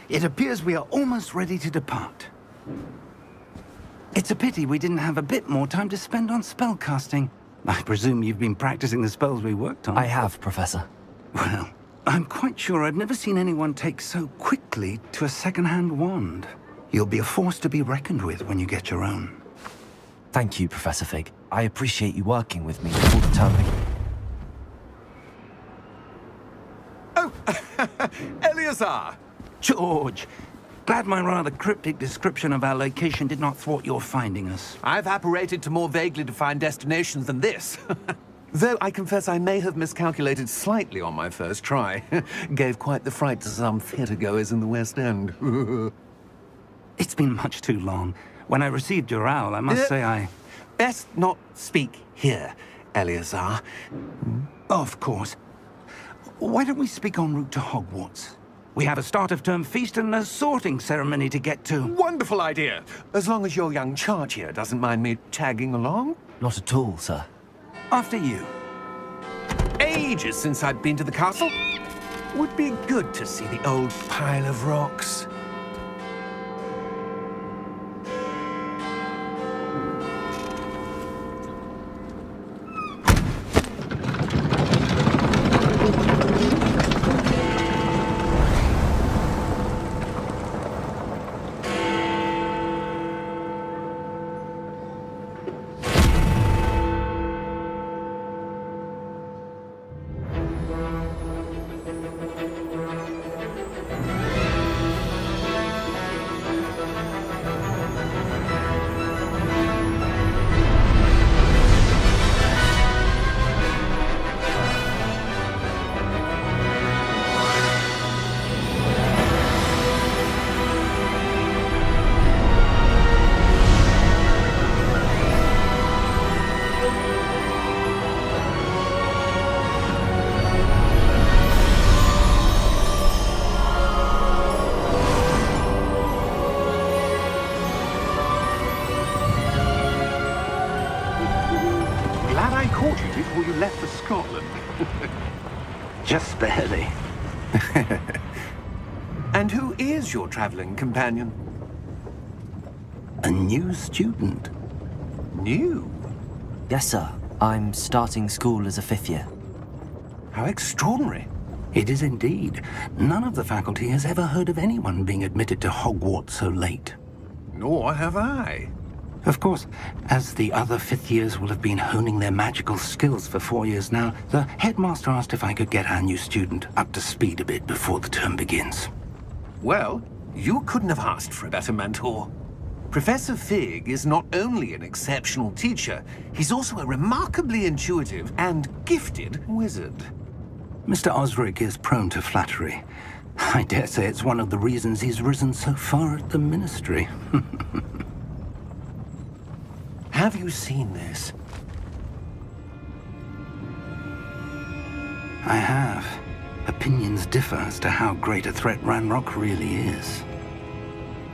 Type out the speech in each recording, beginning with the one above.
It appears we are almost ready to depart. It's a pity we didn't have a bit more time to spend on spellcasting. I presume you've been practicing the spells we worked on. I have, Professor. Well, I'm quite sure I've never seen anyone take so quickly to a second-hand wand. You'll be a force to be reckoned with when you get your own. Thank you, Professor Fig. I appreciate you working with me before the term begins. Oh, Eleazar! George! Glad my rather cryptic description of our location did not thwart your finding us. I've apparated to more vaguely defined destinations than this. Though I confess I may have miscalculated slightly on my first try. Gave quite the fright to some theatre-goers in the West End. It's been much too long. When I received your owl, I must say I... Best not speak here, Eleazar. Of course. Why don't we speak en route to Hogwarts? We have a start-of-term feast and a sorting ceremony to get to. Wonderful idea! As long as your young charge here doesn't mind me tagging along. Not at all, sir. After you. Ages since I'd been to the castle. Would be good to see the old pile of rocks. Caught you before you left for Scotland. Just barely. And who is your traveling companion? A new student. New? Yes, sir. I'm starting school as a 5th year. How extraordinary. It is indeed. None of the faculty has ever heard of anyone being admitted to Hogwarts so late. Nor have I. Of course, as the other 5th years will have been honing their magical skills for 4 years now, the headmaster asked if I could get our new student up to speed a bit before the term begins. Well, you couldn't have asked for a better mentor. Professor Fig is not only an exceptional teacher, he's also a remarkably intuitive and gifted wizard. Mr. Osric is prone to flattery. I dare say it's one of the reasons he's risen so far at the Ministry. Have you seen this? I have. Opinions differ as to how great a threat Ranrock really is.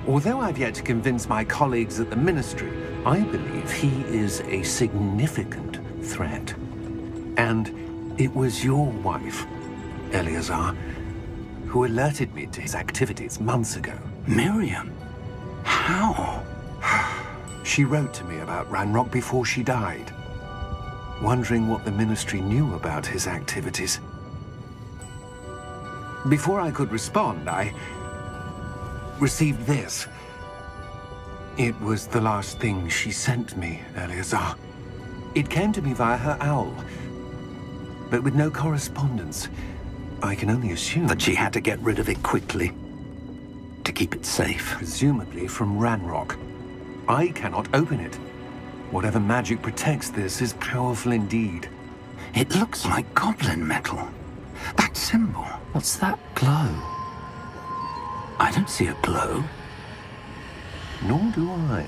Although I've yet to convince my colleagues at the Ministry, I believe he is a significant threat. And it was your wife, Eleazar, who alerted me to his activities months ago. Miriam? How? She wrote to me about Ranrock before she died, wondering what the Ministry knew about his activities. Before I could respond, I received this. It was the last thing she sent me, Eleazar. It came to me via her owl, but with no correspondence. I can only assume That she had to get rid of it quickly, to keep it safe. presumably from Ranrock. I cannot open it. Whatever magic protects this is powerful indeed. It looks like goblin metal. That symbol. What's that glow? I don't see a glow. Nor do I.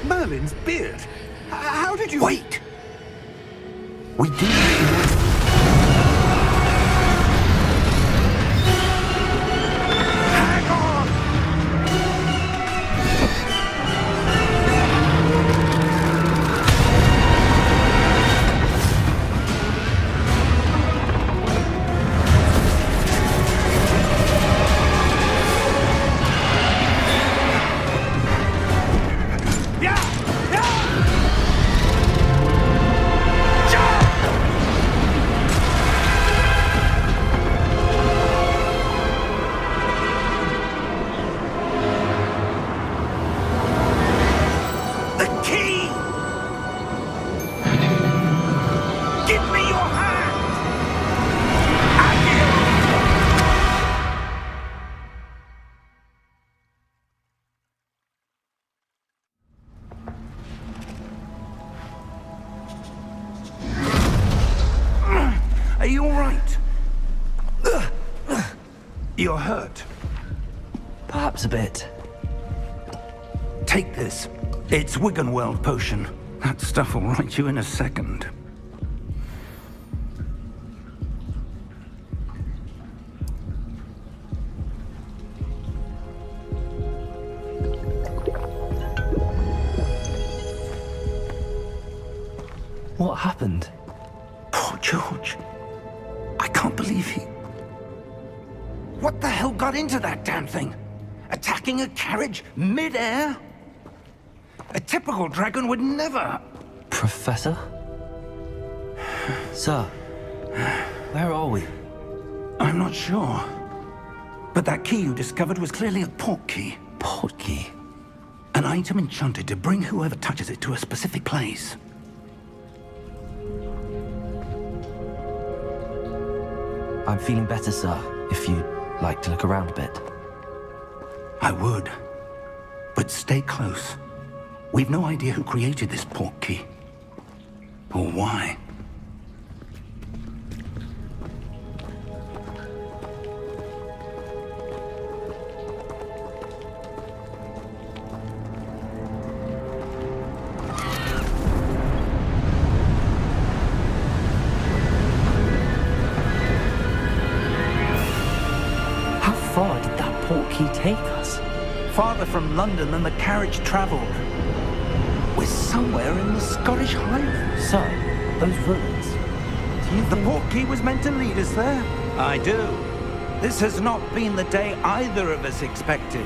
Merlin's beard. How did you... Wait! We do... Hang on! You're hurt. Perhaps a bit. Take this. It's Wiggenweld potion. That stuff will right you in a second. What happened? Poor George. I can't believe he... What the hell got into that damn thing? Attacking a carriage mid-air? A typical dragon would never... Professor? Sir, where are we? I'm not sure. But that key you discovered was clearly a port key. Port key? An item enchanted to bring whoever touches it to a specific place. I'm feeling better, sir, if you'd like to look around a bit. I would. But stay close. We've no idea who created this port key. Or why. How far did that port key take us? Farther from London than the carriage traveled. We're somewhere in the Scottish Highlands. Sir, those ruins. Do you The think... port key was meant to lead us there? I do. This has not been the day either of us expected.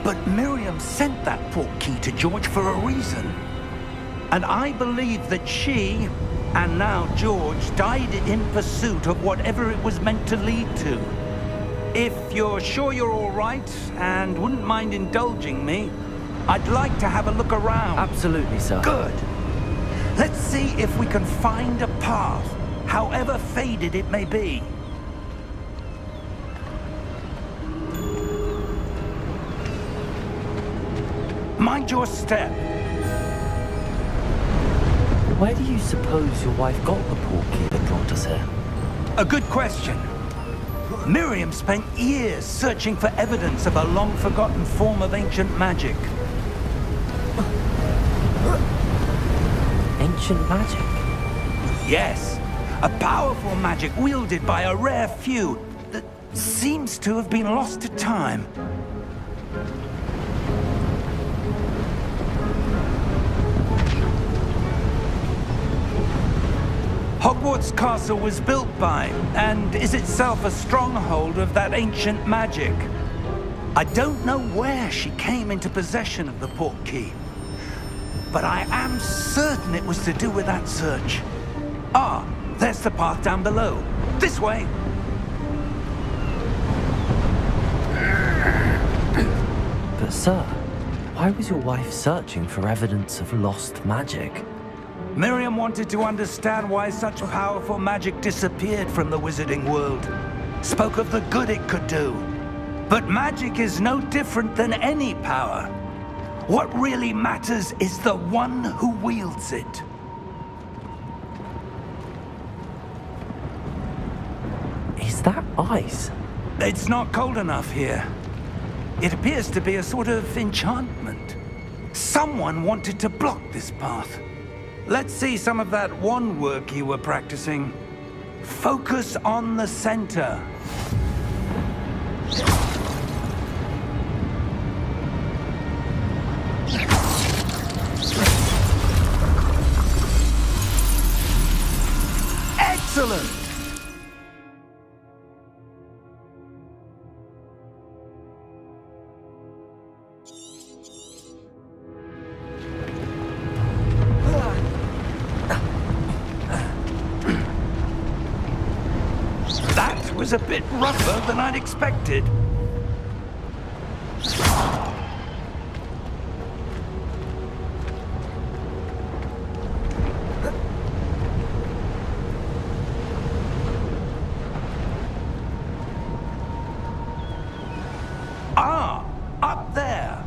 But Miriam sent that port key to George for a reason. And I believe that she, and now George, died in pursuit of whatever it was meant to lead to. If you're sure you're all right and wouldn't mind indulging me, I'd like to have a look around. Absolutely, sir. Good. Let's see if we can find a path, however faded it may be. Mind your step. Where do you suppose your wife got the port key that brought us here? A good question. Miriam spent years searching for evidence of a long-forgotten form of ancient magic. Ancient magic? Yes, a powerful magic wielded by a rare few that seems to have been lost to time. Hogwarts Castle was built by, and is itself a stronghold of that ancient magic. I don't know where she came into possession of the port key, but I am certain it was to do with that search. Ah, there's the path down below. This way. But sir, why was your wife searching for evidence of lost magic? Miriam wanted to understand why such powerful magic disappeared from the wizarding world. Spoke of the good it could do. But magic is no different than any power. What really matters is the one who wields it. Is that ice? It's not cold enough here. It appears to be a sort of enchantment. Someone wanted to block this path. Let's see some of that wand work you were practicing. Focus on the center. Excellent! That was a bit rougher than I'd expected. Ah, up there.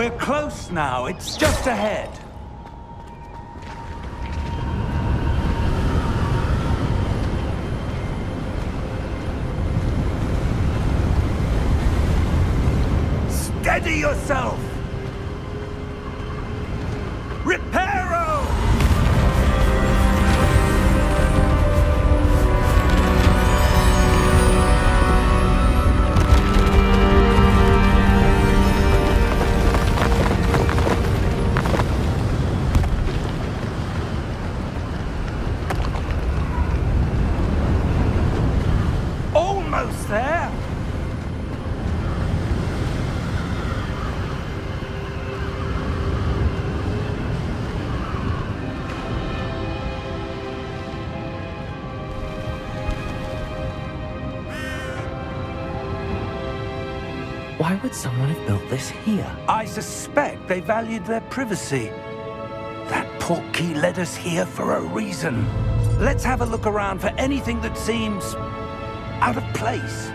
We're close now. It's just ahead. Steady yourself! Reparo! Almost there! Why would someone have built this here? I suspect they valued their privacy. That portkey led us here for a reason. Let's have a look around for anything that seems out of place.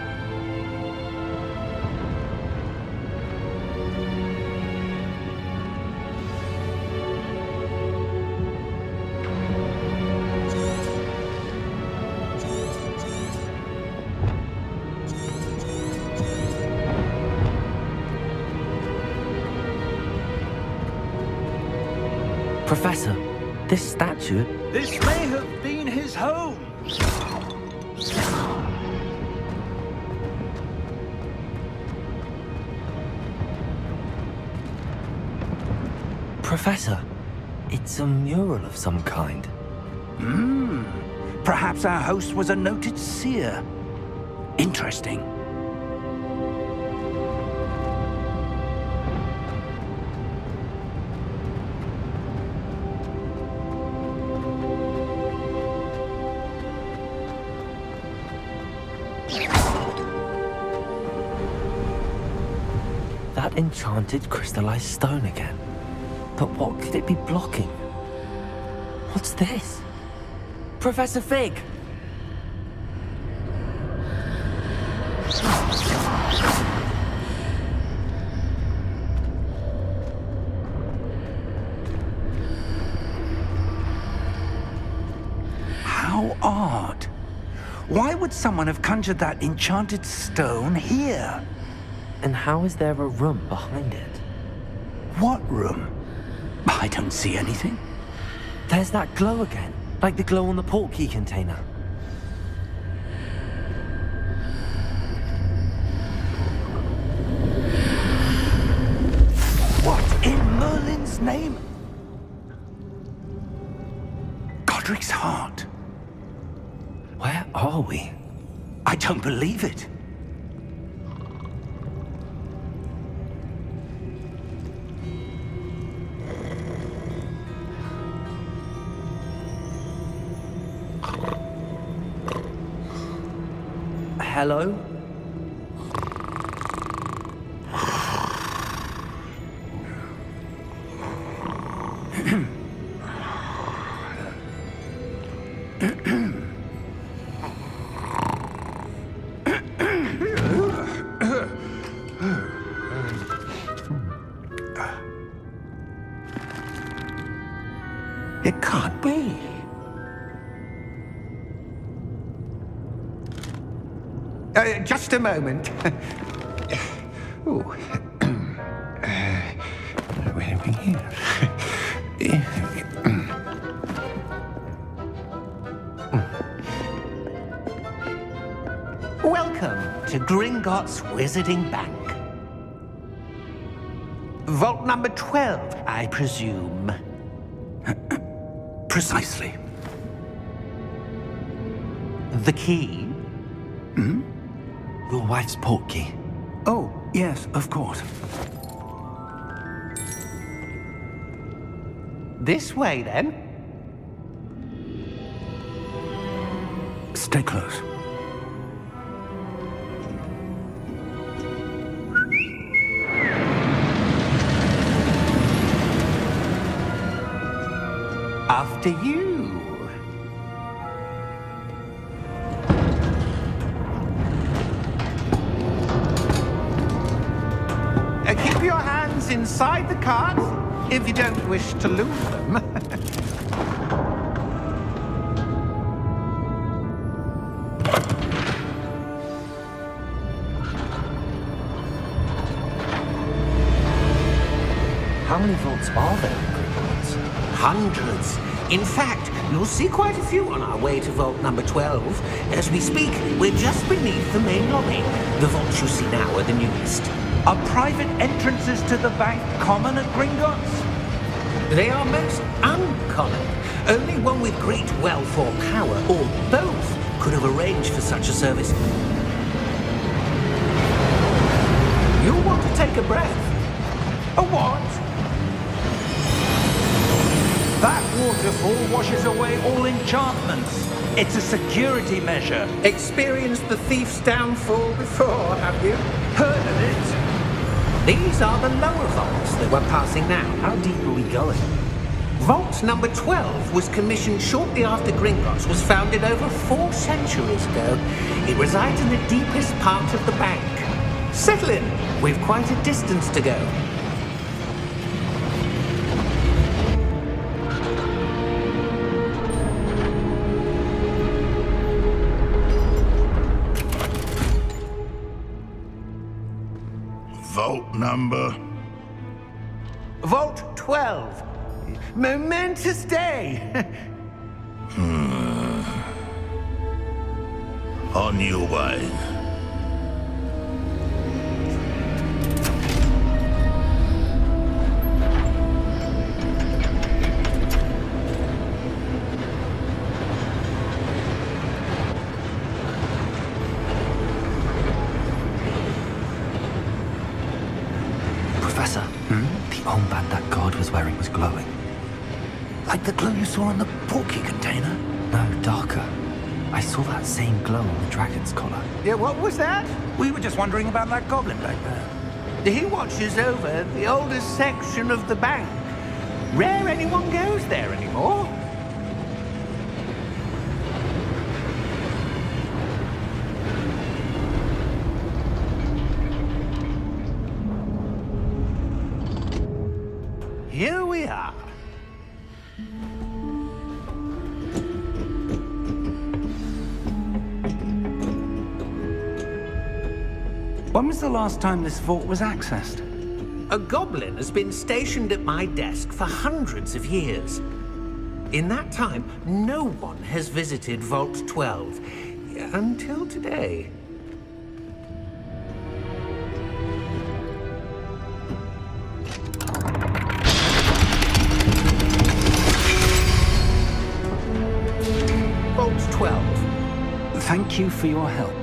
Professor, this statue... This may have been his home. Professor, it's a mural of some kind. Perhaps our host was a noted seer. Interesting. That enchanted crystallized stone again. But what could it be blocking? What's this? Professor Fig! How odd. Why would someone have conjured that enchanted stone here? And how is there a room behind it? What room? I don't see anything. There's that glow again, like the glow on the portkey container. What in Merlin's name? Godric's heart. Where are we? I don't believe it. Hello? It can't be. Just a moment. Oh. Where are we here? Welcome to Gringotts Wizarding Bank. Vault number 12, I presume. Precisely. The key? Your wife's portkey. Oh, yes, of course. This way, then. Stay close. After you. Keep your hands inside the cards, if you don't wish to lose them. How many vaults are there in Greenlands? Hundreds. In fact, you'll see quite a few on our way to vault number 12. As we speak, we're just beneath the main lobby. The vaults you see now are the newest. Are private entrances to the bank common at Gringotts? They are most uncommon. Only one with great wealth or power, or both, could have arranged for such a service. You'll want to take a breath. A what? That waterfall washes away all enchantments. It's a security measure. Experienced the thief's downfall before, have you? Heard of it? These are the lower vaults that we're passing now. How deep are we going? Vault number 12 was commissioned shortly after Gringotts was founded over 4 centuries ago. It resides in the deepest part of the bank. Settle in. We've quite a distance to go. Vault number? Vault 12. Momentous day. On your way. Professor, the armband that guard was wearing was glowing. Like the glow you saw in the porky container? No, darker. I saw that same glow on the dragon's collar. Yeah, what was that? We were just wondering about that goblin back there. He watches over the oldest section of the bank. Rare anyone goes there anymore. Here we are. When was the last time this vault was accessed? A goblin has been stationed at my desk for hundreds of years. In that time, no one has visited Vault 12. Until today. Vault 12. Thank you for your help.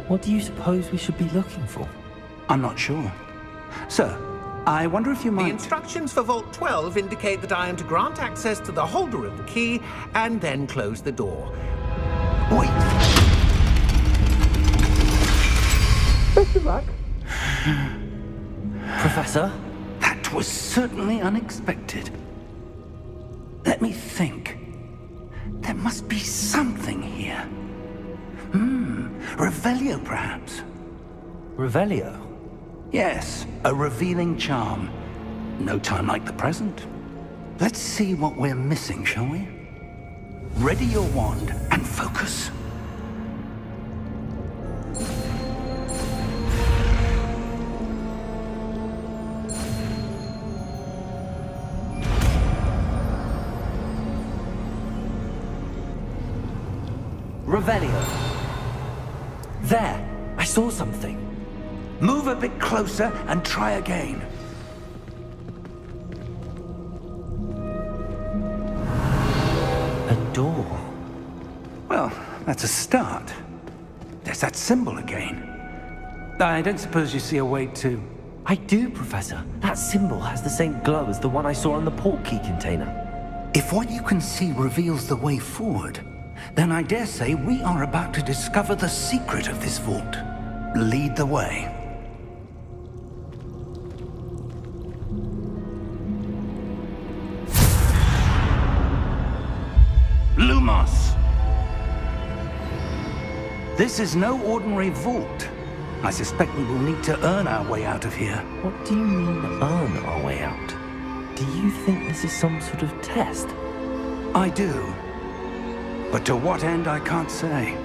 What do you suppose we should be looking for? I'm not sure. Sir, I wonder if you The might... instructions for Vault 12 indicate that I am to grant access to the holder of the key and then close the door. Wait! Best of luck. Professor? That was certainly unexpected. Let me think. There must be something here. Revelio, perhaps? Revelio? Yes, a revealing charm. No time like the present. Let's see what we're missing, shall we? Ready your wand and focus. Revelio. There! I saw something. Move a bit closer and try again. A door. Well, that's a start. There's that symbol again. I don't suppose you see a way to... I do, Professor. That symbol has the same glow as the one I saw on the port key container. If what you can see reveals the way forward, then I dare say we are about to discover the secret of this vault. Lead the way. Lumos. This is no ordinary vault. I suspect we will need to earn our way out of here. What do you mean, earn our way out? Do you think this is some sort of test? I do. But to what end, I can't say.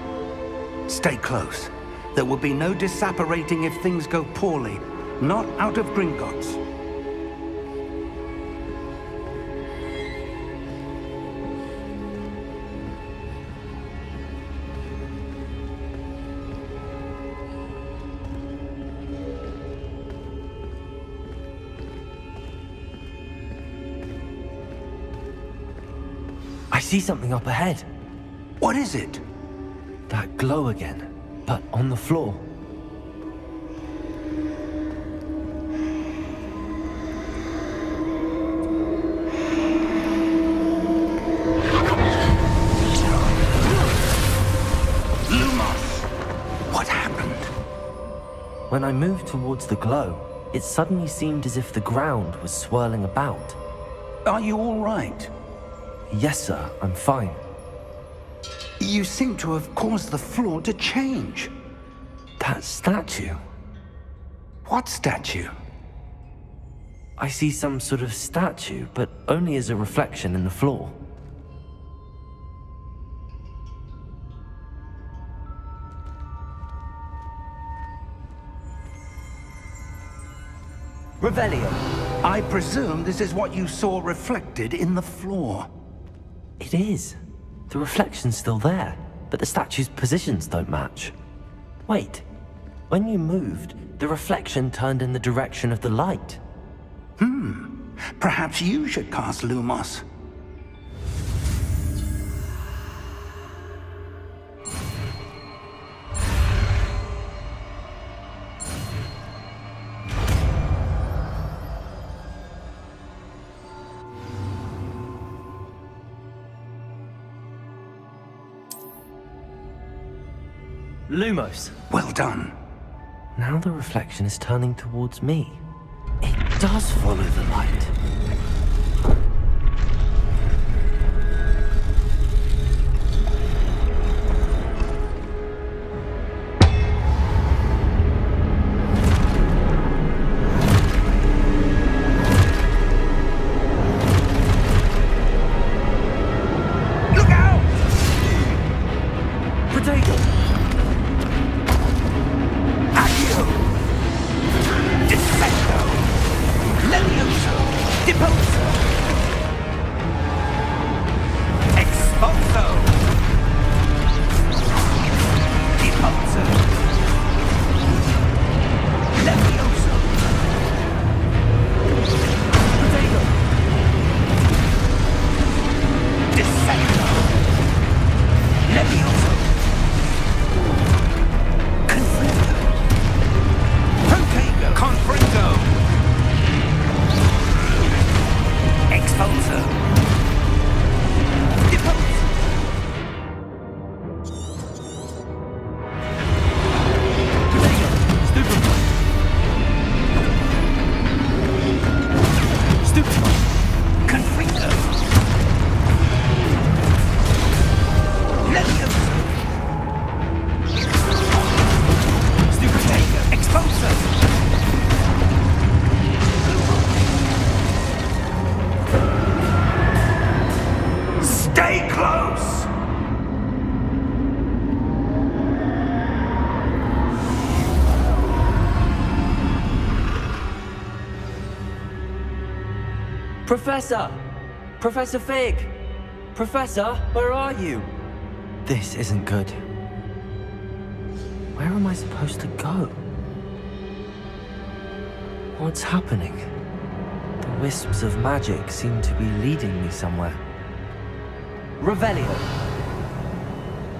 Stay close. There will be no disapparating if things go poorly. Not out of Gringotts. I see something up ahead. What is it? That glow again, but on the floor. Lumos! What happened? When I moved towards the glow, it suddenly seemed as if the ground was swirling about. Are you all right? Yes, sir, I'm fine. You seem to have caused the floor to change. That statue. What statue? I see some sort of statue, but only as a reflection in the floor. Revelio. I presume this is what you saw reflected in the floor. It is. The reflection's still there, but the statue's positions don't match. Wait. When you moved, the reflection turned in the direction of the light. Perhaps you should cast Lumos. Lumos. Well done. Now the reflection is turning towards me. It does follow the light. Look out! Potato! Accio! Dissecto! Levioso! Deposo! Expulso! Deposo! Levioso! Potato! Dissecto! Levioso! Confringo! Protego! Confringo! Expulso! Deposo! Stupid! Confringo! Levioso! Stupidego! Expulso! Stay close! Professor! Professor Fig! Professor, where are you? This isn't good. Where am I supposed to go? What's happening? The wisps of magic seem to be leading me somewhere. Revelio!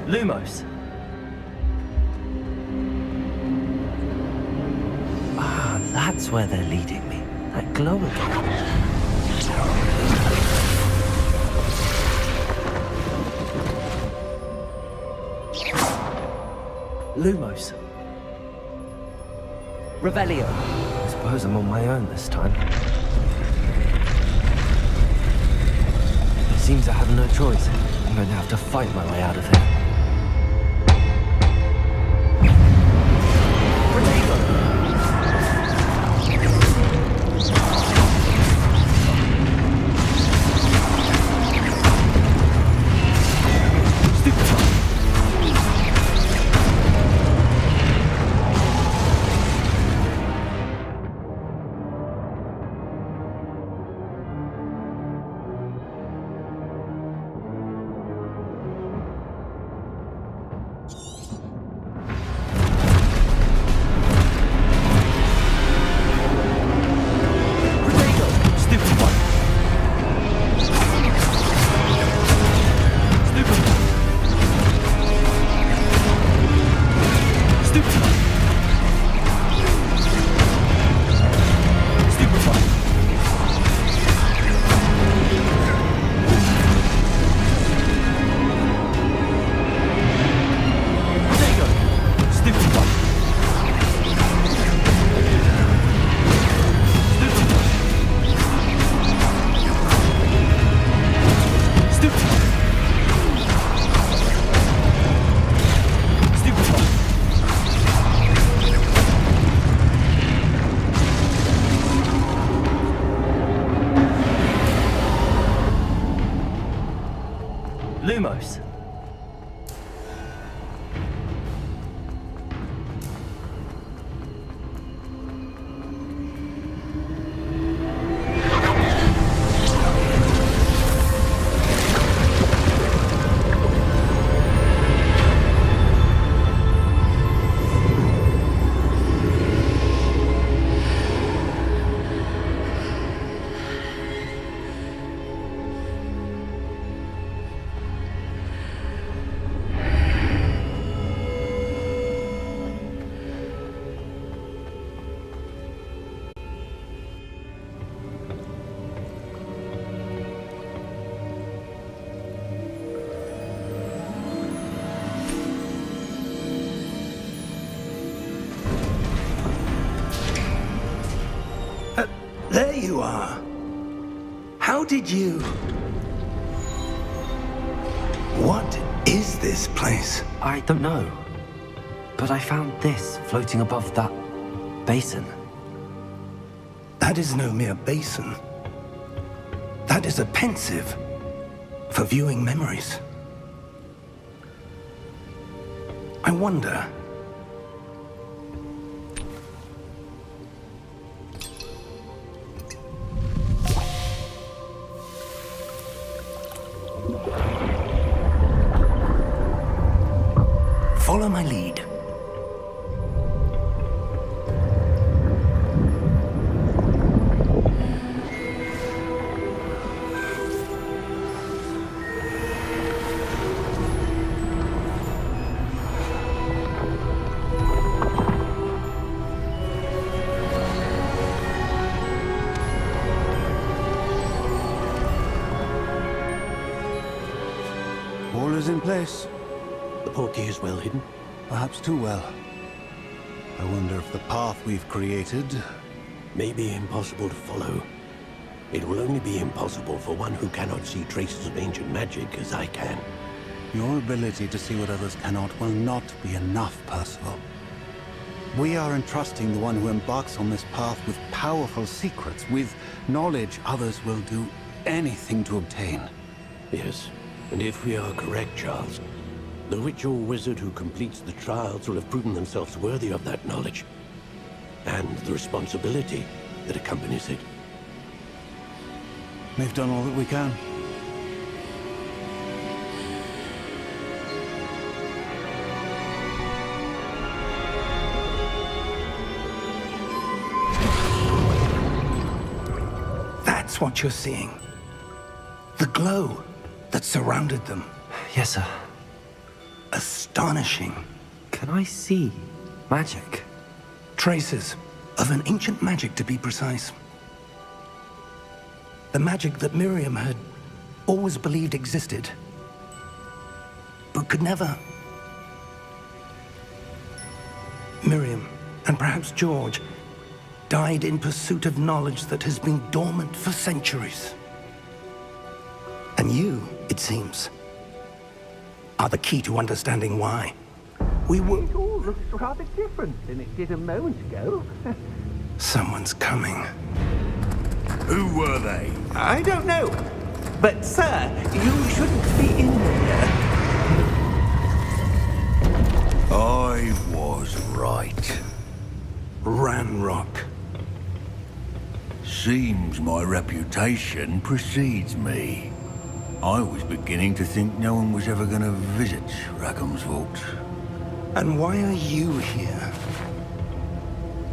Lumos! Ah, that's where they're leading me. That glow again. Lumos. Revelio. I suppose I'm on my own this time. It seems I have no choice. I'm going to have to fight my way out of here. Lumos. There you are. How did you... What is this place? I don't know. But I found this floating above that basin. That is no mere basin. That is a pensive for viewing memories. I wonder... Follow my lead. All is in place. The portkey is well hidden. Perhaps too well. I wonder if the path we've created... May be impossible to follow. It will only be impossible for one who cannot see traces of ancient magic as I can. Your ability to see what others cannot will not be enough, Percival. We are entrusting the one who embarks on this path with powerful secrets, with knowledge others will do anything to obtain. Yes, and if we are correct, Charles, the witch or wizard who completes the trials will have proven themselves worthy of that knowledge, and the responsibility that accompanies it. We've done all that we can. That's what you're seeing. The glow that surrounded them. Yes, sir. Astonishing. Can I see magic? Traces of an ancient magic, to be precise. The magic that Miriam had always believed existed, but could never. Miriam, and perhaps George, died in pursuit of knowledge that has been dormant for centuries. And you, it seems, are the key to understanding why. We were... It all looks rather different than it did a moment ago. Someone's coming. Who were they? I don't know. But, sir, you shouldn't be in here. I was right. Ranrock. Seems my reputation precedes me. I was beginning to think no one was ever going to visit Rackham's vault. And why are you here?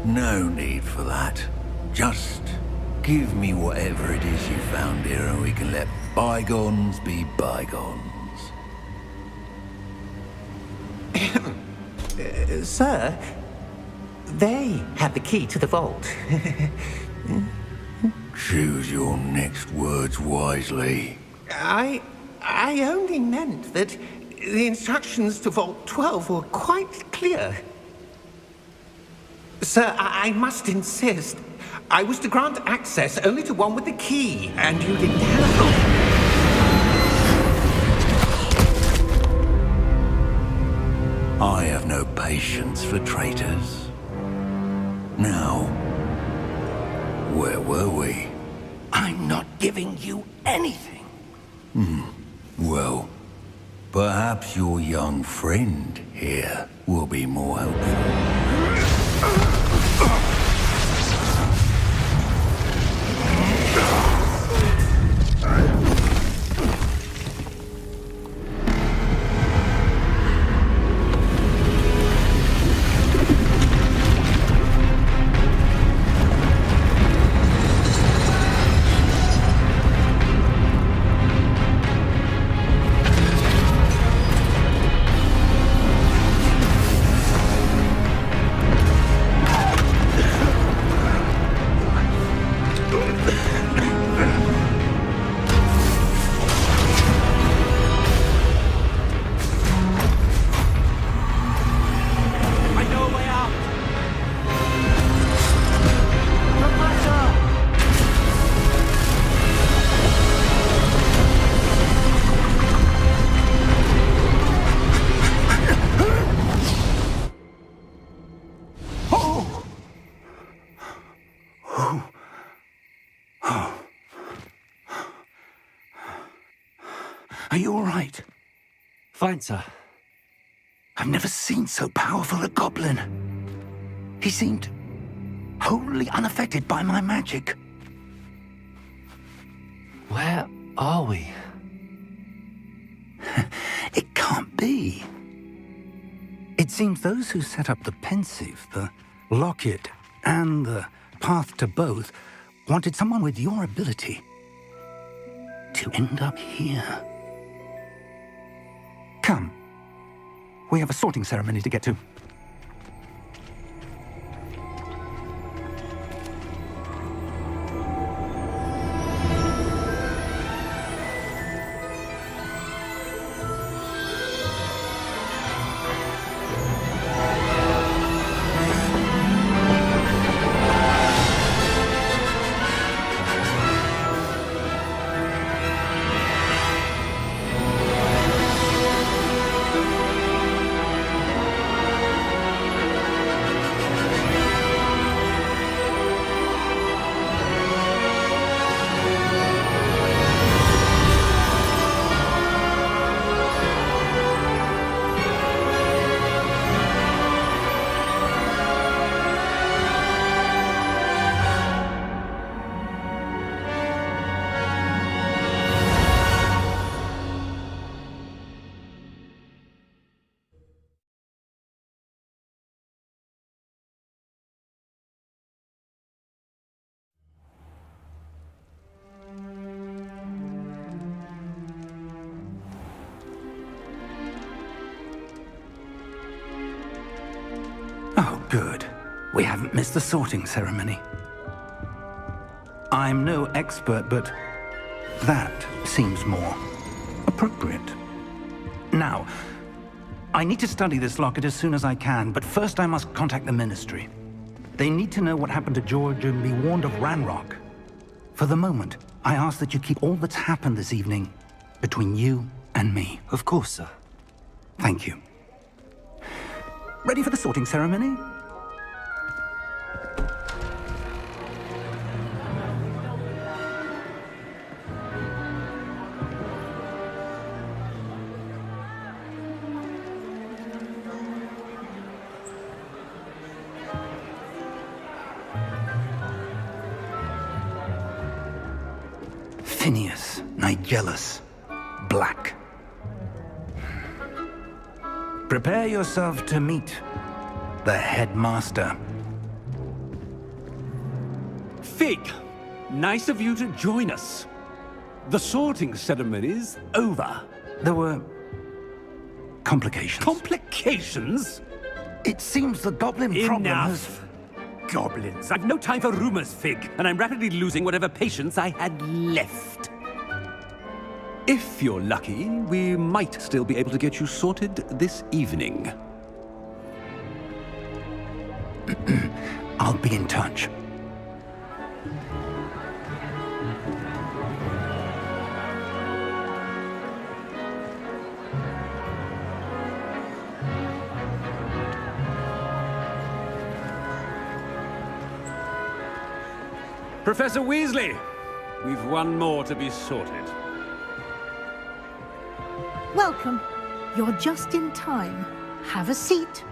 No need for that. Just give me whatever it is you found here and we can let bygones be bygones. Sir, they have the key to the vault. Choose your next words wisely. I only meant that the instructions to Vault 12 were quite clear. Sir, I must insist. I was to grant access only to one with the key, and you didn't have them. I have no patience for traitors. Now, where were we? I'm not giving you anything. Well, perhaps your young friend here will be more helpful. Are you all right? Fine, sir. I've never seen so powerful a goblin. He seemed wholly unaffected by my magic. Where are we? It can't be. It seems those who set up the pensive, the locket, and the path to both wanted someone with your ability to end up here. Come. We have a sorting ceremony to get to. Oh, good. We haven't missed the sorting ceremony. I'm no expert, but that seems more appropriate. Now, I need to study this locket as soon as I can, but first I must contact the Ministry. They need to know what happened to George and be warned of Ranrock. For the moment, I ask that you keep all that's happened this evening between you and me. Of course, sir. Thank you. Ready for the sorting ceremony? Phineas, Nigellus, Black. Prepare yourself to meet the headmaster. Fig, nice of you to join us. The sorting ceremony's over. There were complications. Complications? It seems the goblin problem has... Enough! Goblins. I've no time for rumors, Fig, and I'm rapidly losing whatever patience I had left. If you're lucky, we might still be able to get you sorted this evening. I'll be in touch. Professor Weasley, we've one more to be sorted. Welcome. You're just in time. Have a seat.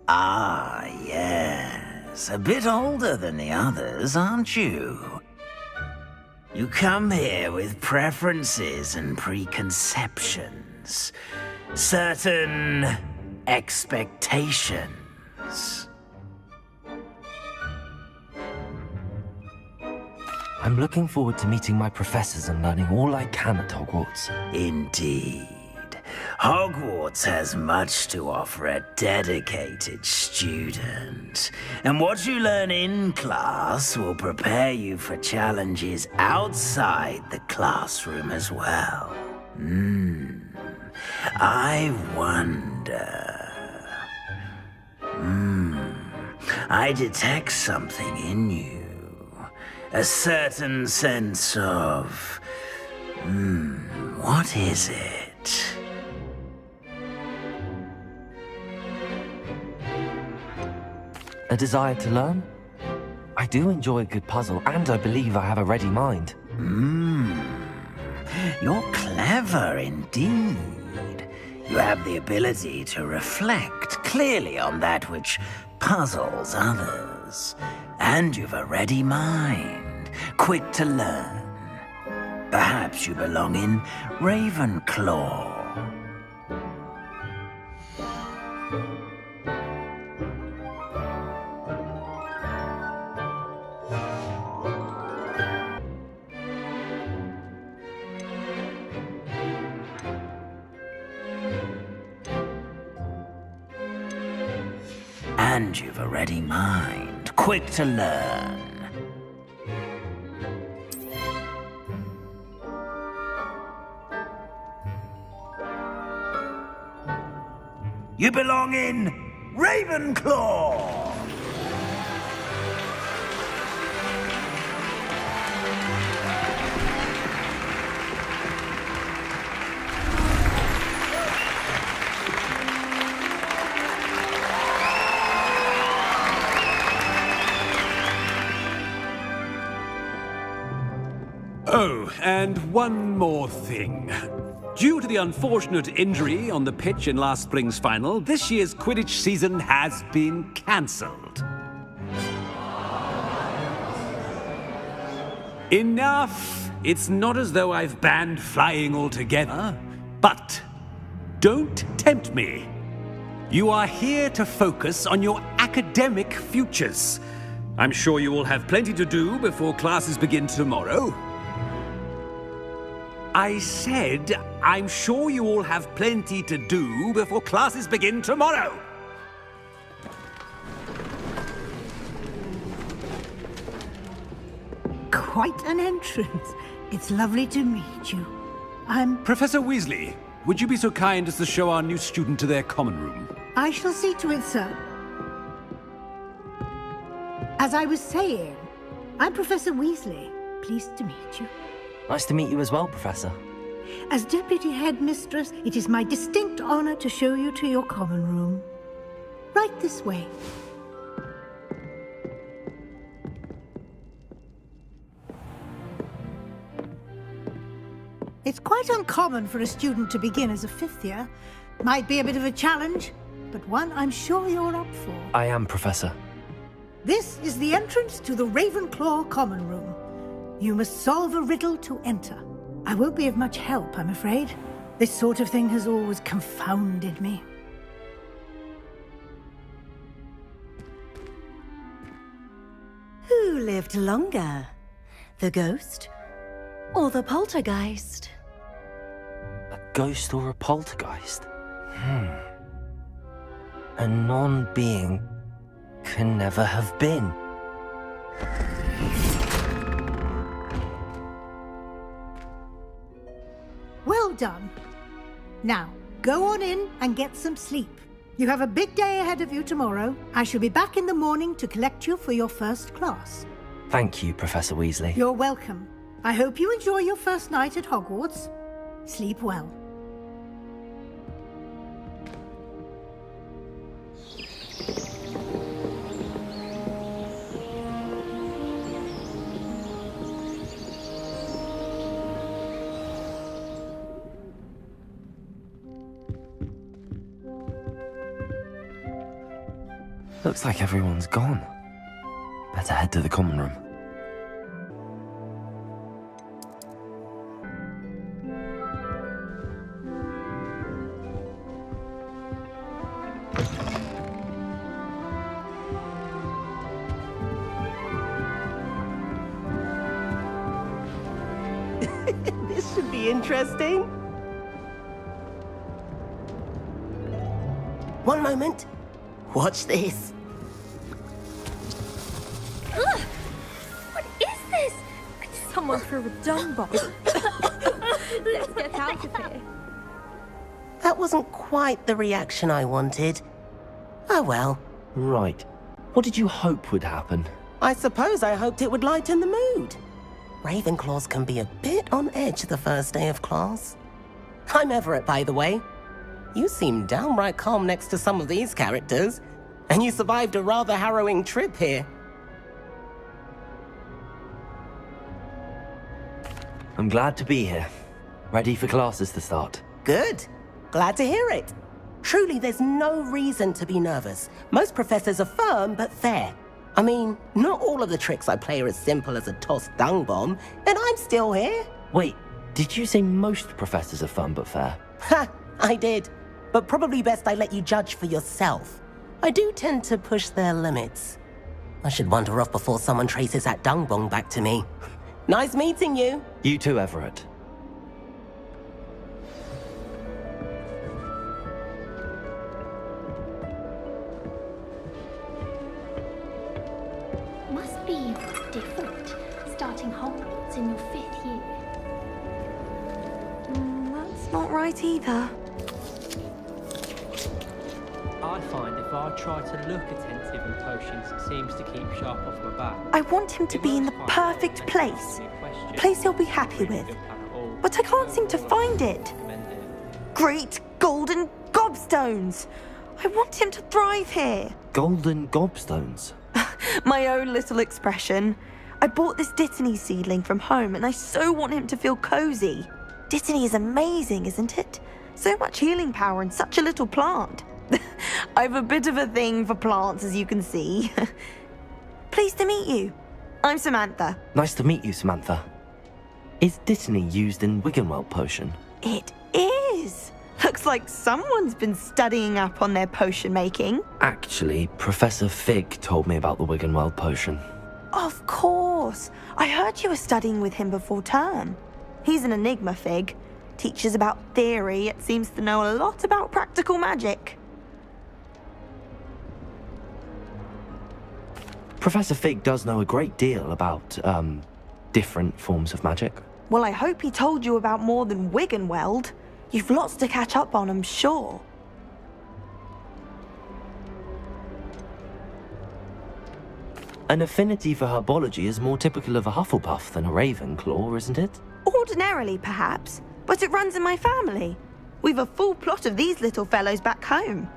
Ah, yes. A bit older than the others, aren't you? You come here with preferences and preconceptions. Certain expectations. I'm looking forward to meeting my professors and learning all I can at Hogwarts. Indeed. Hogwarts has much to offer a dedicated student. And what you learn in class will prepare you for challenges outside the classroom as well. I wonder... I detect something in you. A certain sense of... what is it? A desire to learn? I do enjoy a good puzzle, and I believe I have a ready mind. You're clever indeed. You have the ability to reflect clearly on that which puzzles others. And you've a ready mind, quick to learn. Perhaps you belong in Ravenclaw. And you've a ready mind, quick to learn. You belong in Ravenclaw! Oh, and one more thing. Due to the unfortunate injury on the pitch in last spring's final, this year's Quidditch season has been cancelled. Enough! It's not as though I've banned flying altogether, but don't tempt me. You are here to focus on your academic futures. I'm sure you will have plenty to do before classes begin tomorrow. I said, I'm sure you all have plenty to do before classes begin tomorrow. Quite an entrance. It's lovely to meet you. I'm... Professor Weasley, would you be so kind as to show our new student to their common room? I shall see to it, sir. As I was saying, I'm Professor Weasley. Pleased to meet you. Nice to meet you as well, Professor. As Deputy Headmistress, it is my distinct honor to show you to your common room. Right this way. It's quite uncommon for a student to begin as a fifth year. Might be a bit of a challenge, but one I'm sure you're up for. I am, Professor. This is the entrance to the Ravenclaw Common Room. You must solve a riddle to enter. I won't be of much help, I'm afraid. This sort of thing has always confounded me. Who lived longer? The ghost or the poltergeist? A ghost or a poltergeist? A non-being can never have been. Well done. Now, go on in and get some sleep. You have a big day ahead of you tomorrow. I shall be back in the morning to collect you for your first class. Thank you, Professor Weasley. You're welcome. I hope you enjoy your first night at Hogwarts. Sleep well. Looks like everyone's gone. Better head to the common room. This should be interesting. One moment. Watch this. Ugh! What is this? Someone threw a dung bomb. Let's get out of here. That wasn't quite the reaction I wanted. Oh well. Right. What did you hope would happen? I suppose I hoped it would lighten the mood. Ravenclaws can be a bit on edge the first day of class. I'm Everett, by the way. You seem downright calm next to some of these characters, and you survived a rather harrowing trip here. I'm glad to be here. Ready for classes to start. Good. Glad to hear it. Truly, there's no reason to be nervous. Most professors are firm but fair. I mean, not all of the tricks I play are as simple as a tossed dung bomb, and I'm still here. Wait, did you say most professors are fun but fair? Ha! I did. But probably best I let you judge for yourself. I do tend to push their limits. I should wander off before someone traces that dung bomb back to me. Nice meeting you. You too, Everett. Must be different, starting Hogwarts in your 5th year. That's not right either. I find if I try to look attentive in potions, it seems to keep sharp off my back. I want him to be in the perfect place. A place he'll be happy with. But I can't seem to find it. Great golden gobstones! I want him to thrive here. Golden gobstones? My own little expression. I bought this Dittany seedling from home and I so want him to feel cozy. Dittany is amazing, isn't it? So much healing power in such a little plant. I've a bit of a thing for plants, as you can see. Pleased to meet you. I'm Samantha. Nice to meet you, Samantha. Is Dittany used in Wiggenweld potion? It is. Looks like someone's been studying up on their potion making. Actually, Professor Fig told me about the Wiggenweld potion. Of course. I heard you were studying with him before term. He's an enigma, Fig. Teaches about theory, yet seems to know a lot about practical magic. Professor Fig does know a great deal about, different forms of magic. Well, I hope he told you about more than Wiggenweld. You've lots to catch up on, I'm sure. An affinity for herbology is more typical of a Hufflepuff than a Ravenclaw, isn't it? Ordinarily, perhaps, but it runs in my family. We've a full plot of these little fellows back home.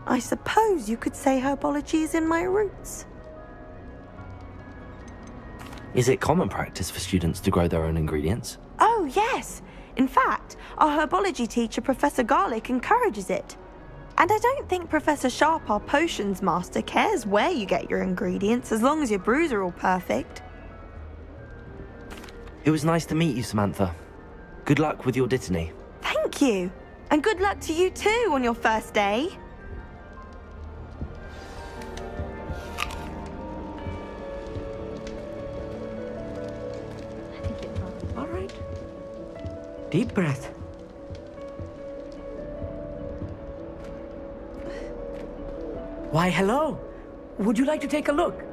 I suppose you could say herbology is in my roots. Is it common practice for students to grow their own ingredients? Oh, yes. In fact, our herbology teacher, Professor Garlick, encourages it. And I don't think Professor Sharp, our potions master, cares where you get your ingredients, as long as your brews are all perfect. It was nice to meet you, Samantha. Good luck with your dittany. Thank you. And good luck to you too on your first day. All right. Deep breath. Why, hello. Would you like to take a look?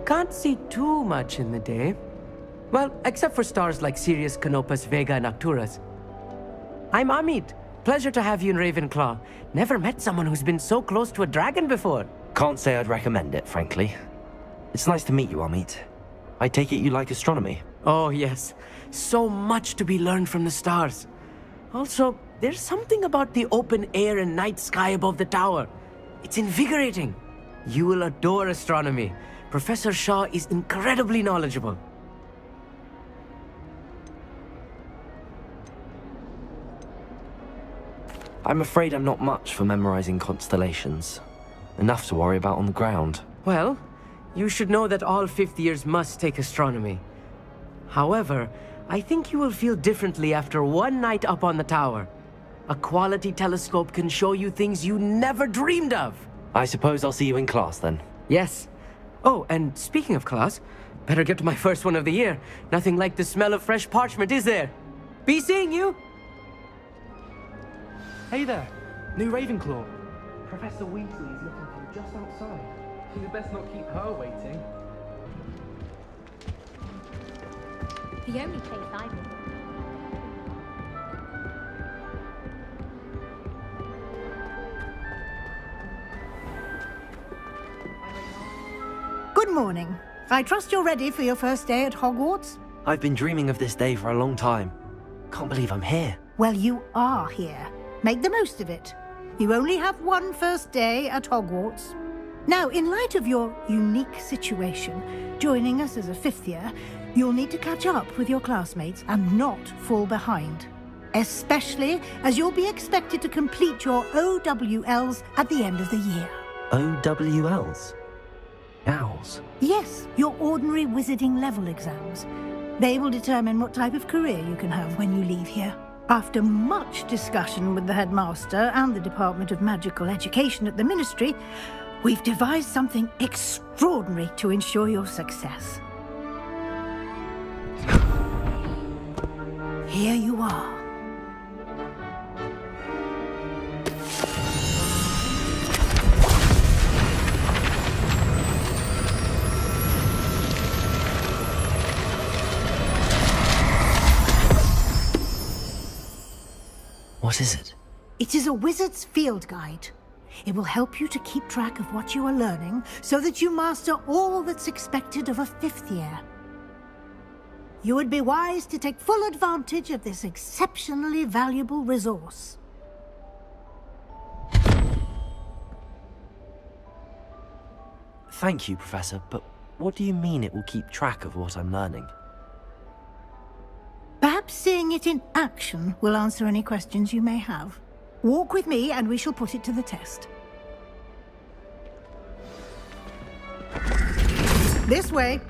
Can't see too much in the day. Well, except for stars like Sirius, Canopus, Vega, and Arcturus. I'm Amit. Pleasure to have you in Ravenclaw. Never met someone who's been so close to a dragon before. Can't say I'd recommend it, frankly. It's nice to meet you, Amit. I take it you like astronomy? Oh, yes. So much to be learned from the stars. Also, there's something about the open air and night sky above the tower. It's invigorating. You will adore astronomy. Professor Shaw is incredibly knowledgeable. I'm afraid I'm not much for memorizing constellations. Enough to worry about on the ground. Well, you should know that all fifth years must take astronomy. However, I think you will feel differently after one night up on the tower. A quality telescope can show you things you never dreamed of. I suppose I'll see you in class then. Yes. Oh, and speaking of class, better get to my first one of the year. Nothing like the smell of fresh parchment, is there? Be seeing you! Hey there, new Ravenclaw. Professor Weasley is looking for you just outside. You'd best not keep her waiting. The only place I know. Good morning. I trust you're ready for your first day at Hogwarts? I've been dreaming of this day for a long time. Can't believe I'm here. Well, you are here. Make the most of it. You only have one first day at Hogwarts. Now, in light of your unique situation, joining us as a fifth year, you'll need to catch up with your classmates and not fall behind. Especially as you'll be expected to complete your OWLs at the end of the year. OWLs? Owls? Yes, your ordinary wizarding level exams. They will determine what type of career you can have when you leave here. After much discussion with the headmaster and the Department of Magical Education at the Ministry, we've devised something extraordinary to ensure your success. Here you are. What is it? It is a wizard's field guide. It will help you to keep track of what you are learning so that you master all that's expected of a fifth year. You would be wise to take full advantage of this exceptionally valuable resource. Thank you, Professor, but what do you mean it will keep track of what I'm learning? Perhaps seeing it in action will answer any questions you may have. Walk with me and we shall put it to the test. This way.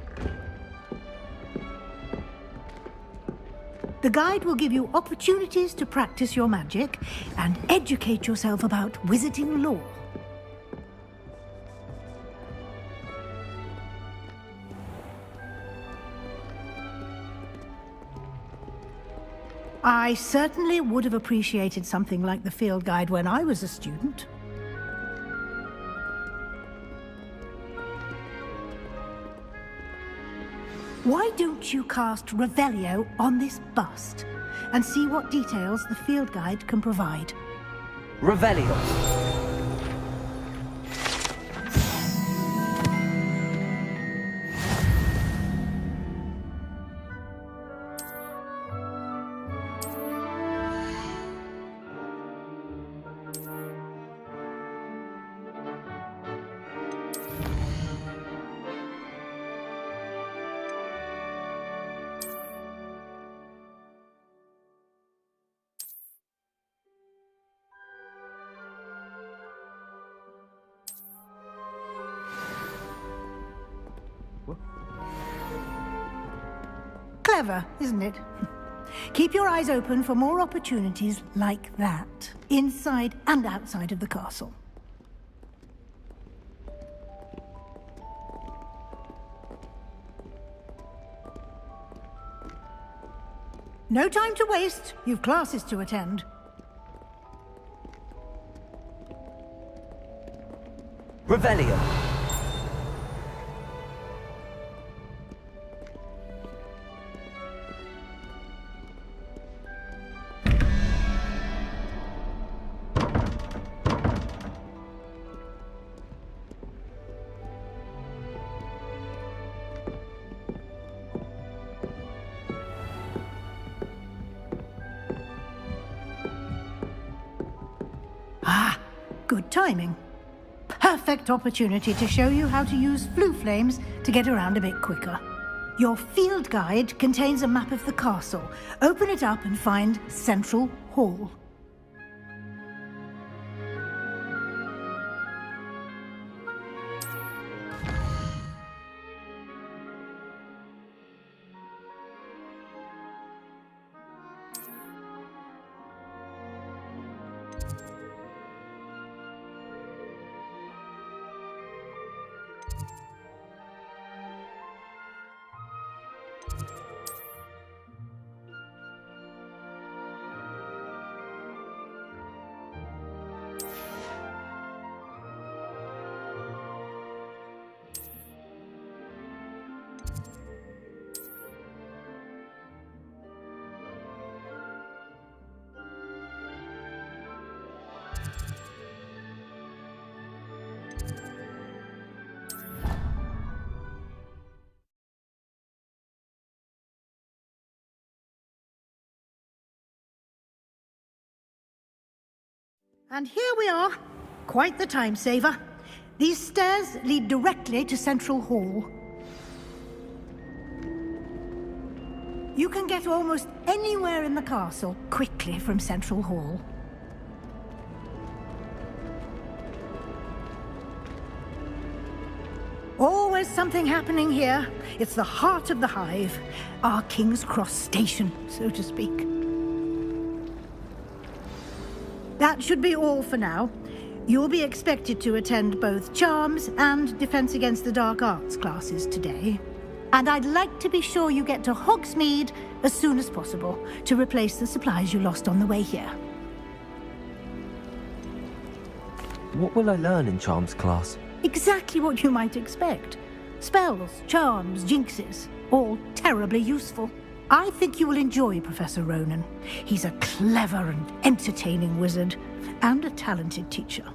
The guide will give you opportunities to practice your magic and educate yourself about wizarding lore. I certainly would have appreciated something like the field guide when I was a student. Why don't you cast Revelio on this bust and see what details the field guide can provide? Revelio. Clever, isn't it? Keep your eyes open for more opportunities like that, inside and outside of the castle. No time to waste. You've classes to attend. Revelio. Ah, good timing. Perfect opportunity to show you how to use flue flames to get around a bit quicker. Your field guide contains a map of the castle. Open it up and find Central Hall. And here we are. Quite the time saver. These stairs lead directly to Central Hall. You can get almost anywhere in the castle quickly from Central Hall. Always something happening here. It's the heart of the hive. Our King's Cross station, so to speak. That should be all for now. You'll be expected to attend both Charms and Defense Against the Dark Arts classes today. And I'd like to be sure you get to Hogsmeade as soon as possible to replace the supplies you lost on the way here. What will I learn in Charms class? Exactly what you might expect. Spells, charms, jinxes, all terribly useful. I think you will enjoy Professor Ronan. He's a clever and entertaining wizard, and a talented teacher.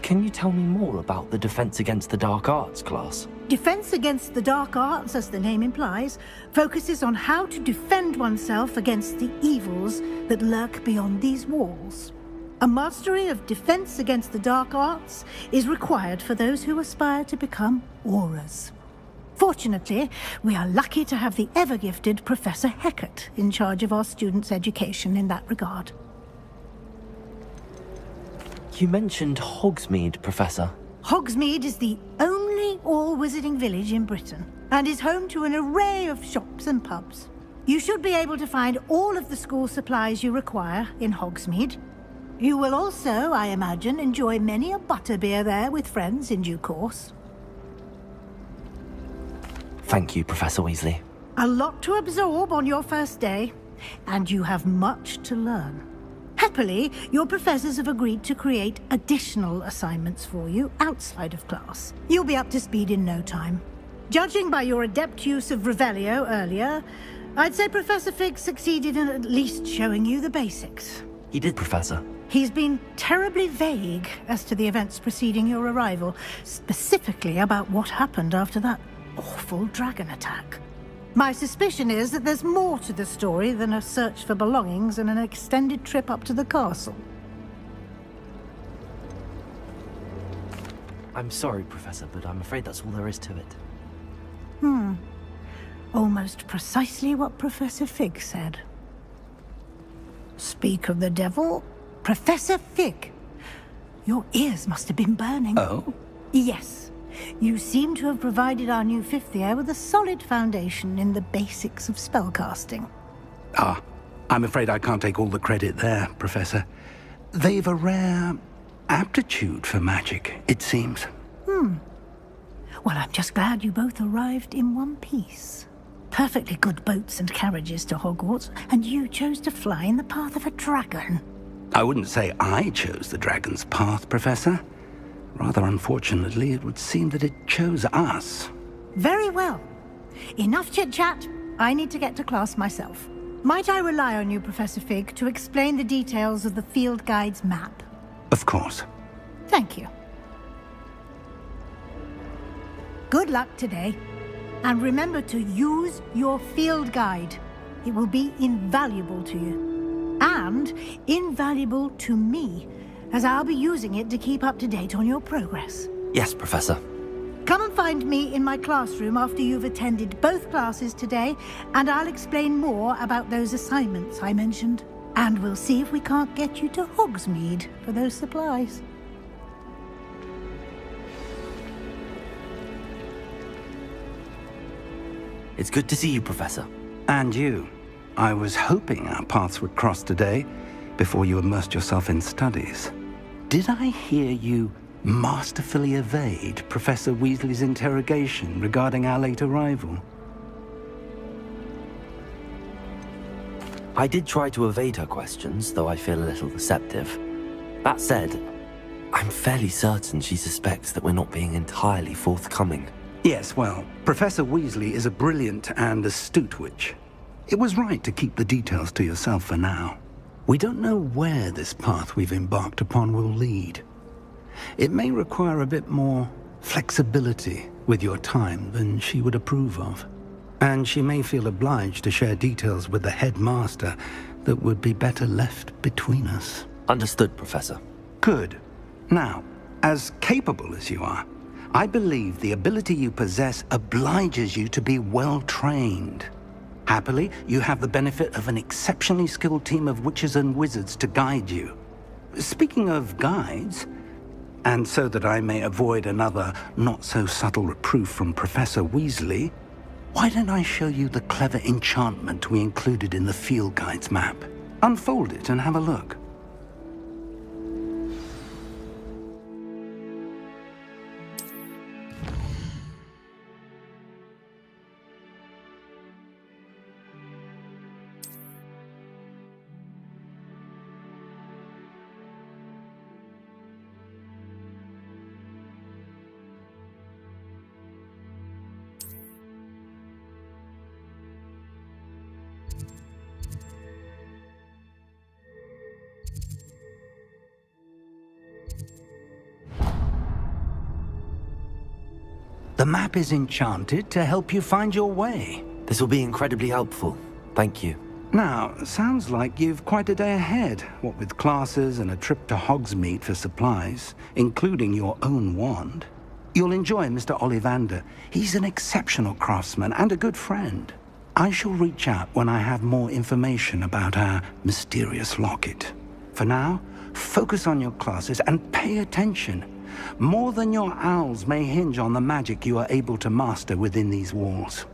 Can you tell me more about the Defense Against the Dark Arts class? Defense Against the Dark Arts, as the name implies, focuses on how to defend oneself against the evils that lurk beyond these walls. A mastery of Defense Against the Dark Arts is required for those who aspire to become auras. Fortunately, we are lucky to have the ever-gifted Professor Hecat in charge of our students' education in that regard. You mentioned Hogsmeade, Professor. Hogsmeade is the only all-wizarding village in Britain, and is home to an array of shops and pubs. You should be able to find all of the school supplies you require in Hogsmeade. You will also, I imagine, enjoy many a butterbeer there with friends in due course. Thank you, Professor Weasley. A lot to absorb on your first day, and you have much to learn. Happily, your professors have agreed to create additional assignments for you outside of class. You'll be up to speed in no time. Judging by your adept use of Revelio earlier, I'd say Professor Fig succeeded in at least showing you the basics. He did, Professor. He's been terribly vague as to the events preceding your arrival, specifically about what happened after that awful dragon attack. My suspicion is that there's more to the story than a search for belongings and an extended trip up to the castle. I'm sorry, Professor, but I'm afraid that's all there is to it. Almost precisely what Professor Fig said. Speak of the devil, Professor Fig. Your ears must have been burning. Oh? Yes. You seem to have provided our new fifth year with a solid foundation in the basics of spellcasting. Ah, I'm afraid I can't take all the credit there, Professor. They've a rare aptitude for magic, it seems. Well, I'm just glad you both arrived in one piece. Perfectly good boats and carriages to Hogwarts, and you chose to fly in the path of a dragon. I wouldn't say I chose the dragon's path, Professor. Rather unfortunately, it would seem that it chose us. Very well. Enough chit-chat. I need to get to class myself. Might I rely on you, Professor Fig, to explain the details of the field guide's map? Of course. Thank you. Good luck today. And remember to use your field guide. It will be invaluable to you. And invaluable to me, as I'll be using it to keep up to date on your progress. Yes, Professor. Come and find me in my classroom after you've attended both classes today, and I'll explain more about those assignments I mentioned. And we'll see if we can't get you to Hogsmeade for those supplies. It's good to see you, Professor. And you. I was hoping our paths would cross today, before you immersed yourself in studies. Did I hear you masterfully evade Professor Weasley's interrogation regarding our late arrival? I did try to evade her questions, though I feel a little deceptive. That said, I'm fairly certain she suspects that we're not being entirely forthcoming. Yes, well, Professor Weasley is a brilliant and astute witch. It was right to keep the details to yourself for now. We don't know where this path we've embarked upon will lead. It may require a bit more flexibility with your time than she would approve of. And she may feel obliged to share details with the headmaster that would be better left between us. Understood, Professor. Good. Now, as capable as you are, I believe the ability you possess obliges you to be well trained. Happily, you have the benefit of an exceptionally skilled team of witches and wizards to guide you. Speaking of guides, and so that I may avoid another not-so-subtle reproof from Professor Weasley, why don't I show you the clever enchantment we included in the field guide's map? Unfold it and have a look. The map is enchanted to help you find your way. This will be incredibly helpful. Thank you. Now, sounds like you've quite a day ahead, what with classes and a trip to Hogsmeade for supplies, including your own wand. You'll enjoy Mr. Ollivander. He's an exceptional craftsman and a good friend. I shall reach out when I have more information about our mysterious locket. For now, focus on your classes and pay attention. More than your owls may hinge on the magic you are able to master within these walls.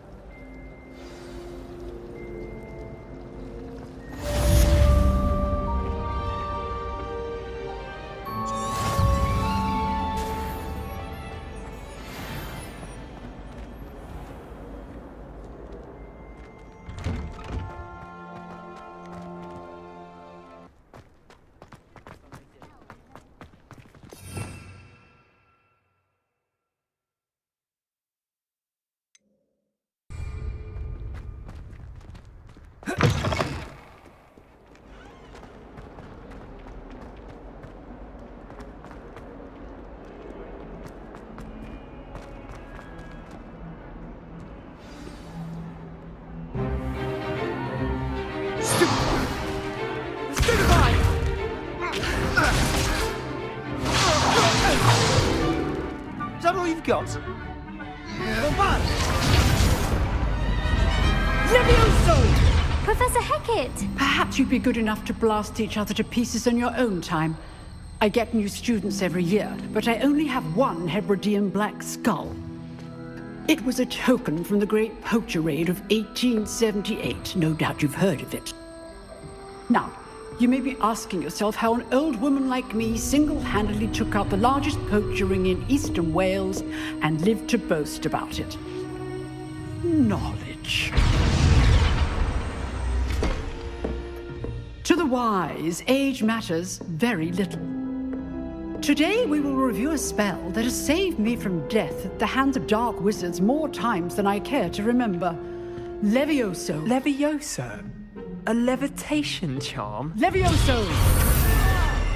that all you've got? Levioso! Professor Hecat! Perhaps you'd be good enough to blast each other to pieces on your own time. I get new students every year, but I only have one Hebridean black skull. It was a token from the Great Poacher Raid of 1878. No doubt you've heard of it. Now, you may be asking yourself how an old woman like me single-handedly took out the largest poacher ring in eastern Wales and lived to boast about it. Knowledge. To the wise, age matters very little. Today we will review a spell that has saved me from death at the hands of dark wizards more times than I care to remember. Levioso. Levioso? A levitation charm? Levioso!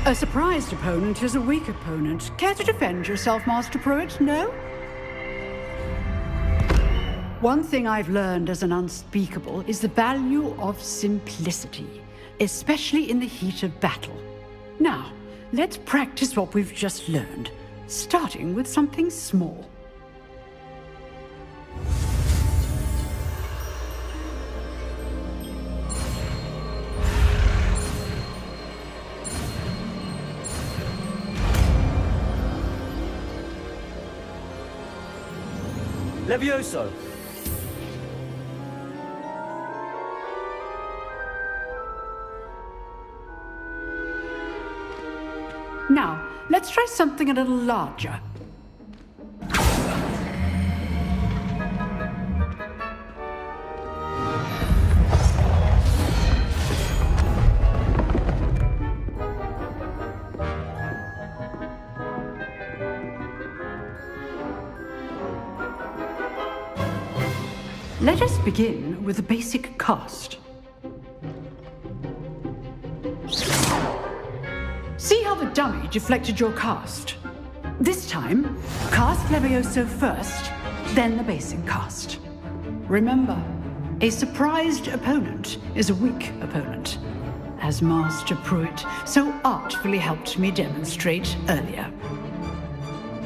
A surprised opponent is a weak opponent. Care to defend yourself, Master Pruitt? No? One thing I've learned as an unspeakable is the value of simplicity, especially in the heat of battle. Now, let's practice what we've just learned, starting with something small. Levioso! Now, let's try something a little larger. Let us begin with the basic cast. See how the dummy deflected your cast? This time, cast Levioso first, then the basic cast. Remember, a surprised opponent is a weak opponent, as Master Pruitt so artfully helped me demonstrate earlier.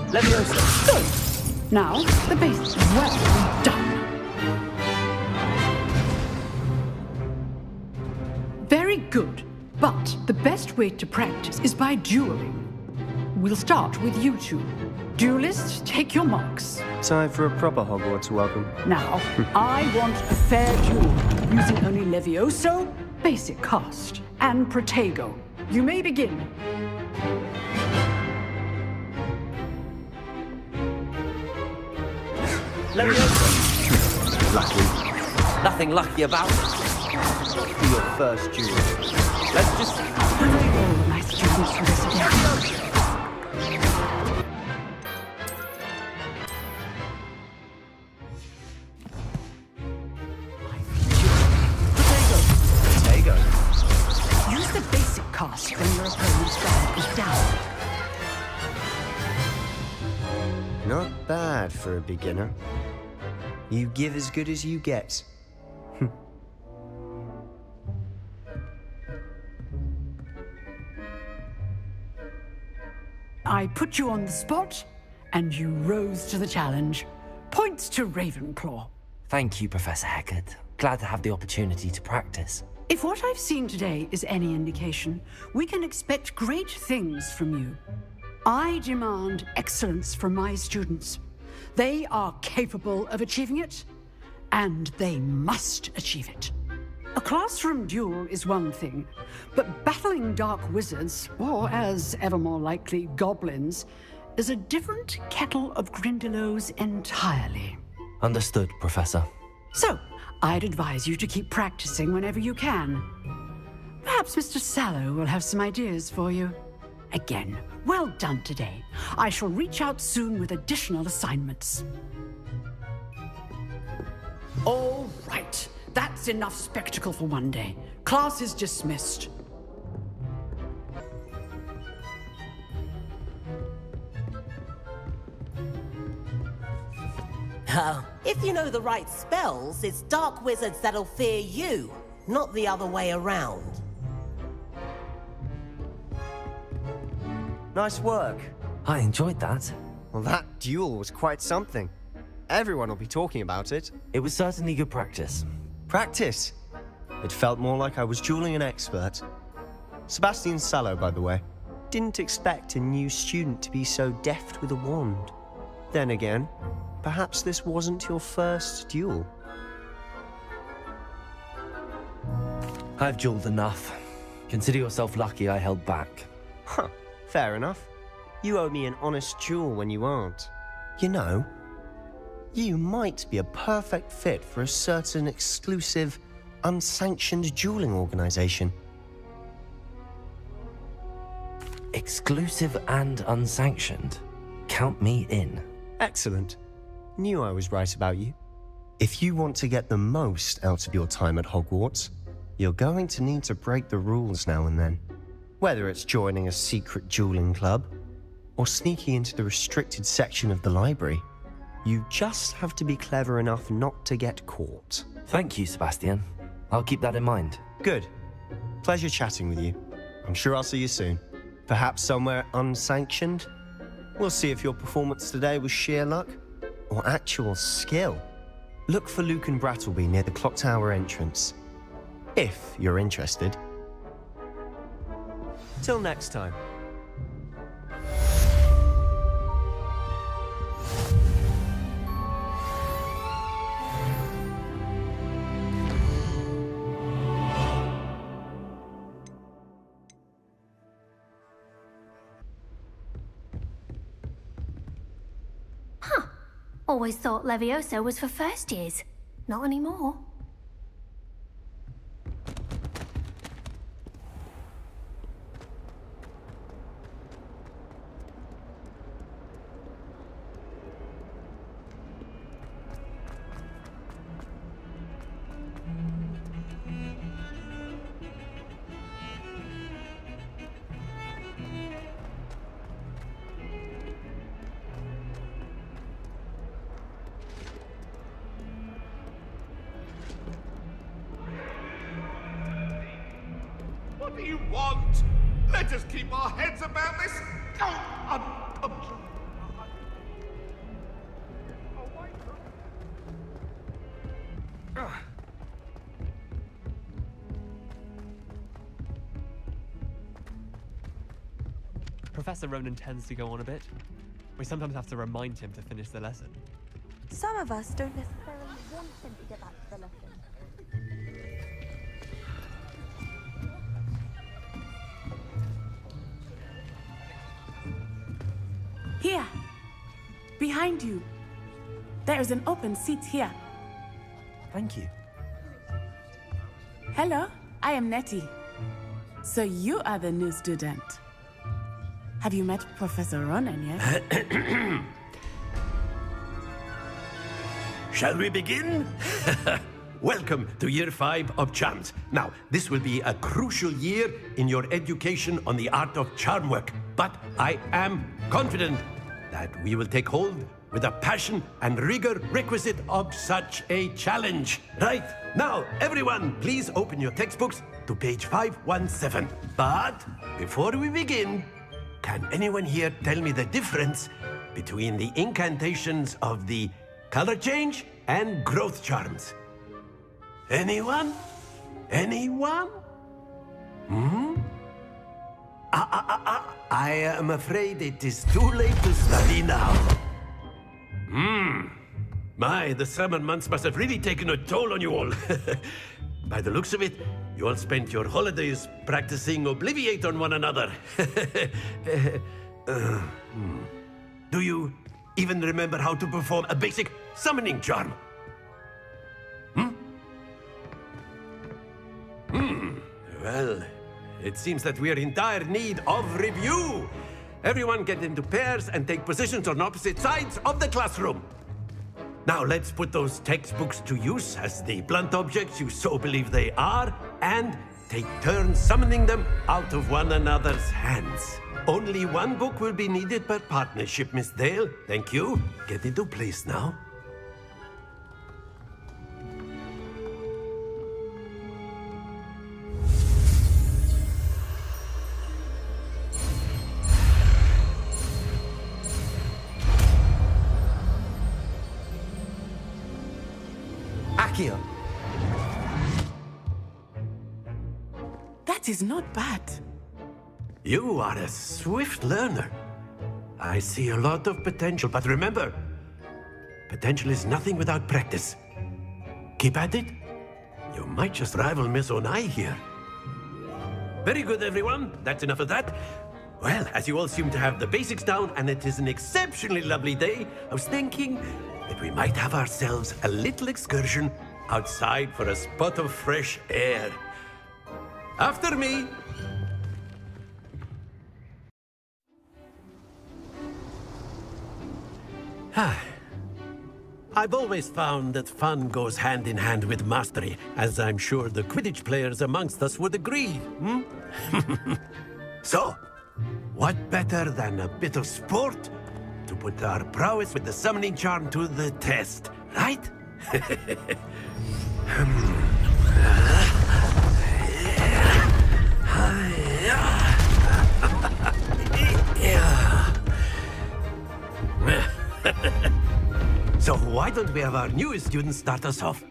Levioso! Good. Now, the basic. Well done. Very good. But the best way to practice is by dueling. We'll start with you two. Duelists, take your marks. Time for a proper Hogwarts welcome. Now, I want a fair duel, using only Levioso, basic cast, and Protego. You may begin. Levioso! Lucky. Nothing lucky about it. Be your first duel. Let's just... All of my students for this again. Protego. Use the basic cast when your opponent's guard is down. Not bad for a beginner. You give as good as you get. I put you on the spot, and you rose to the challenge. Points to Ravenclaw. Thank you, Professor Hecat. Glad to have the opportunity to practice. If what I've seen today is any indication, we can expect great things from you. I demand excellence from my students. They are capable of achieving it, and they must achieve it. A classroom duel is one thing, but battling dark wizards, or as ever more likely, goblins, is a different kettle of Grindylows entirely. Understood, Professor. So, I'd advise you to keep practicing whenever you can. Perhaps Mr. Sallow will have some ideas for you. Again, well done today. I shall reach out soon with additional assignments. All right. That's enough spectacle for one day. Class is dismissed. If you know the right spells, it's dark wizards that'll fear you, not the other way around. Nice work. I enjoyed that. Well, that duel was quite something. Everyone will be talking about it. It was certainly good practice. Practice? It felt more like I was dueling an expert. Sebastian Sallow, by the way. Didn't expect a new student to be so deft with a wand. Then again, perhaps this wasn't your first duel. I've dueled enough. Consider yourself lucky I held back. Huh, fair enough. You owe me an honest duel when you aren't. You know, you might be a perfect fit for a certain exclusive, unsanctioned dueling organization. Exclusive and unsanctioned? Count me in. Excellent. Knew I was right about you. If you want to get the most out of your time at Hogwarts, you're going to need to break the rules now and then. Whether it's joining a secret dueling club, or sneaking into the restricted section of the library, you just have to be clever enough not to get caught. Thank you, Sebastian. I'll keep that in mind. Good. Pleasure chatting with you. I'm sure I'll see you soon. Perhaps somewhere unsanctioned? We'll see if your performance today was sheer luck or actual skill. Look for Luke and Brattleby near the clock tower entrance, if you're interested. Till next time. Always thought Levioso was for first years. Not anymore. What do you want? Let us keep our heads about this. Professor Ronan tends to go on a bit. We sometimes have to remind him to finish the lesson. Some of us don't necessarily want him to get back to the lesson. Here! Behind you! There is an open seat here. Thank you. Hello, I am Nettie. So you are the new student. Have you met Professor Ronan yet? Shall we begin? Welcome to Year 5 of Charms. Now, this will be a crucial year in your education on the art of charm work, but I am confident that we will take hold with the passion and rigor requisite of such a challenge. Right, now, everyone, please open your textbooks to page 517. But before we begin, can anyone here tell me the difference between the incantations of the color change and growth charms? Anyone? Anyone? I am afraid it is too late to study now. My, the summer months must have really taken a toll on you all. By the looks of it, you all spent your holidays practicing Obliviate on one another. Do you even remember how to perform a basic summoning charm? Well, it seems that we are in dire need of review. Everyone get into pairs and take positions on opposite sides of the classroom. Now let's put those textbooks to use as the blunt objects you so believe they are, and take turns summoning them out of one another's hands. Only one book will be needed per partnership, Miss Dale. Thank you. Get into place now. Akio. That is not bad. You are a swift learner. I see a lot of potential, but remember, potential is nothing without practice. Keep at it. You might just rival Miss Onai here. Very good, everyone. That's enough of that. Well, as you all seem to have the basics down, and it is an exceptionally lovely day, I was thinking that we might have ourselves a little excursion outside for a spot of fresh air. After me. I've always found that fun goes hand in hand with mastery, as I'm sure the Quidditch players amongst us would agree. So, what better than a bit of sport to put our prowess with the summoning charm to the test, right? So why don't we have our newest student start us off?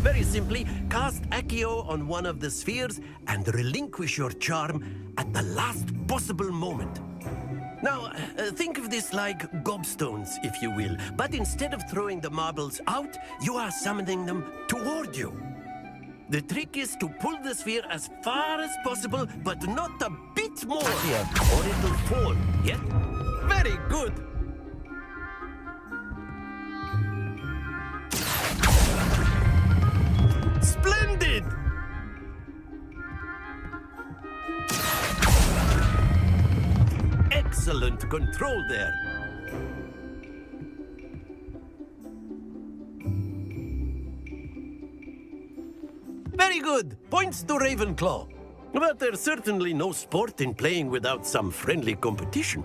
Very simply, cast Accio on one of the spheres and relinquish your charm at the last possible moment. Now, think of this like gobstones, if you will, but instead of throwing the marbles out, you are summoning them toward you. The trick is to pull the sphere as far as possible, but not a bit more, or it'll fall, yes? Very good! Splendid! Excellent control there. Very good. Points to Ravenclaw. But there's certainly no sport in playing without some friendly competition.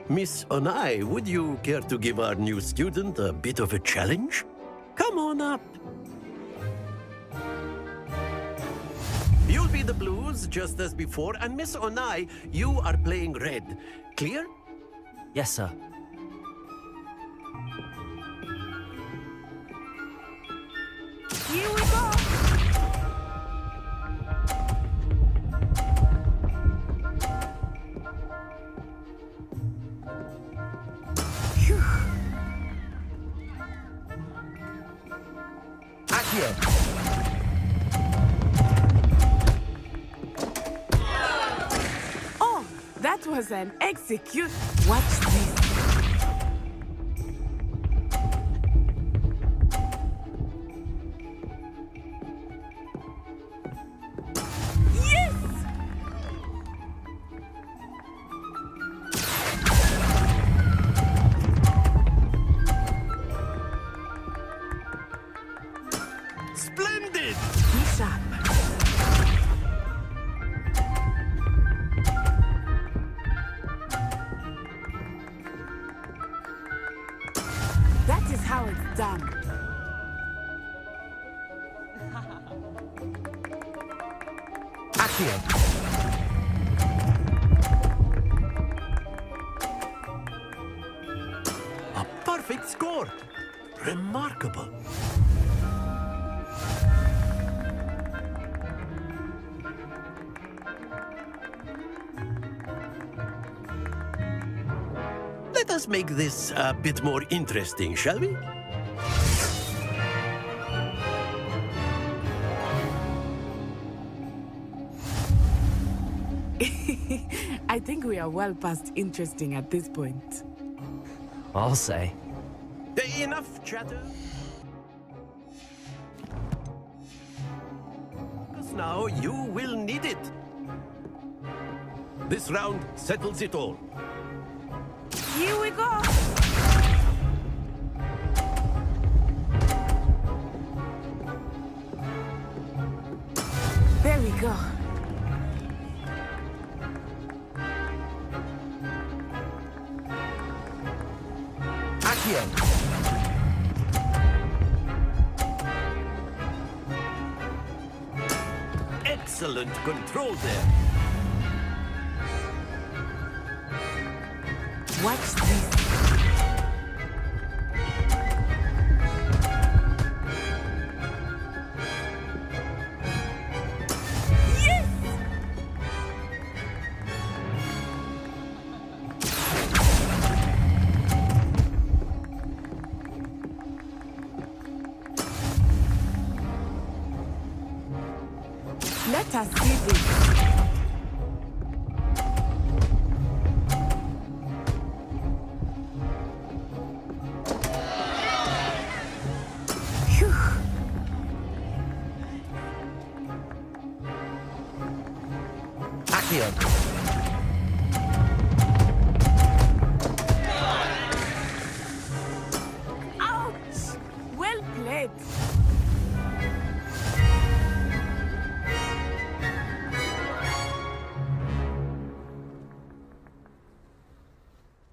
Miss Onai, would you care to give our new student a bit of a challenge? Come on up. You'll be the blues, just as before, and Miss Onai, you are playing red. Clear? Yes, sir. Here we go! Oh, that was an execute. Watch this. Yes! Splendid! Be sharp. That is how it's done. Accio. A perfect score! Remarkable. Let us make this a bit more interesting, shall we? I think we are well past interesting at this point. I'll say. Enough chatter. Because now you will need it. This round settles it all. Here we go! There we go. Accio. Excellent control there. Watch this. Let us see this. Phew. Accio. Ouch! Well played.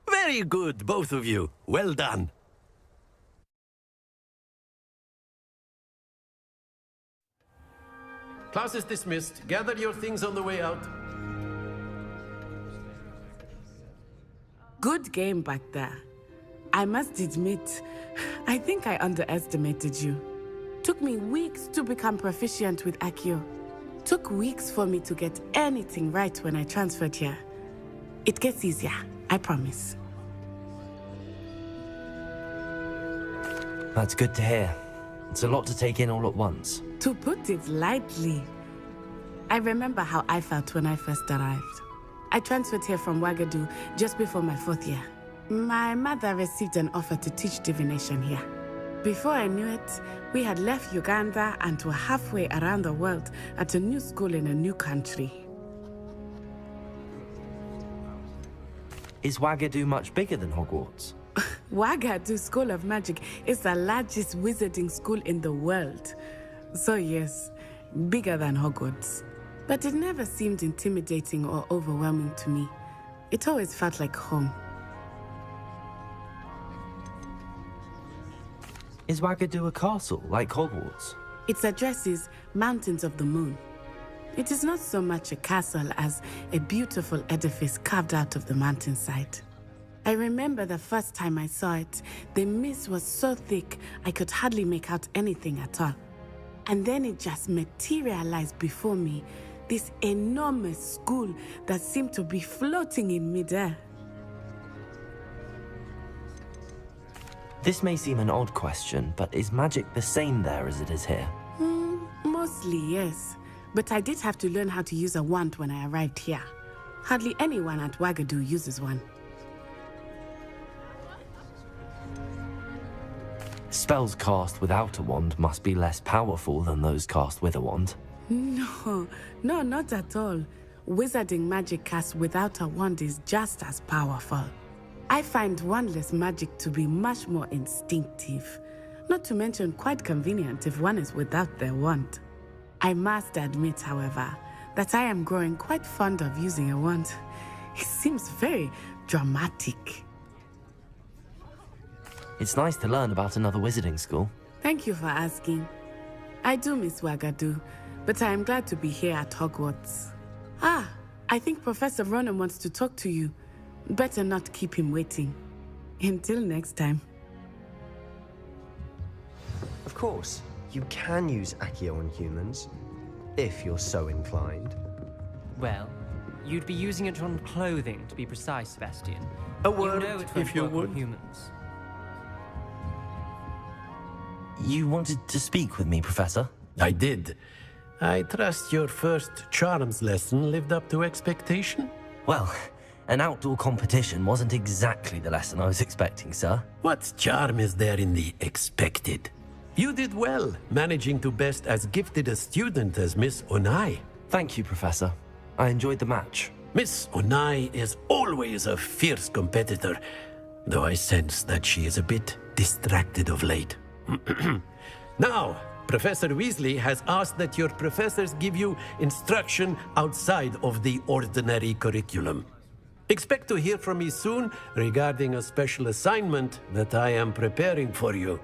Very good, both of you. Well done. Class is dismissed. Gather your things on the way out. Good game back there. I must admit, I think I underestimated you. Took me weeks to become proficient with Accio. Took weeks for me to get anything right when I transferred here. It gets easier, I promise. That's good to hear. It's a lot to take in all at once. To put it lightly, I remember how I felt when I first arrived. I transferred here from Ouagadougou just before my 4th year. My mother received an offer to teach divination here. Before I knew it, we had left Uganda and were halfway around the world at a new school in a new country. Is Ouagadougou much bigger than Hogwarts? Ouagadougou School of Magic is the largest wizarding school in the world. So yes, bigger than Hogwarts. But it never seemed intimidating or overwhelming to me. It always felt like home. Is Ouagadougou a castle, like Hogwarts? Its address is Mountains of the Moon. It is not so much a castle as a beautiful edifice carved out of the mountainside. I remember the first time I saw it, the mist was so thick I could hardly make out anything at all. And then it just materialized before me, this enormous school that seemed to be floating in midair. This may seem an odd question, but is magic the same there as it is here? Mostly, yes. But I did have to learn how to use a wand when I arrived here. Hardly anyone at Ouagadougou uses one. Spells cast without a wand must be less powerful than those cast with a wand. No, not at all. Wizarding magic cast without a wand is just as powerful. I find wandless magic to be much more instinctive. Not to mention quite convenient if one is without their wand. I must admit, however, that I am growing quite fond of using a wand. It seems very dramatic. It's nice to learn about another wizarding school. Thank you for asking. I do miss Ouagadougou, but I am glad to be here at Hogwarts. Ah, I think Professor Ronan wants to talk to you. Better not keep him waiting. Until next time. Of course, you can use Accio on humans, if you're so inclined. Well, you'd be using it on clothing, to be precise, Sebastian. A word, you know it won't if you work would. on humans. You wanted to speak with me, Professor? I did. I trust your first charms lesson lived up to expectation? Well, an outdoor competition wasn't exactly the lesson I was expecting, sir. What charm is there in the expected? You did well, managing to best as gifted a student as Miss Onai. Thank you, Professor. I enjoyed the match. Miss Onai is always a fierce competitor, though I sense that she is a bit distracted of late. Now, Professor Weasley has asked that your professors give you instruction outside of the ordinary curriculum. Expect to hear from me soon regarding a special assignment that I am preparing for you.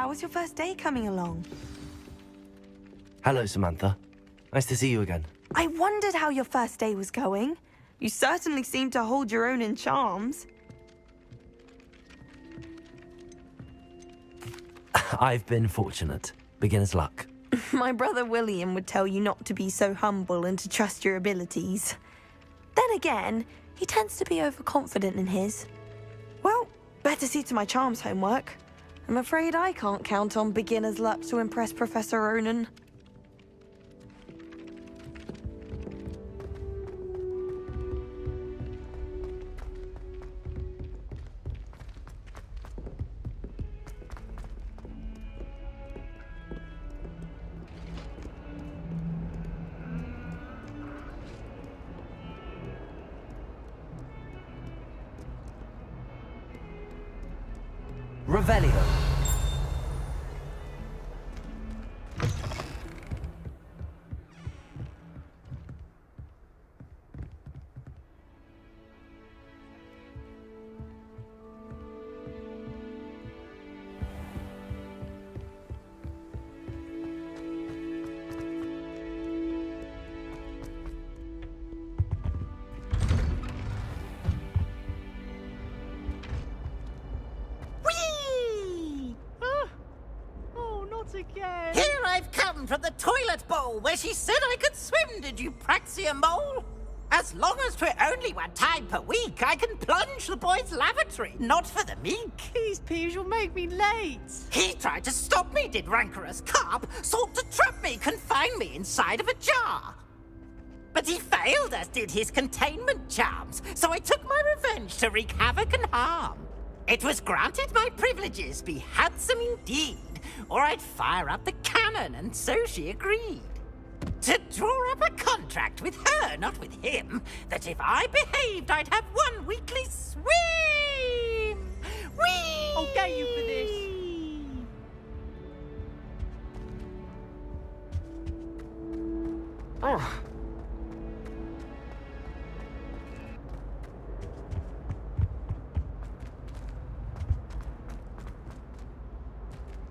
how was your first day coming along? Hello, Samantha. Nice to see you again. I wondered how your first day was going. You certainly seem to hold your own in charms. I've been fortunate. Beginner's luck. My brother William would tell you not to be so humble and to trust your abilities. Then again, he tends to be overconfident in his. Well, better see to my charms homework. I'm afraid I can't count on beginner's luck to impress Professor Ronan. Revelio. Again. Here I've come from the toilet bowl where she said I could swim, did you praxia mole? As long as 'twere only one time per week, I can plunge the boys' lavatory, not for the meek. These peas will make me late. He tried to stop me, did rancorous carp, sought to trap me, confine me inside of a jar. But he failed, as did his containment charms, so I took my revenge to wreak havoc and harm. It was granted my privileges be handsome indeed, or I'd fire up the cannon, and so she agreed. To draw up a contract with her, not with him, that if I behaved, I'd have one weekly swim! Whee! I'll get you for this. Oh.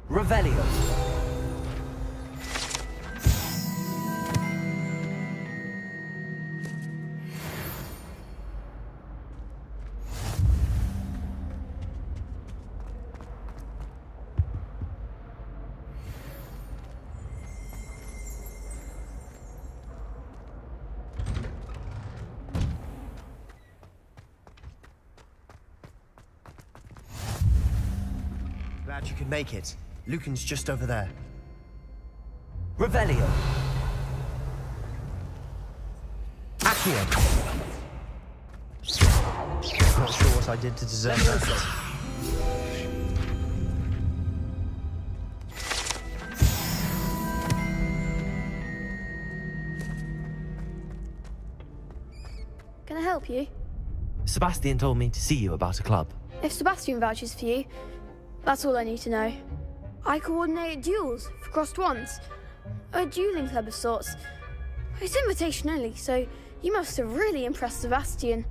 Revelio. Glad you could make it. Lucan's just over there. Revelio. Accio. Not sure what I did to deserve that. Can I help you? Sebastian told me to see you about a club. If Sebastian vouches for you, that's all I need to know. I coordinate duels for crossed wands. A dueling club of sorts. It's invitation only, so you must have really impressed Sebastian.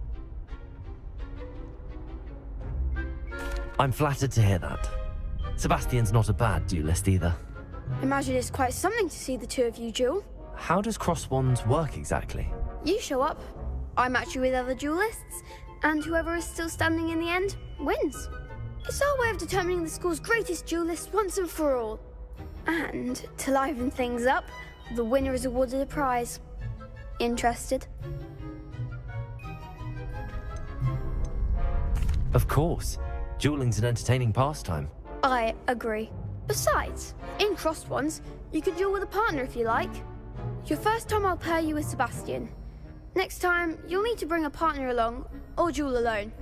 I'm flattered to hear that. Sebastian's not a bad duelist either. Imagine it's quite something to see the two of you duel. How does cross wands work exactly? You show up, I match you with other duelists, and whoever is still standing in the end wins. It's our way of determining the school's greatest duelist once and for all. And to liven things up, the winner is awarded a prize. Interested? Of course. Dueling's an entertaining pastime. I agree. Besides, in crossed ones, you could duel with a partner if you like. Your first time I'll pair you with Sebastian. Next time, you'll need to bring a partner along, or duel alone.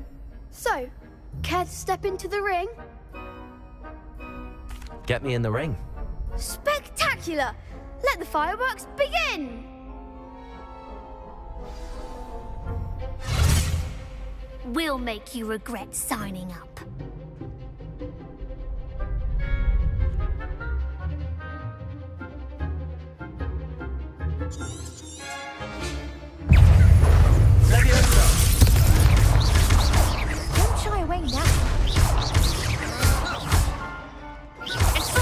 So, care to step into the ring? Get me in the ring. Spectacular! Let the fireworks begin! We'll make you regret signing up. Don't shy away now. It's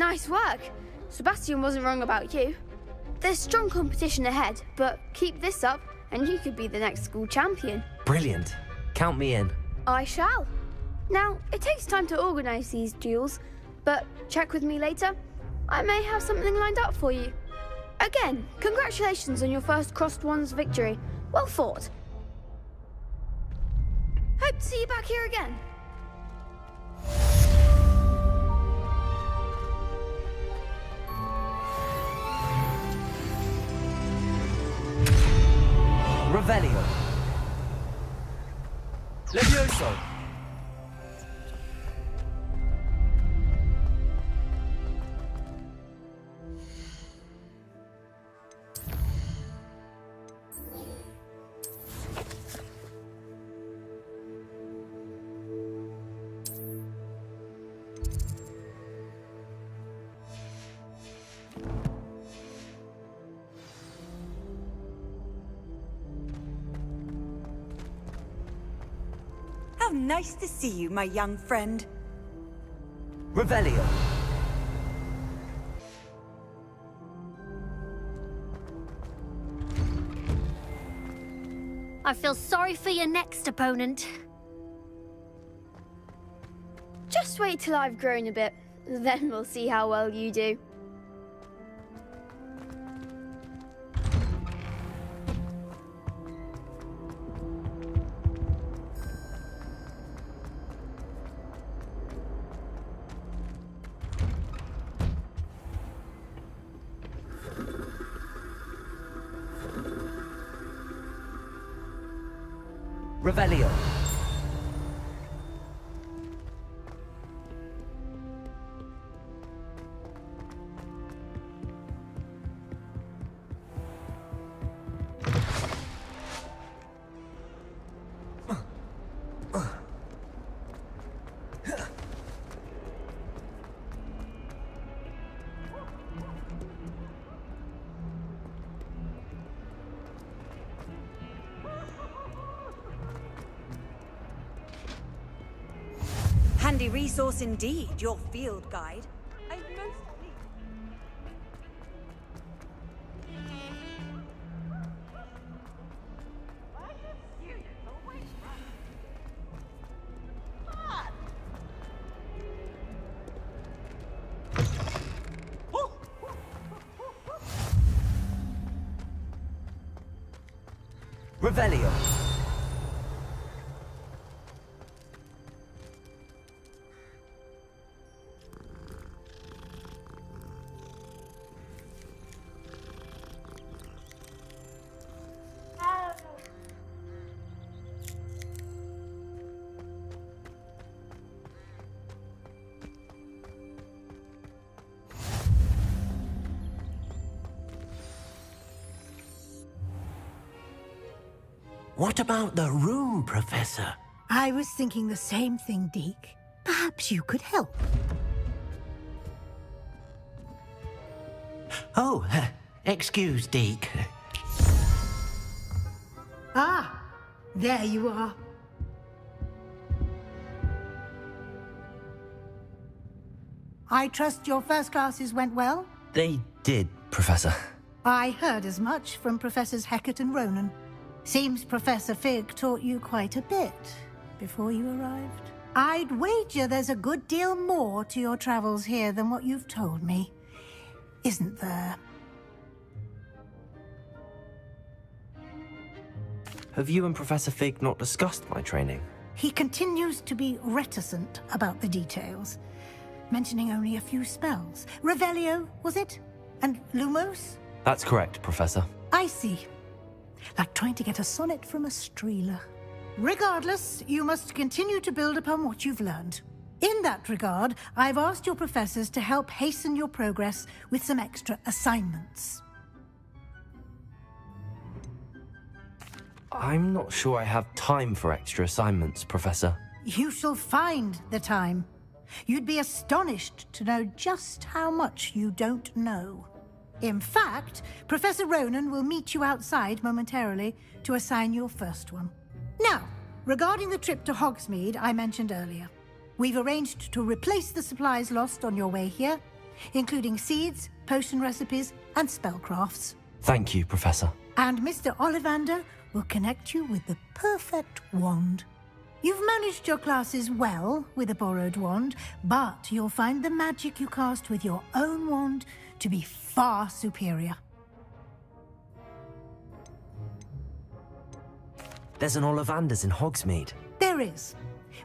Nice work. Sebastian wasn't wrong about you. There's strong competition ahead, but keep this up and you could be the next school champion. Brilliant. Count me in. I shall. Now, it takes time to organise these duels, but check with me later. I may have something lined up for you. Again, congratulations on your first Crossed Wands victory. Well fought. Hope to see you back here again. Revelio. Levioso. How nice to see you, my young friend. Revelio. I feel sorry for your next opponent. Just wait till I've grown a bit, then we'll see how well you do. Revelio. Handy resource indeed, your field guide. I'm most Revelio. What about the room, Professor? I was thinking the same thing, Deke. Perhaps you could help. Oh, excuse, Deke. Ah, there you are. I trust your first classes went well? They did, Professor. I heard as much from Professors Hecat and Ronan. Seems Professor Fig taught you quite a bit before you arrived. I'd wager there's a good deal more to your travels here than what you've told me. Isn't there? Have you and Professor Fig not discussed my training? He continues to be reticent about the details, mentioning only a few spells. Revelio, was it? And Lumos? That's correct, Professor. I see. Like trying to get a sonnet from a streeler. Regardless, you must continue to build upon what you've learned. In that regard, I've asked your professors to help hasten your progress with some extra assignments. I'm not sure I have time for extra assignments, Professor. You shall find the time. You'd be astonished to know just how much you don't know. In fact, Professor Ronan will meet you outside momentarily to assign your first one. Now, regarding the trip to Hogsmeade I mentioned earlier, we've arranged to replace the supplies lost on your way here, including seeds, potion recipes, and spellcrafts. Thank you, Professor. And Mr. Ollivander will connect you with the perfect wand. You've managed your classes well with a borrowed wand, but you'll find the magic you cast with your own wand to be far superior. There's an Ollivander's in Hogsmeade. There is.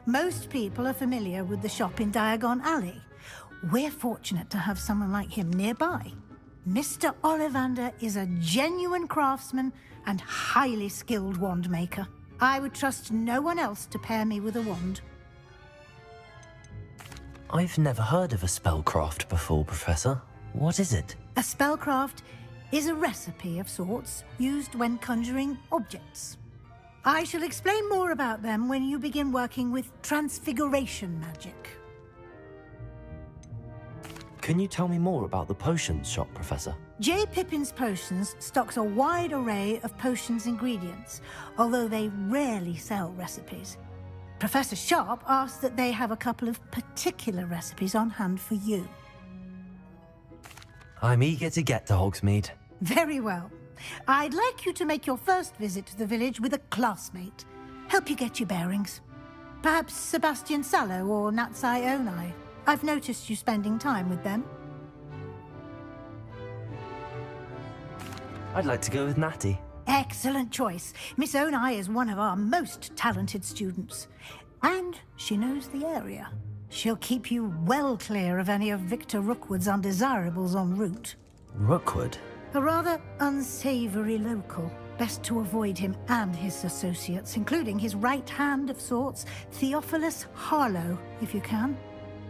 Most people are familiar with the shop in Diagon Alley. We're fortunate to have someone like him nearby. Mr. Ollivander is a genuine craftsman and highly skilled wand maker. I would trust no one else to pair me with a wand. I've never heard of a spellcraft before, Professor. What is it? A spellcraft is a recipe of sorts used when conjuring objects. I shall explain more about them when you begin working with transfiguration magic. Can you tell me more about the potions shop, Professor? J. Pippin's Potions stocks a wide array of potions ingredients, although they rarely sell recipes. Professor Sharp asks that they have a couple of particular recipes on hand for you. I'm eager to get to Hogsmeade. Very well. I'd like you to make your first visit to the village with a classmate. Help you get your bearings. Perhaps Sebastian Sallow or Natsai Onai. I've noticed you spending time with them. I'd like to go with Natty. Excellent choice. Miss Onai is one of our most talented students. And she knows the area. She'll keep you well clear of any of Victor Rookwood's undesirables en route. Rookwood? A rather unsavory local. Best to avoid him and his associates, including his right hand of sorts, Theophilus Harlow, if you can.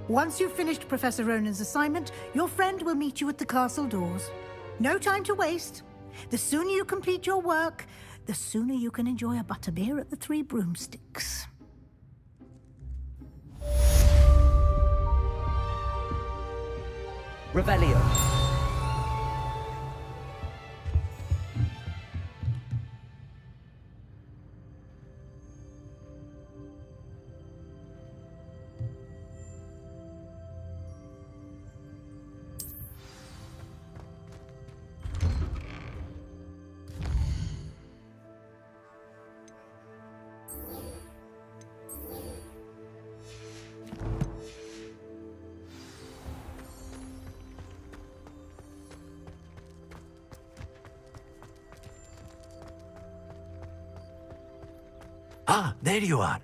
Once you've finished Professor Ronan's assignment, your friend will meet you at the castle doors. No time to waste. The sooner you complete your work, the sooner you can enjoy a butterbeer at the Three Broomsticks. Revelio. Ah, there you are.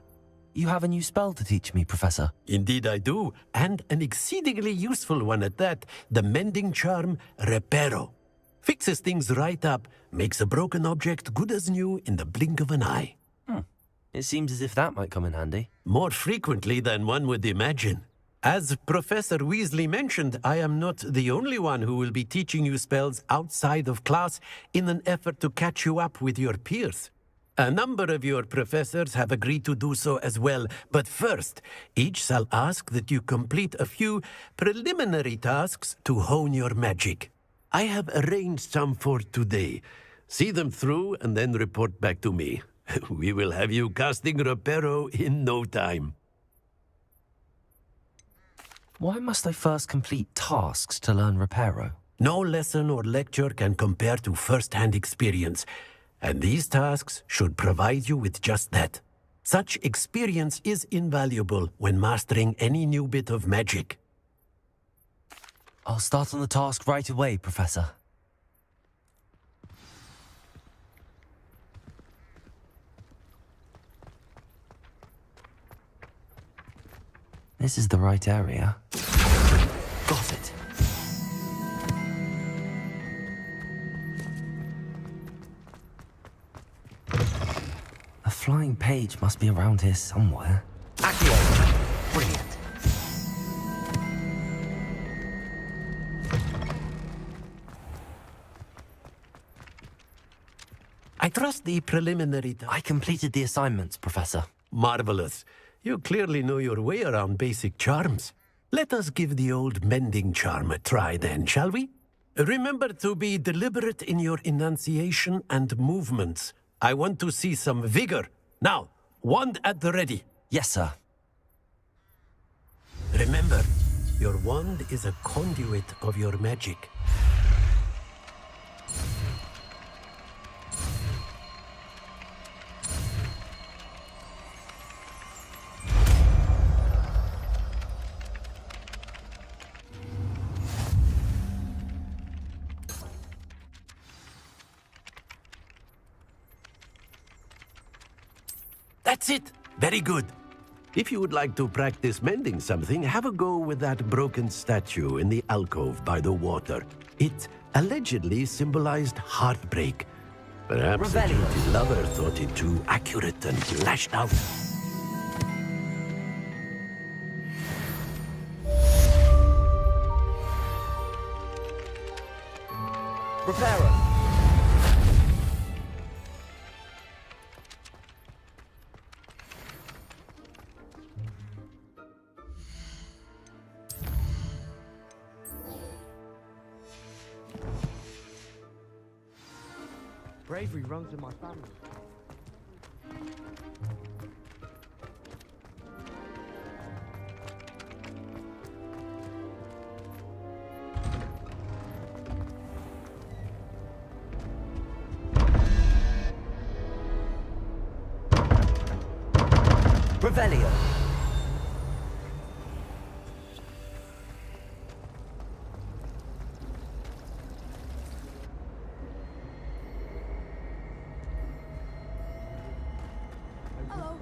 You have a new spell to teach me, Professor. Indeed I do, and an exceedingly useful one at that. The mending charm, Reparo. Fixes things right up, makes a broken object good as new in the blink of an eye. It seems as if that might come in handy. More frequently than one would imagine. As Professor Weasley mentioned, I am not the only one who will be teaching you spells outside of class in an effort to catch you up with your peers. A number of your professors have agreed to do so as well, but first, each shall ask that you complete a few preliminary tasks to hone your magic. I have arranged some for today. See them through and then report back to me. We will have you casting Reparo in no time. Why must I first complete tasks to learn Reparo? No lesson or lecture can compare to first-hand experience, and these tasks should provide you with just that. Such experience is invaluable when mastering any new bit of magic. I'll start on the task right away, Professor. This is the right area. Got it. A flying page must be around here somewhere. Accio! Brilliant. I trust the preliminary... I completed the assignments, Professor. Marvelous. You clearly know your way around basic charms. Let us give the old mending charm a try then, shall we? Remember to be deliberate in your enunciation and movements. I want to see some vigor. Now, wand at the ready. Yes, sir. Remember, Your wand is a conduit of your magic. That's it! Very good. If you would like to practice mending something, have a go with that broken statue in the alcove by the water. It allegedly symbolized heartbreak. Perhaps the guilty lover thought it too accurate and lashed out. Repairer. Bravery runs in my family. Revelio. Hello.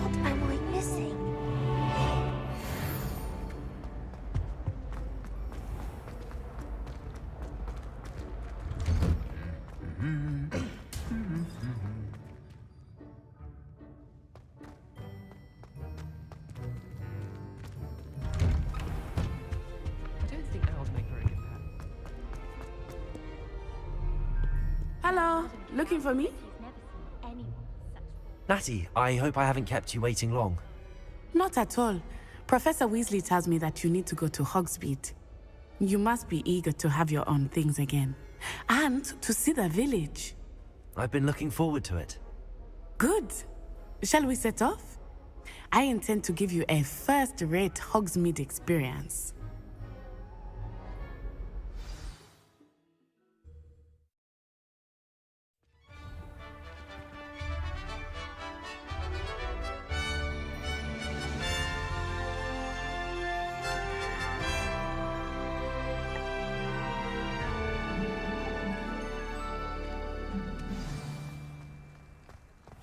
What am I missing? I don't think owls make very good pets. Hello, looking for me? Natty, I hope I haven't kept you waiting long. Not at all. Professor Weasley tells me that you need to go to Hogsmeade. You must be eager to have your own things again. And to see the village. I've been looking forward to it. Good. Shall we set off? I intend to give you a first-rate Hogsmeade experience.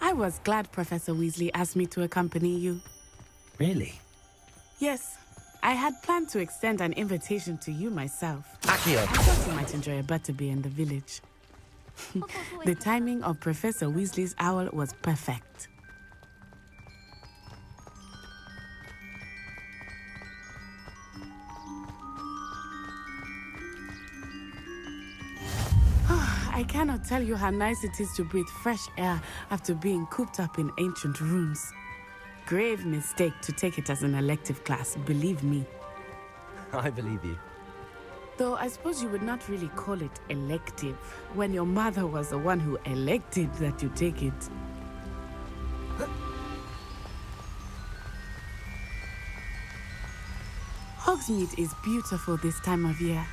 I was glad Professor Weasley asked me to accompany you. Really? Yes, I had planned to extend an invitation to you myself. Accio. I thought you might enjoy a butterbeer in the village. The timing of Professor Weasley's owl was perfect. I cannot tell you how nice it is to breathe fresh air after being cooped up in ancient rooms. Grave mistake to take it as an elective class, believe me. I believe you. Though I suppose you would not really call it elective when your mother was the one who elected that you take it. Hogsmeade is beautiful this time of year.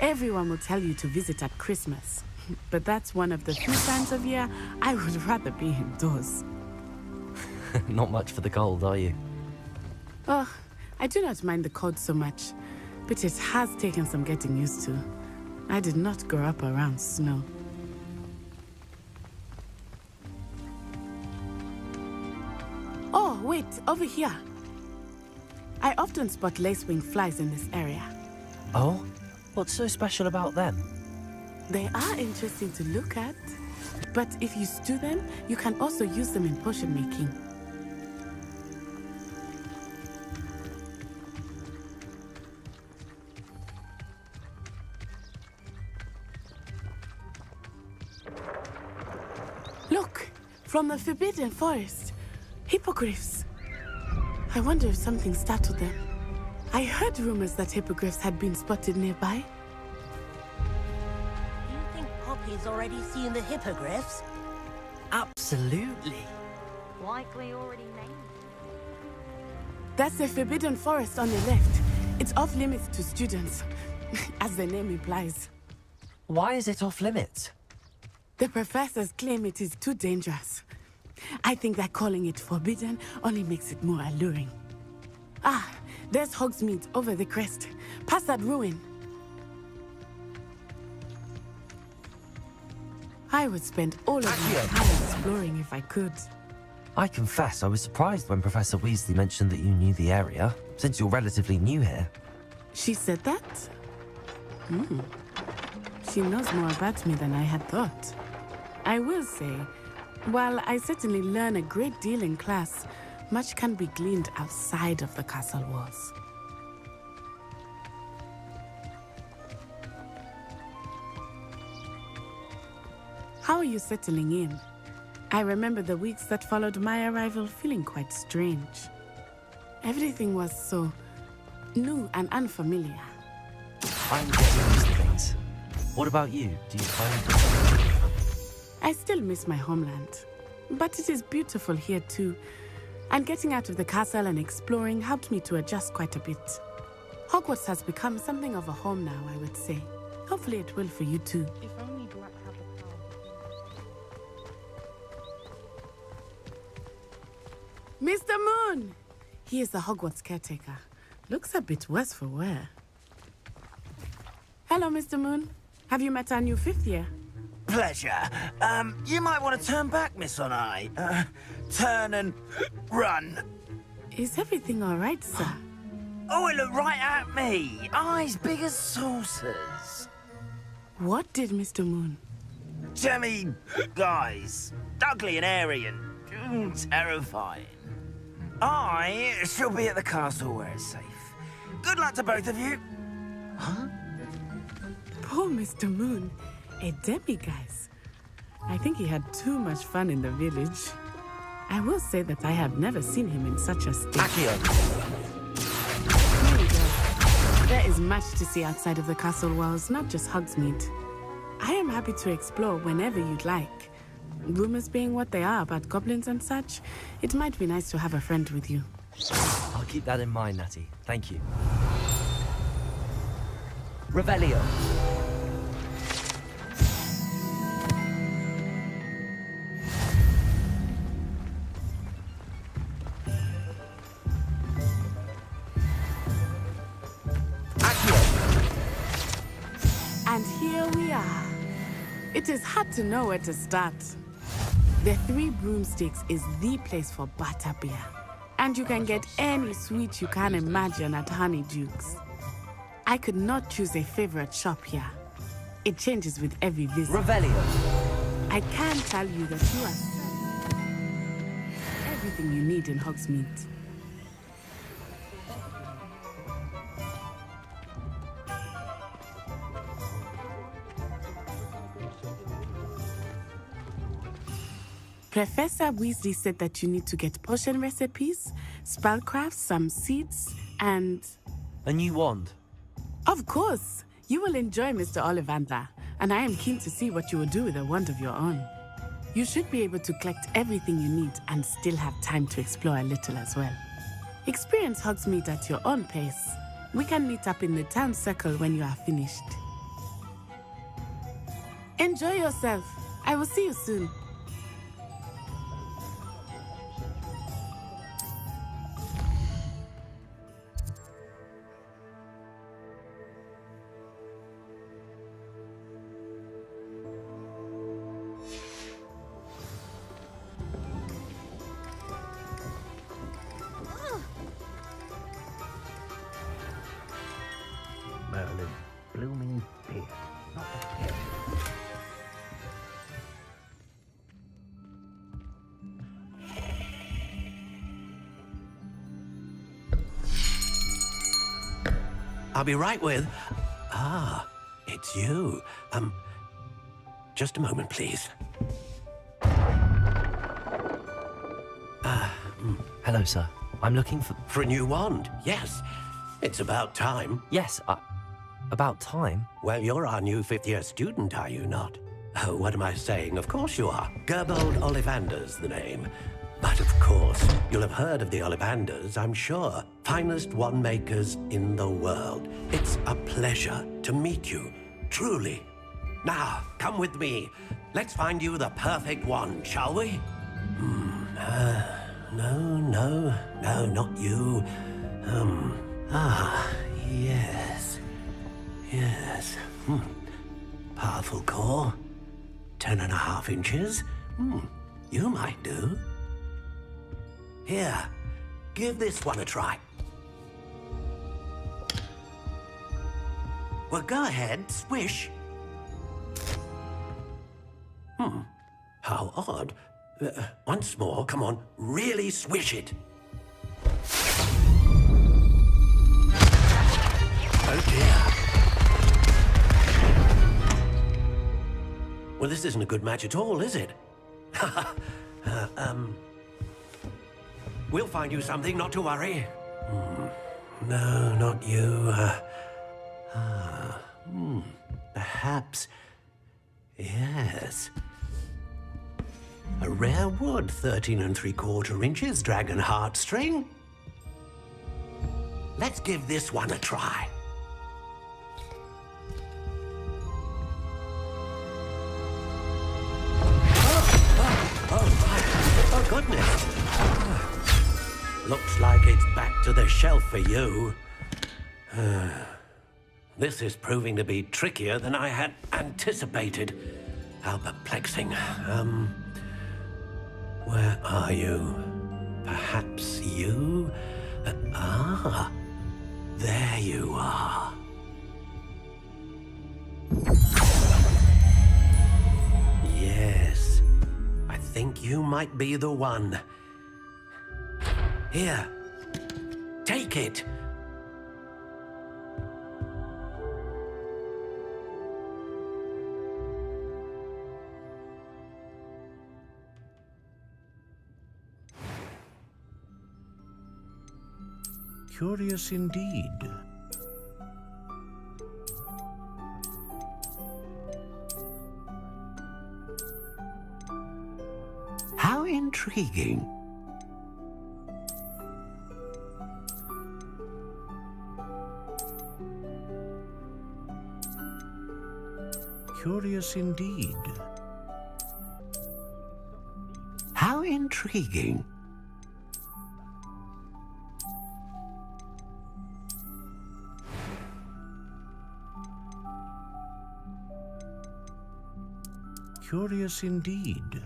Everyone will tell you to visit at Christmas. But that's one of the few times of year I would rather be indoors. Not much for the cold, are you? Oh, I do not mind the cold so much, but it has taken some getting used to. I did not grow up around snow. Oh, wait, over here. I often spot lacewing flies in this area. Oh? What's so special about them? They are interesting to look at, but if you stew them, you can also use them in potion making. Look, from the Forbidden Forest, hippogriffs. I wonder if something startled them. I heard rumors that hippogriffs had been spotted nearby. Poppy's already seen the hippogriffs? Absolutely. Likely already named. That's the Forbidden Forest on the left. It's off limits to students, as the name implies. Why is it off limits? The professors claim it is too dangerous. I think that calling it forbidden only makes it more alluring. Ah, there's Hogsmeade over the crest, past that ruin. I would spend all of my time exploring if I could. I confess I was surprised when Professor Weasley mentioned that you knew the area, since you're relatively new here. She said that? She knows more about me than I had thought. I will say, while I certainly learn a great deal in class, much can be gleaned outside of the castle walls. How are you settling in? I remember the weeks that followed my arrival feeling quite strange. Everything was so new and unfamiliar. I'm getting used to things. What about you? Do you find... I still miss my homeland, but it is beautiful here too. And getting out of the castle and exploring helped me to adjust quite a bit. Hogwarts has become something of a home now, I would say. Hopefully it will for you too. If only Black had the power. Mr. Moon! He is the Hogwarts caretaker. Looks a bit worse for wear. Hello, Mr. Moon. Have you met our new 5th year? Pleasure. You might want to turn back, Miss Onai. Turn and run. Is everything all right, sir? Oh, it looked right at me. Eyes big as saucers. What did Mr. Moon? Jemmy, guys. Ugly and airy and terrifying. I shall be at the castle where it's safe. Good luck to both of you. Huh? Poor Mr. Moon. A demiguise. I think he had too much fun in the village. I will say that I have never seen him in such a state. There is much to see outside of the castle walls, not just Hogsmeade. I am happy to explore whenever you'd like. Rumors being what they are about goblins and such, it might be nice to have a friend with you. I'll keep that in mind, Natty. Thank you. Revelio. And here we are. It is hard to know where to start. The Three Broomsticks is the place for butterbeer. And you can get any sweet you can imagine at Honeydukes. I could not choose a favorite shop here. It changes with every visit. Revelio. I can tell you that you are everything you need in Hogsmeade. Professor Weasley said that you need to get potion recipes, spellcraft, some seeds, and... A new wand? Of course! You will enjoy Mr. Ollivander, and I am keen to see what you will do with a wand of your own. You should be able to collect everything you need and still have time to explore a little as well. Experience Hogsmeade at your own pace. We can meet up in the town circle when you are finished. Enjoy yourself. I will see you soon. Merlin, blooming beer. Not a kid. I'll be right with... Ah, it's you. Just a moment, please. Hello, sir. I'm looking for... For a new wand, yes. It's about time. Yes, about time? Well, you're our new 5th-year student, are you not? Oh, what am I saying? Of course you are. Gerbold Ollivander's the name. But of course, you'll have heard of the Ollivanders, I'm sure. Finest wand makers in the world. It's a pleasure to meet you, truly. Now, come with me. Let's find you the perfect wand, shall we? No, not you. Yes. Powerful core. 10.5 inches. You might do. Here, give this one a try. Well, go ahead, swish. How odd. Once more, come on, really swish it. Oh dear. Well, this isn't a good match at all, is it? We'll find you something, not to worry. No, not you. Perhaps. Yes. A rare wood, 13 3/4 inches, dragon heartstring. Let's give this one a try. Oh, goodness. Looks like it's back to the shelf for you. This is proving to be trickier than I had anticipated. How perplexing. Where are you? Perhaps you? There you are. Yes, I think you might be the one. Here, take it. Curious indeed. How intriguing. Curious indeed. How intriguing. Curious indeed.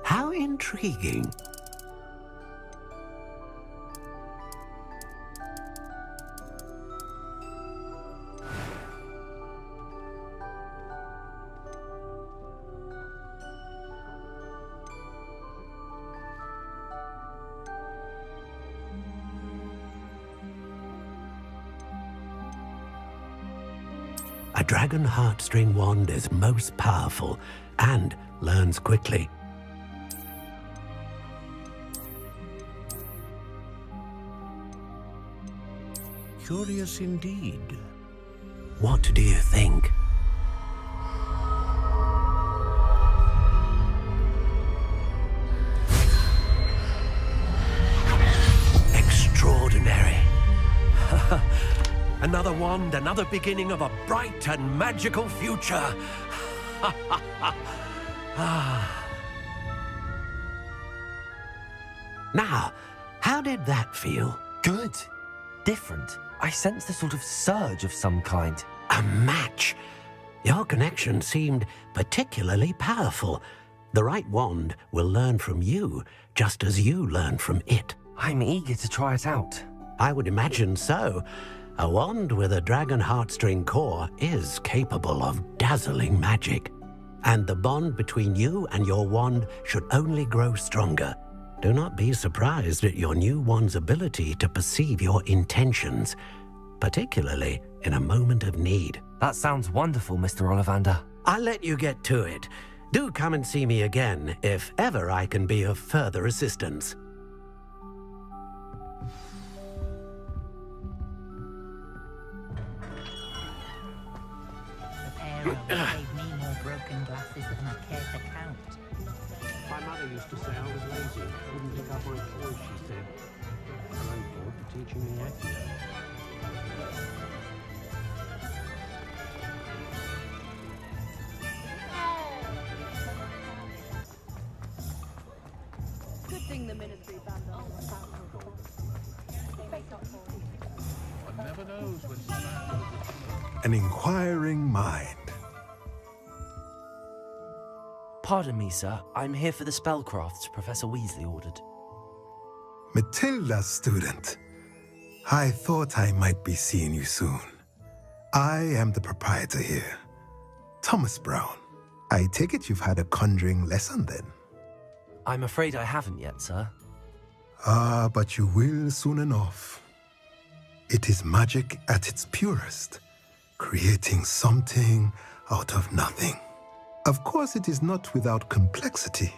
How intriguing. A dragon heartstring wand is most powerful and learns quickly. Curious indeed. What do you think? Extraordinary. Another wand, another beginning of a bright and magical future. Now, how did that feel? Good. Different. I sensed a sort of surge of some kind. A match. Your connection seemed particularly powerful. The right wand will learn from you, just as you learn from it. I'm eager to try it out. I would imagine so. A wand with a dragon heartstring core is capable of dazzling magic. And the bond between you and your wand should only grow stronger. Do not be surprised at your new wand's ability to perceive your intentions, particularly in a moment of need. That sounds wonderful, Mr. Ollivander. I'll let you get to it. Do come and see me again if ever I can be of further assistance. around to save me more broken glasses than I care to count. My mother used to say I was lazy. Wouldn't pick up my toys, she said. I'm grateful for teaching me accurate. Good thing the Ministry banned us. One never knows when An inquiring mind. Pardon me, sir. I'm here for the spellcrafts Professor Weasley ordered. Matilda, student. I thought I might be seeing you soon. I am the proprietor here, Thomas Brown. I take it you've had a conjuring lesson then? I'm afraid I haven't yet, sir. Ah, but you will soon enough. It is magic at its purest, creating something out of nothing. Of course, it is not without complexity,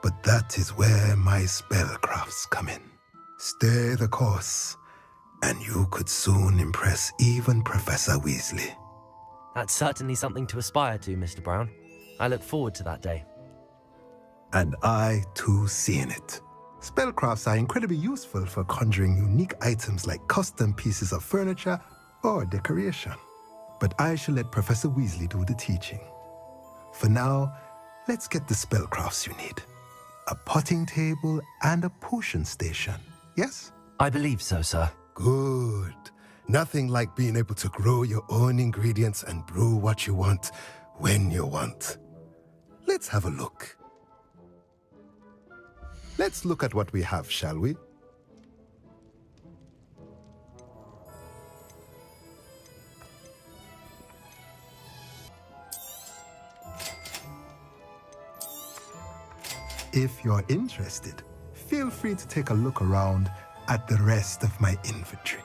but that is where my spellcrafts come in. Stay the course, and you could soon impress even Professor Weasley. That's certainly something to aspire to, Mr. Brown. I look forward to that day. And I, too, seeing it. Spellcrafts are incredibly useful for conjuring unique items like custom pieces of furniture or decoration. But I shall let Professor Weasley do the teaching. For now, let's get the spellcrafts you need. A potting table and a potion station, yes? I believe so, sir. Good. Nothing like being able to grow your own ingredients and brew what you want when you want. Let's have a look. Let's look at what we have, shall we? If you're interested, feel free to take a look around at the rest of my inventory.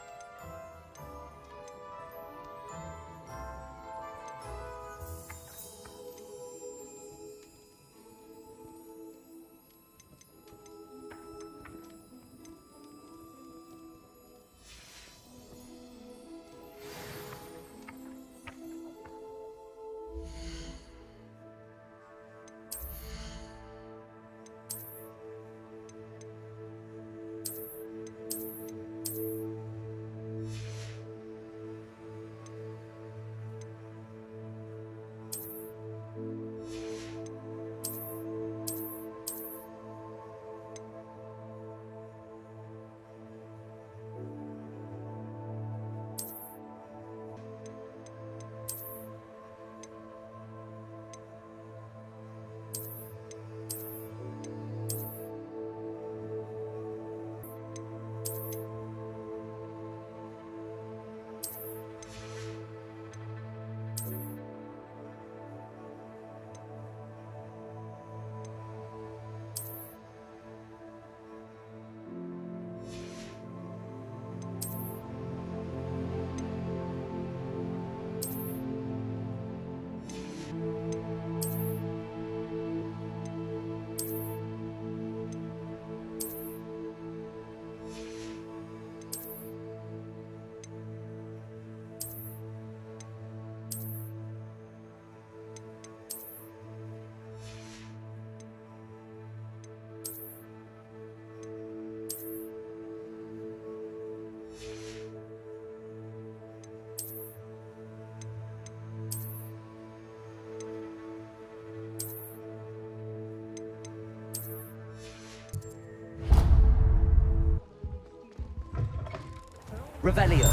Revelio.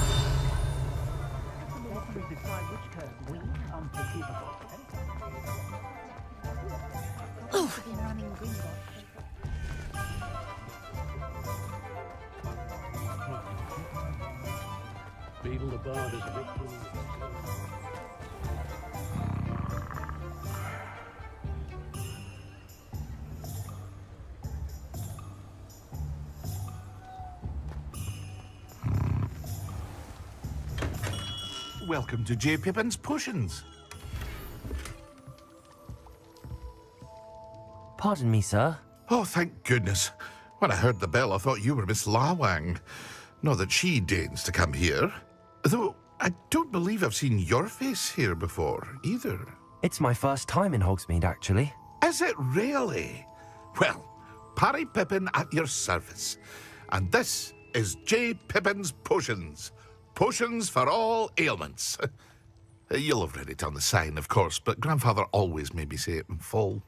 Beetle the Bard is a bit Welcome to J. Pippin's Potions. Pardon me, sir. Oh, thank goodness. When I heard the bell, I thought you were Miss Lawang. Not that she deigns to come here. Though, I don't believe I've seen your face here before, either. It's my first time in Hogsmeade, actually. Is it really? Well, Parry Pippin at your service. And this is J. Pippin's Potions. Potions for all ailments. You'll have read it on the sign, of course, but Grandfather always made me say it in full.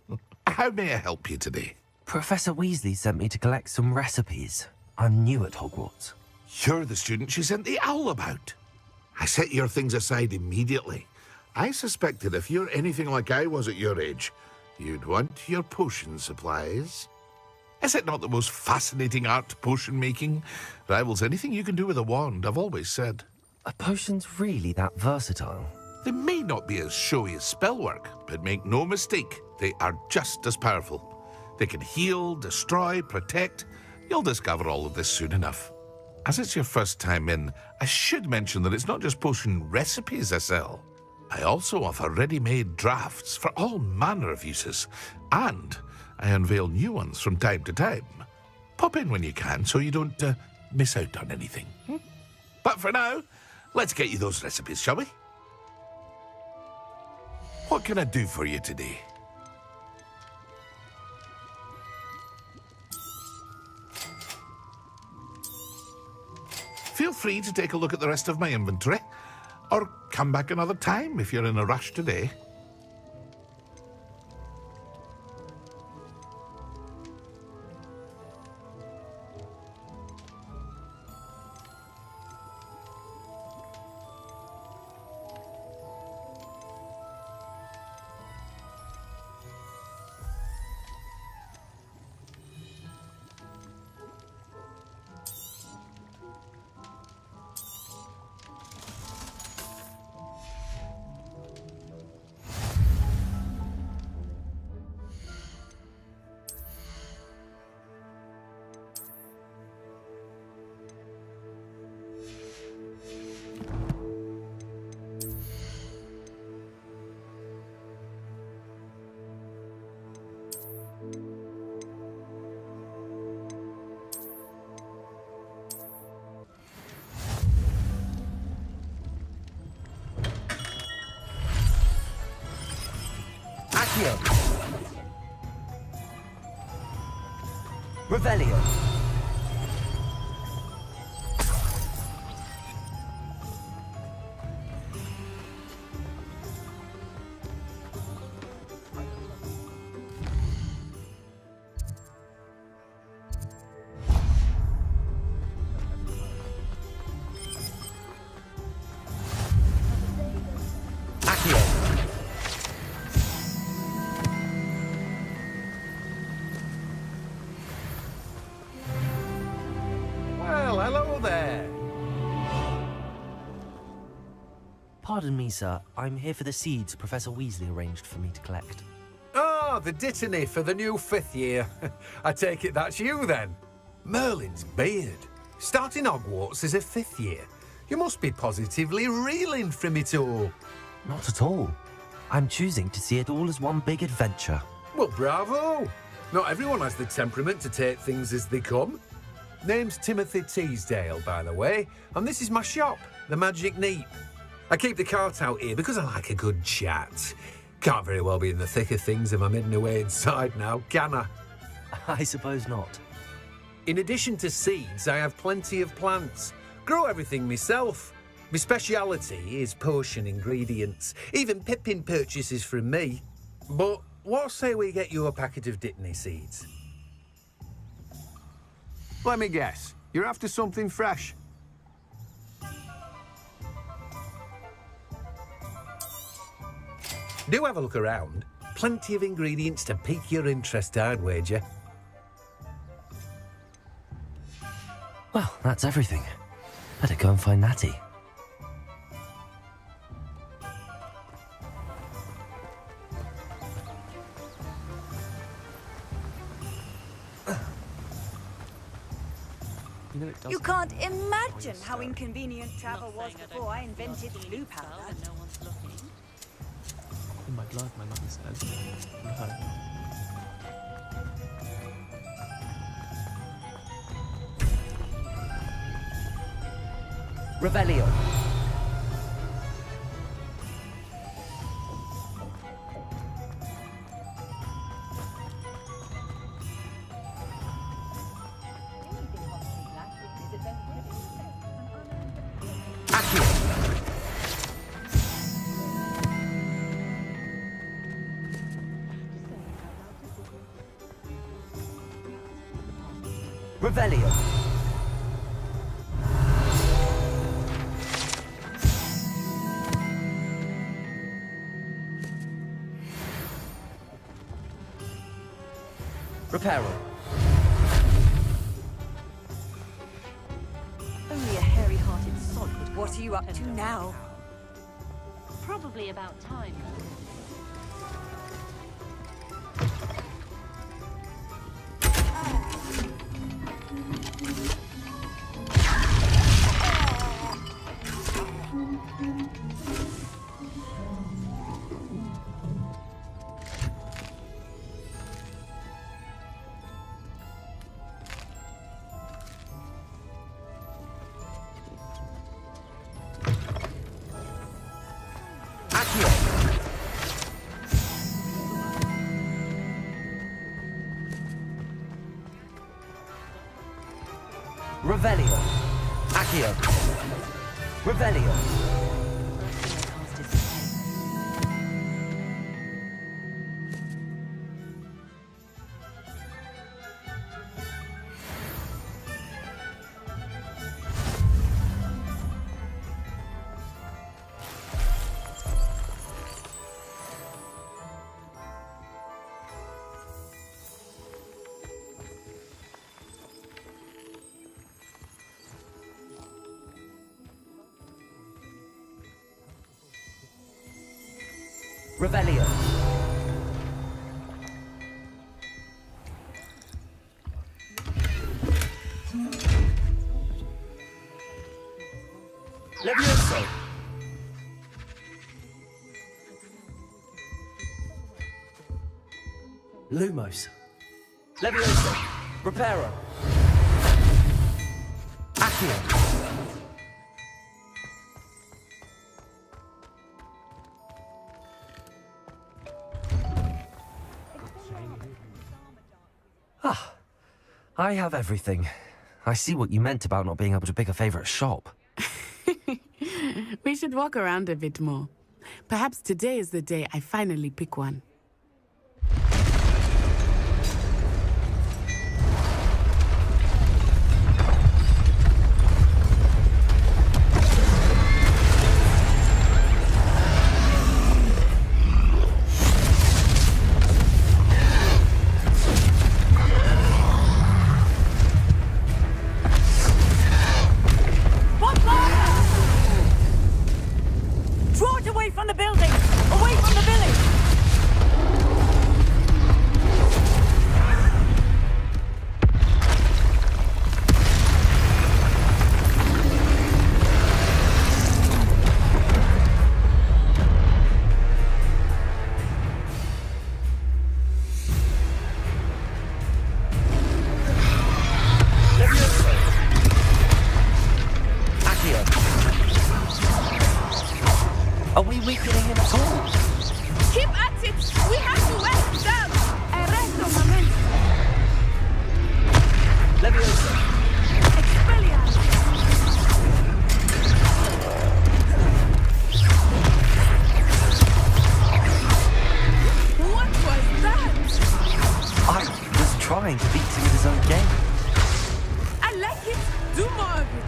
How may I help you today? Professor Weasley sent me to collect some recipes. I'm new at Hogwarts. You're the student she sent the owl about. I set your things aside immediately. I suspected if you're anything like I was at your age, you'd want your potion supplies. Is it not the most fascinating art, potion making? Rivals anything you can do with a wand, I've always said. Are potions really that versatile? They may not be as showy as spellwork, but make no mistake, they are just as powerful. They can heal, destroy, protect. You'll discover all of this soon enough. As it's your first time in, I should mention that it's not just potion recipes I sell. I also offer ready-made drafts for all manner of uses, and I unveil new ones from time to time. Pop in when you can so you don't miss out on anything. But for now, let's get you those recipes, shall we? What can I do for you today? Feel free to take a look at the rest of my inventory, or come back another time if you're in a rush today. Revelio. Well, hello there. Pardon me, sir. I'm here for the seeds Professor Weasley arranged for me to collect. Oh, the dittany for the new 5th year. I take it that's you, then. Merlin's beard. Starting Hogwarts as a 5th year. You must be positively reeling from it all. Not at all. I'm choosing to see it all as one big adventure. Well, bravo. Not everyone has the temperament to take things as they come. Name's Timothy Teasdale, by the way, and this is my shop, the Magic Neep. I keep the cart out here because I like a good chat. Can't very well be in the thick of things if I'm hidden away inside now, can I? I suppose not. In addition to seeds, I have plenty of plants. Grow everything myself. My speciality is potion ingredients. Even Pippin purchases from me. But what say we get you a packet of dittany seeds? Let me guess. You're after something fresh. Do have a look around. Plenty of ingredients to pique your interest, I'd wager. Well, that's everything. Better go and find Natty. You can't imagine how inconvenient travel was before I invented blue powder. In my blood, my mother says. Revelio. Revelio. Reparo. Only a hairy-hearted sod would. What are you up to now? Probably about time. Revelio. Accio. Revelio. Revelio. Levioso. Lumos. Levioso. Reparo. Accio. Ah, I have everything. I see what you meant about not being able to pick a favorite shop. We should walk around a bit more. Perhaps today is the day I finally pick one. Draw it away from the building! Away from the village! Are we weakening him at all? Keep at it! We have to wear him down! Arresto momento! Levioso. Expelliarmus! What was that? I was trying to beat him with his own game. I like it! Do more of it!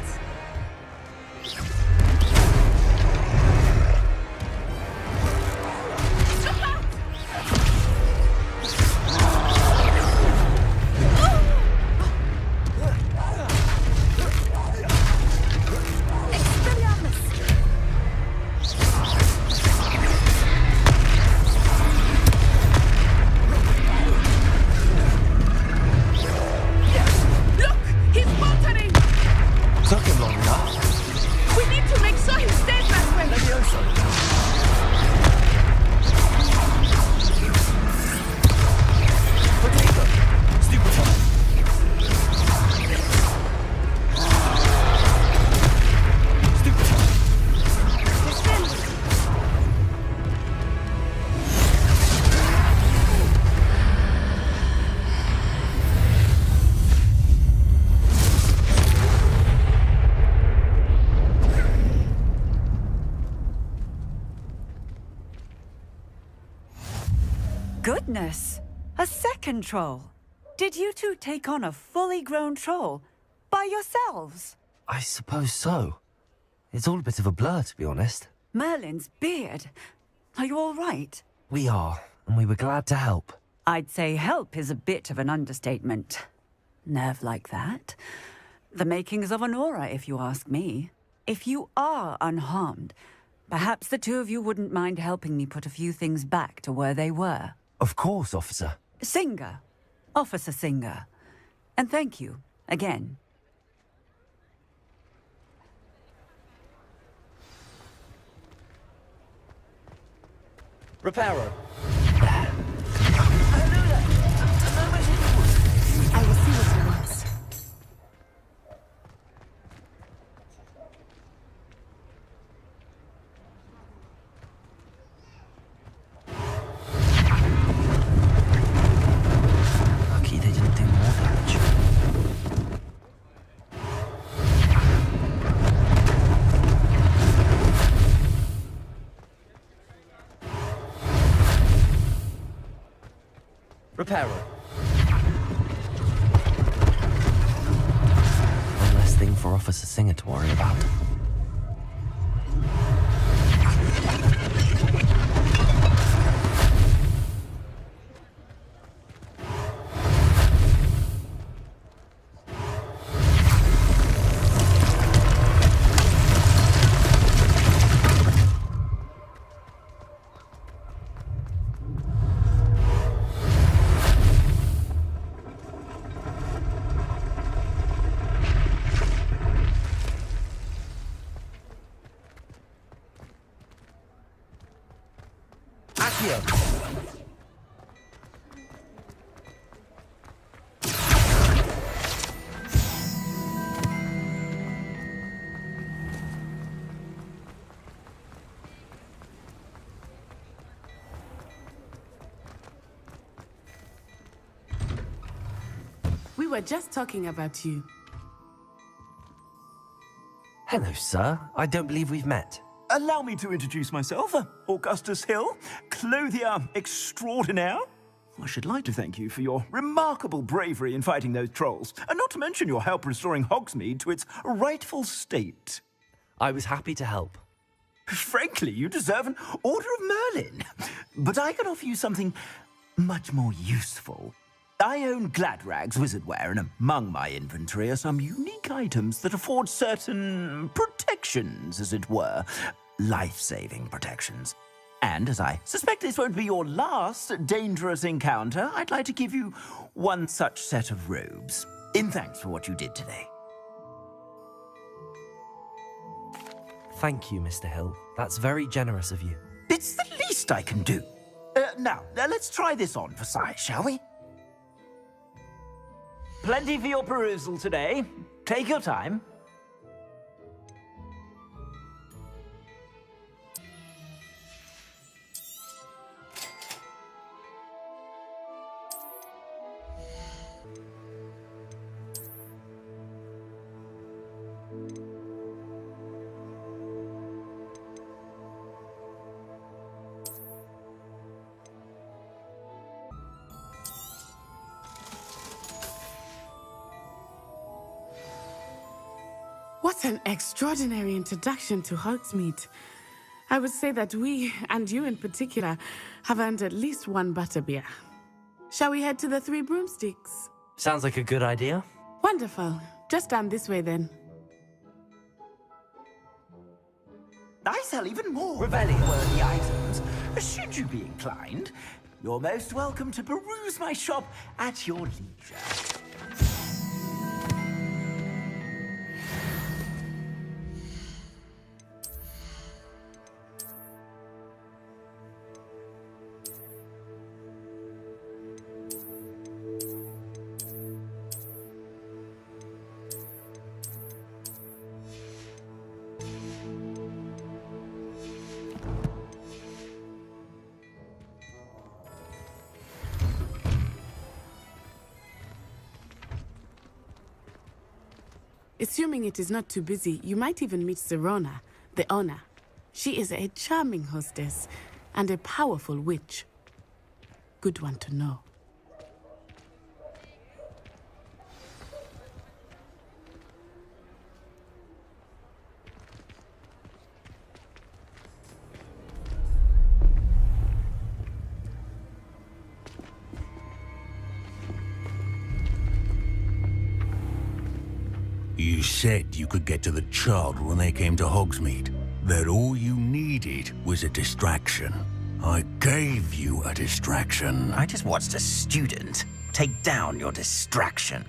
Goodness! A second troll! Did you two take on a fully grown troll by yourselves? I suppose so. It's all a bit of a blur, to be honest. Merlin's beard. Are you all right? We are, and we were glad to help. I'd say help is a bit of an understatement. Nerve like that. The makings of an aura, if you ask me. If you are unharmed, perhaps the two of you wouldn't mind helping me put a few things back to where they were. Of course, officer. Singer. Officer Singer. And thank you, again. Reparo. I will see what he wants. Lucky they didn't do more damage. Reparo. One less thing for Officer Singer to worry about. We were just talking about you. Hello, sir. I don't believe we've met. Allow me to introduce myself, Augustus Hill, clothier extraordinaire. I should like to thank you for your remarkable bravery in fighting those trolls, and not to mention your help restoring Hogsmeade to its rightful state. I was happy to help. Frankly, you deserve an Order of Merlin. But I can offer you something much more useful. I own Gladrag's wizardware, and among my inventory are some unique items that afford certain protections, as it were. Life-saving protections. And as I suspect this won't be your last dangerous encounter, I'd like to give you one such set of robes, in thanks for what you did today. Thank you, Mr. Hill. That's very generous of you. It's the least I can do. Now, let's try this on for size, shall we? Plenty for your perusal today. Take your time. What an extraordinary introduction to Hogsmeade. I would say that we, and you in particular, have earned at least one butterbeer. Shall we head to the Three Broomsticks? Sounds like a good idea. Wonderful. Just down this way then. I sell even more Revelio-worthy items. Should you be inclined, you're most welcome to peruse my shop at your leisure. Assuming it is not too busy, you might even meet Serona, the owner. She is a charming hostess and a powerful witch. good one to know. You said you could get to the child when they came to Hogsmeade. That all you needed was a distraction. I gave you a distraction. I just watched a student take down your distraction.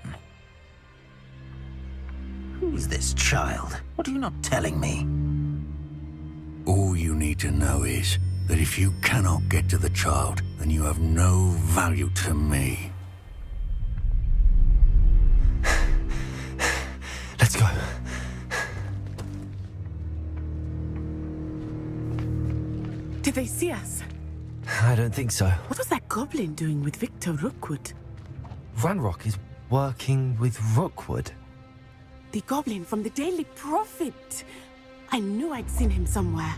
Who's this child? What are you not telling me? All you need to know is that if you cannot get to the child, then you have no value to me. Let's go. Did they see us? I don't think so. What was that goblin doing with Victor Rookwood? Ranrock is working with Rookwood. The goblin from the Daily Prophet. I knew I'd seen him somewhere.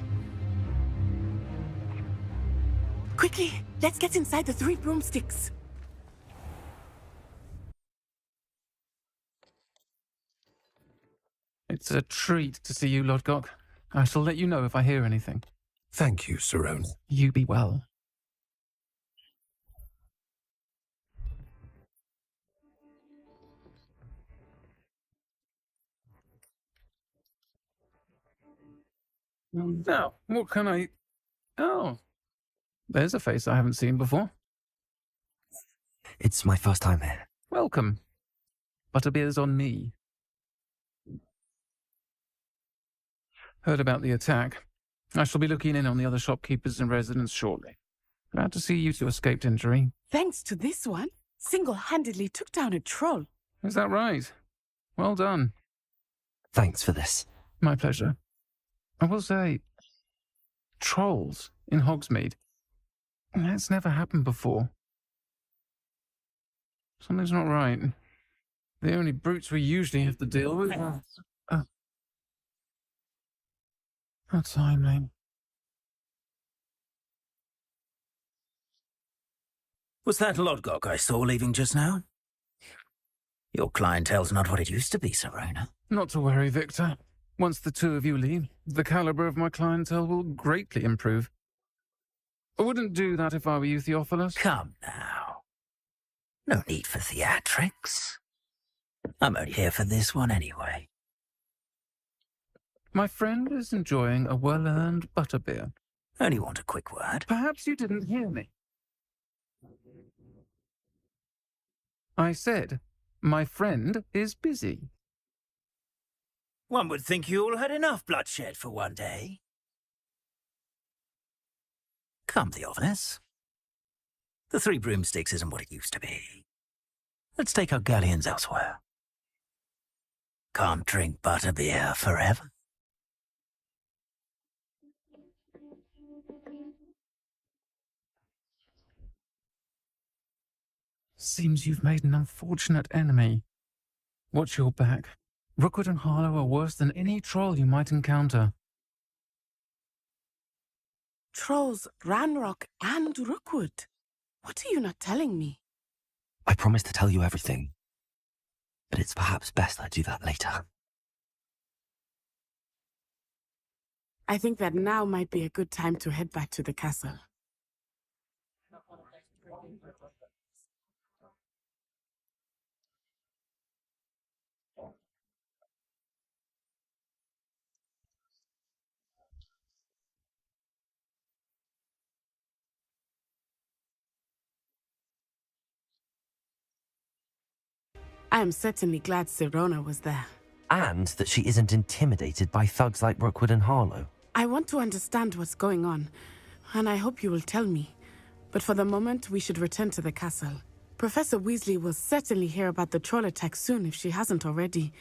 Quickly, let's get inside the 3 broomsticks. It's a treat to see you, Lodgok. I shall let you know if I hear anything. Thank you, Sirona. You be well. Now, what can I... Oh, there's a face I haven't seen before. It's my first time here. Welcome. Butterbeer's on me. Heard about the attack. I shall be looking in on the other shopkeepers and residents shortly. Glad to see you two escaped injury. Thanks to this one, single-handedly took down a troll. Is that right? Well done. Thanks for this. My pleasure. I will say, trolls in Hogsmeade. That's never happened before. Something's not right. The only brutes we usually have to deal with are... How timely. Was that Lodgok I saw leaving just now? Your clientele's not what it used to be, Sirona. Not to worry, Victor. Once the two of you leave, the caliber of my clientele will greatly improve. I wouldn't do that if I were you, Theophilus. Come now. No need for theatrics. I'm only here for this one anyway. My friend is enjoying a well-earned butterbeer. Only want a quick word. Perhaps you didn't hear me. I said, my friend is busy. One would think you all had enough bloodshed for one day. Come, Theophilus. The 3 broomsticks isn't what it used to be. Let's take our galleons elsewhere. Can't drink butterbeer forever. Seems you've made an unfortunate enemy. Watch your back. Rookwood and Harlow are worse than any troll you might encounter. Trolls, Ranrock, and Rookwood. What are you not telling me? I promise to tell you everything. But it's perhaps best I do that later. I think that now might be a good time to head back to the castle. I am certainly glad Sirona was there. And that she isn't intimidated by thugs like Rookwood and Harlow. I want to understand what's going on, and I hope you will tell me. But for the moment, we should return to the castle. Professor Weasley will certainly hear about the troll attack soon if she hasn't already.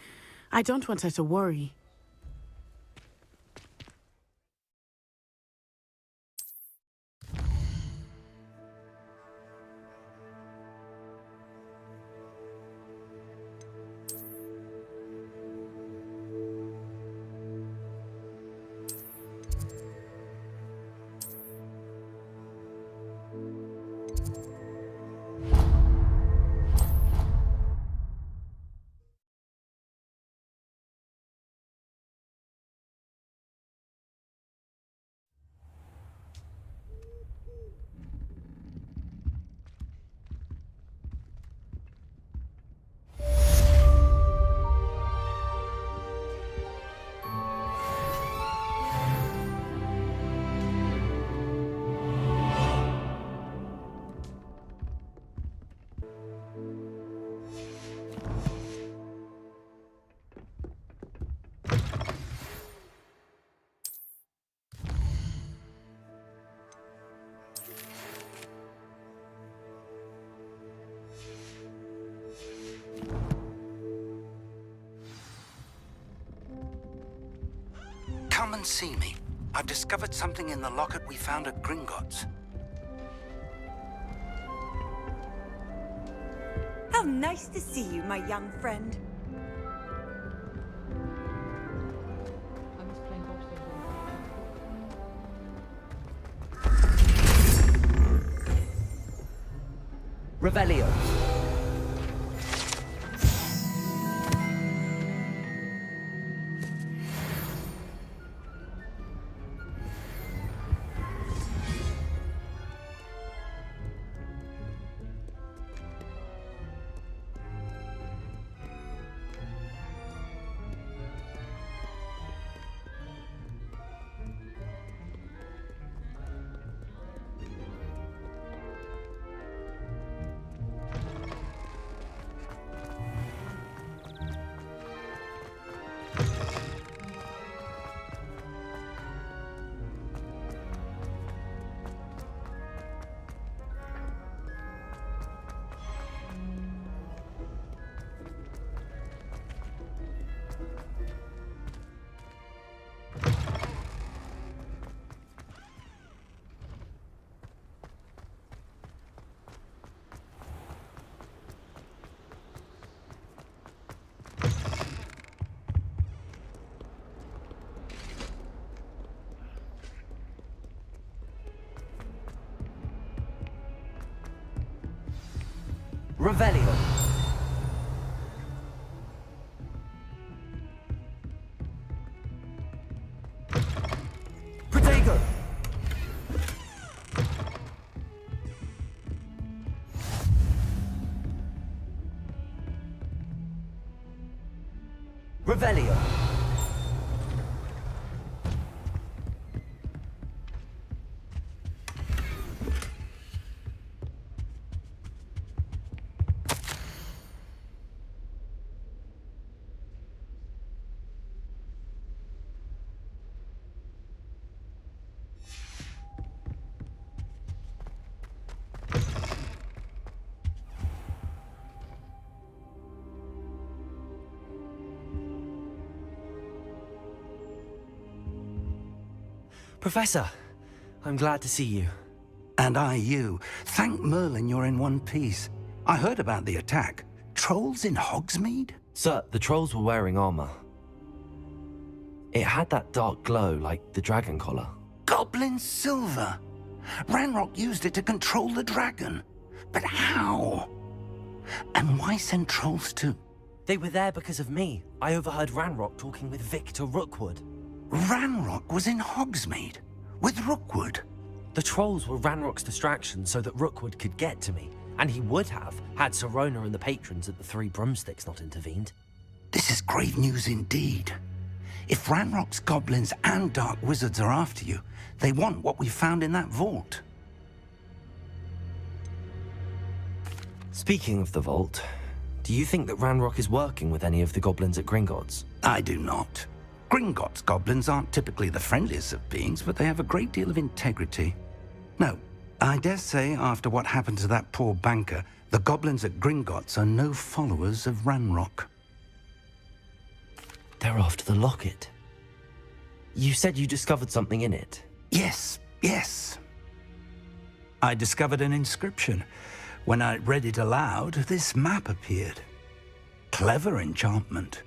I don't want her to worry. and see me. I've discovered something in the locket we found at Gringotts. How nice to see you, my young friend. Revelio. Revelio. Protego. Revelio. Professor, I'm glad to see you. And I you. Thank Merlin you're in one piece. I heard about the attack. Trolls in Hogsmeade? Sir, the trolls were wearing armor. It had that dark glow like the dragon collar. Goblin silver! Ranrock used it to control the dragon. But how? And why send trolls to... They were there because of me. I overheard Ranrock talking with Victor Rookwood. Ranrock was in Hogsmeade? With Rookwood? The trolls were Ranrock's distraction so that Rookwood could get to me. And he would have, had Sirona and the patrons at the Three Broomsticks not intervened. This is grave news indeed. If Ranrock's goblins and dark wizards are after you, they want what we found in that vault. Speaking of the vault, do you think that Ranrock is working with any of the goblins at Gringotts? I do not. Gringotts goblins aren't typically the friendliest of beings, but they have a great deal of integrity. No, I dare say after what happened to that poor banker, the goblins at Gringotts are no followers of Ranrock. They're after the locket. You said you discovered something in it. Yes. I discovered an inscription. When I read it aloud, this map appeared. Clever enchantment.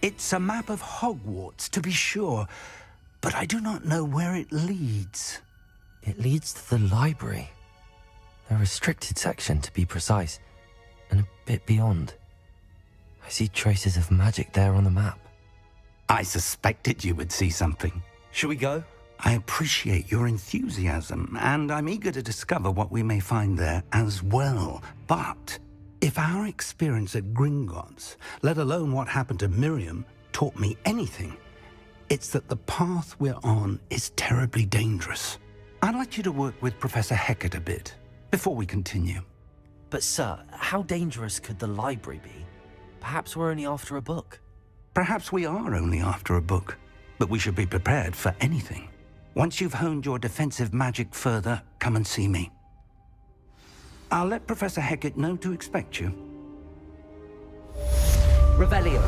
It's a map of Hogwarts, to be sure, but I do not know where it leads. It leads to the library. A restricted section, to be precise, and a bit beyond. I see traces of magic there on the map. I suspected you would see something. Shall we go? I appreciate your enthusiasm, and I'm eager to discover what we may find there as well. But if our experience at Gringotts, let alone what happened to Miriam, taught me anything, it's that the path we're on is terribly dangerous. I'd like you to work with Professor Hecat a bit before we continue. But sir, how dangerous could the library be? Perhaps we're only after a book. Perhaps we are only after a book, but we should be prepared for anything. Once you've honed your defensive magic further, come and see me. I'll let Professor Hecat know to expect you. Revelio.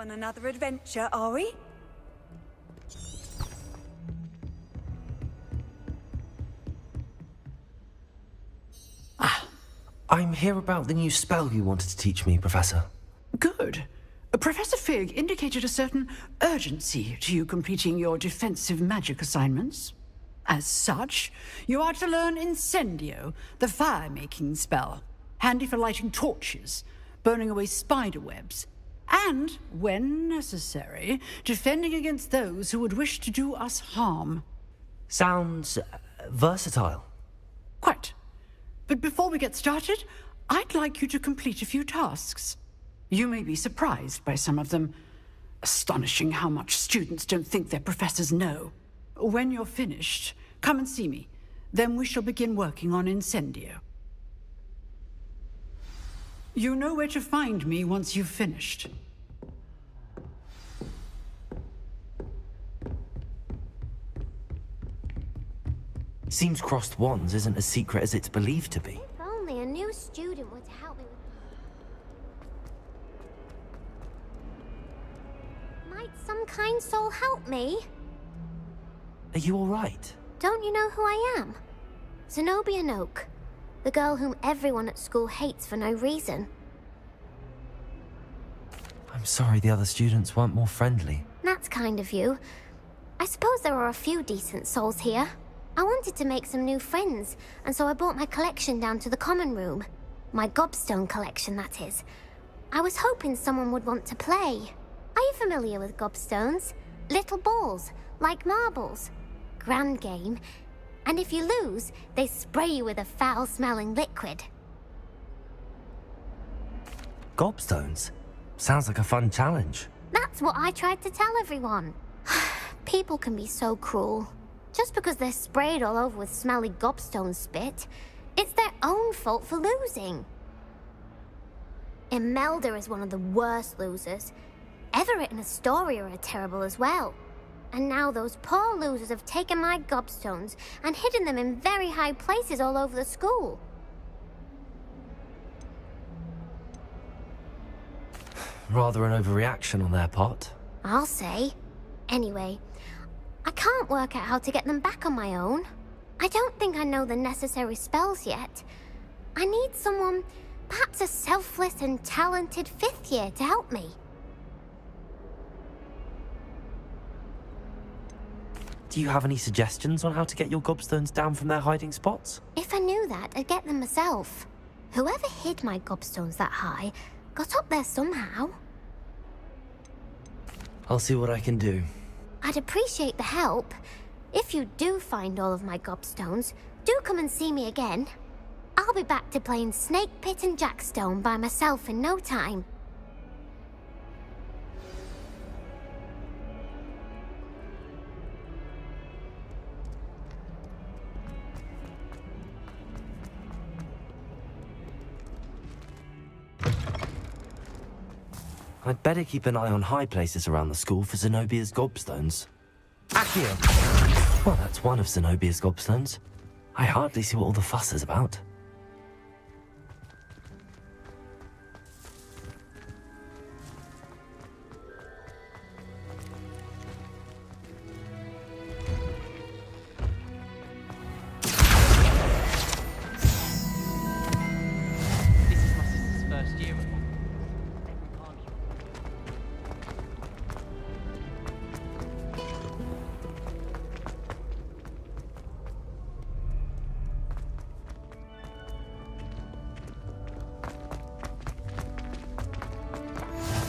on another adventure, are we? I'm here about the new spell you wanted to teach me, Professor. Good. Professor Fig indicated a certain urgency to you completing your defensive magic assignments. As such, you are to learn Incendio, the fire-making spell, handy for lighting torches, burning away spider webs, and, when necessary, defending against those who would wish to do us harm. Sounds versatile. Quite. But before we get started, I'd like you to complete a few tasks. You may be surprised by some of them. Astonishing how much students don't think their professors know. When you're finished, come and see me. Then we shall begin working on Incendio. You know where to find me once you've finished. Seems crossed wands isn't as secret as it's believed to be. If only a new student were to help me with... Might some kind soul help me? Are you all right? Don't you know who I am? Zenobia Noak, the girl whom everyone at school hates for no reason. I'm sorry the other students weren't more friendly. That's kind of you. I suppose there are a few decent souls here. I wanted to make some new friends, and so I brought my collection down to the common room. My gobstone collection, that is. I was hoping someone would want to play. Are you familiar with gobstones? Little balls, like marbles. Grand game. And if you lose, they spray you with a foul-smelling liquid. Gobstones? Sounds like a fun challenge. That's what I tried to tell everyone. People can be so cruel. Just because they're sprayed all over with smelly gobstone spit, it's their own fault for losing. Imelda is one of the worst losers. Everett and Astoria are terrible as well. And now those poor losers have taken my gobstones and hidden them in very high places all over the school. Rather an overreaction on their part. I'll say. Anyway, I can't work out how to get them back on my own. I don't think I know the necessary spells yet. I need someone, perhaps a selfless and talented 5th year to help me. Do you have any suggestions on how to get your gobstones down from their hiding spots? If I knew that, I'd get them myself. Whoever hid my gobstones that high got up there somehow. I'll see what I can do. I'd appreciate the help. If you do find all of my gobstones, do come and see me again. I'll be back to playing Snake Pit and Jackstone by myself in no time. I'd better keep an eye on high places around the school for Zenobia's gobstones. Accio! Well, that's one of Zenobia's gobstones. I hardly see what all the fuss is about. This is my sister's first year.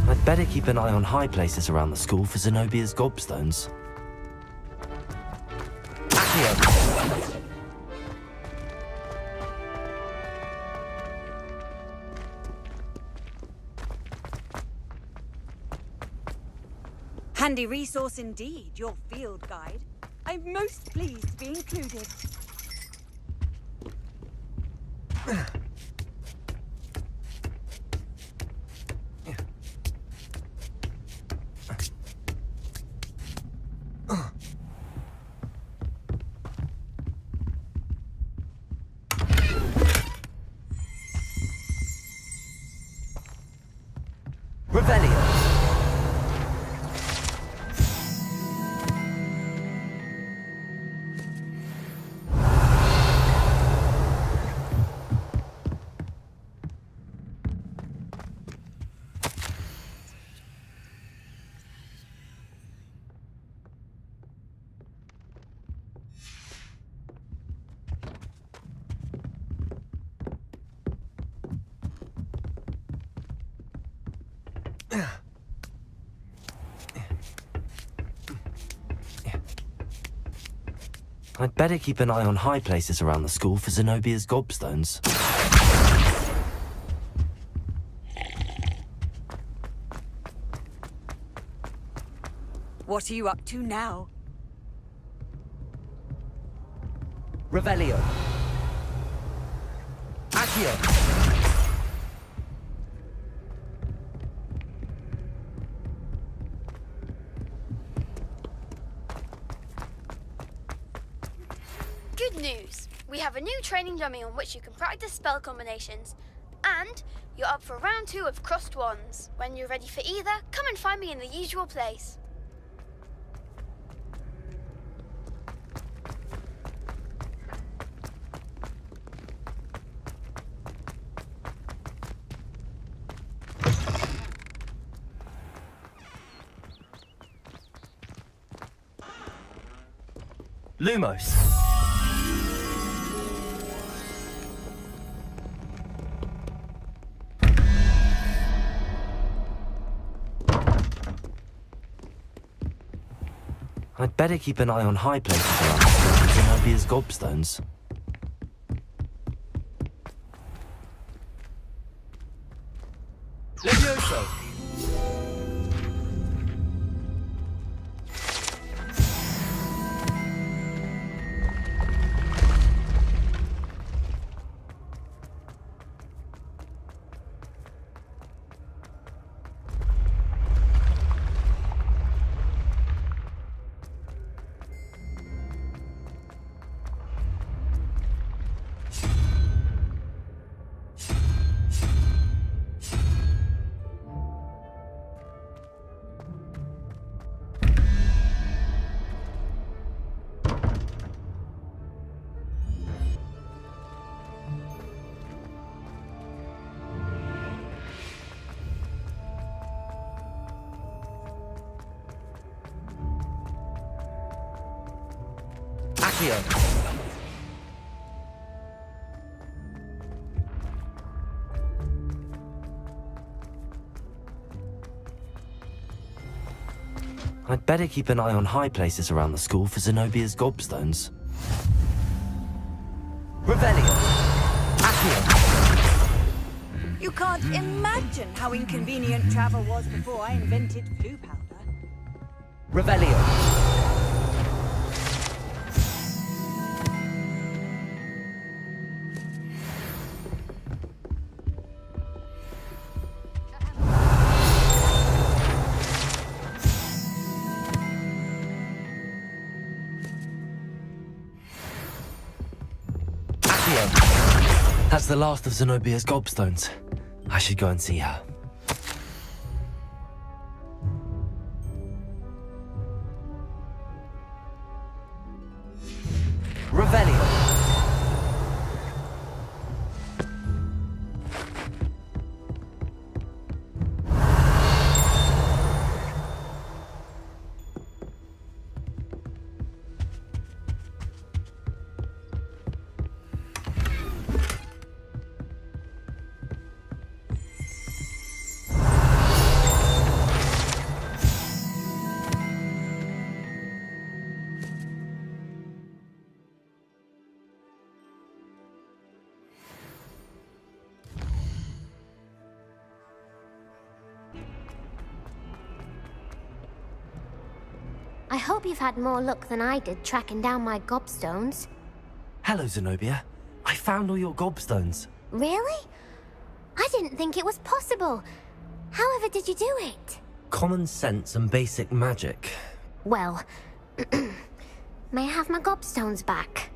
I'd better keep an eye on high places around the school for Zenobia's gobstones. Accio! Handy resource indeed, your field guide. I'm most pleased to be included. Revelio! I'd better keep an eye on high places around the school for Zenobia's gobstones. What are you up to now? Revelio. Accio. Good news! We have a new training dummy on which you can practice spell combinations. And you're up for round 2 of Crossed Wands. When you're ready for either, come and find me in the usual place. Lumos. I'd better keep an eye on high places around the school for Zenobia's gobstones. Levioso! Accio. I'd better keep an eye on high places around the school for Zenobia's gobstones. Revelio. Accio. You can't imagine how inconvenient travel was before I invented blue powder. Revelio. That's the last of Zenobia's gobstones. I should go and see her. Revelio. I hope you've had more luck than I did tracking down my gobstones. Hello, Zenobia. I found all your gobstones. Really? I didn't think it was possible. However did you do it? Common sense and basic magic. Well, may I have my gobstones back?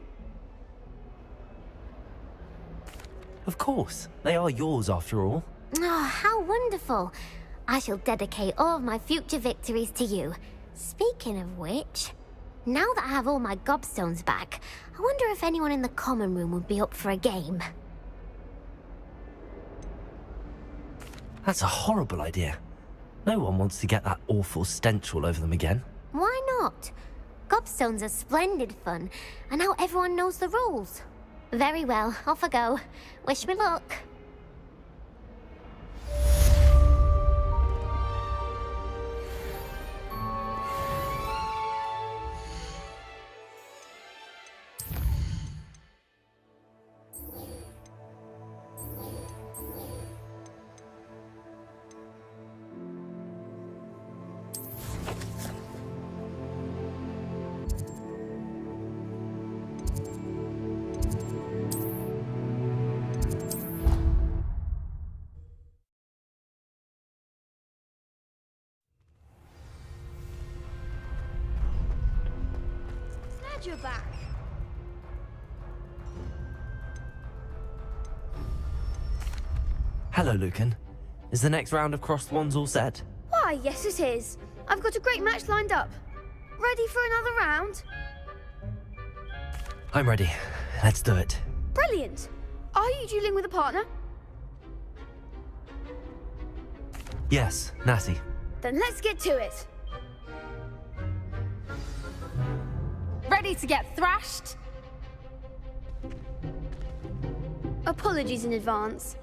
Of course. They are yours after all. Oh, how wonderful. I shall dedicate all of my future victories to you. Speaking of which, now that I have all my gobstones back, I wonder if anyone in the common room would be up for a game. That's a horrible idea. No one wants to get that awful stench all over them again. Why not? Gobstones are splendid fun, and now everyone knows the rules. Very well, off I go. Wish me luck. Glad you're back. Hello, Lucan. Is the next round of crossed wands all set? Why, yes it is. I've got a great match lined up. Ready for another round? I'm ready. Let's do it. Brilliant. Are you dueling with a partner? Yes, Natty. Then let's get to it. Ready to get thrashed? Apologies in advance.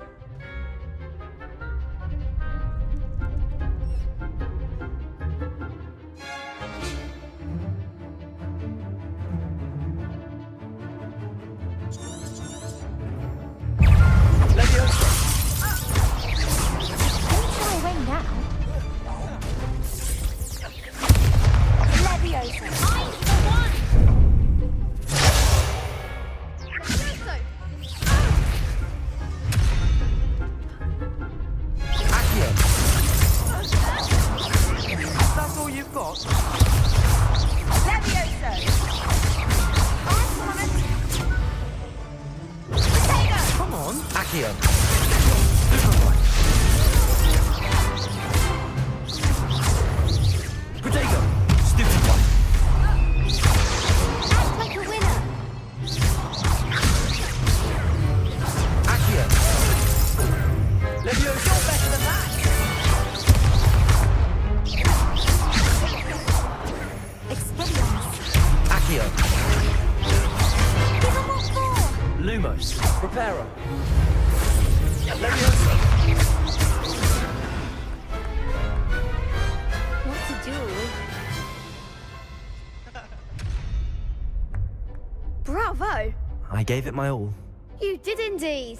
I gave it my all. You did indeed.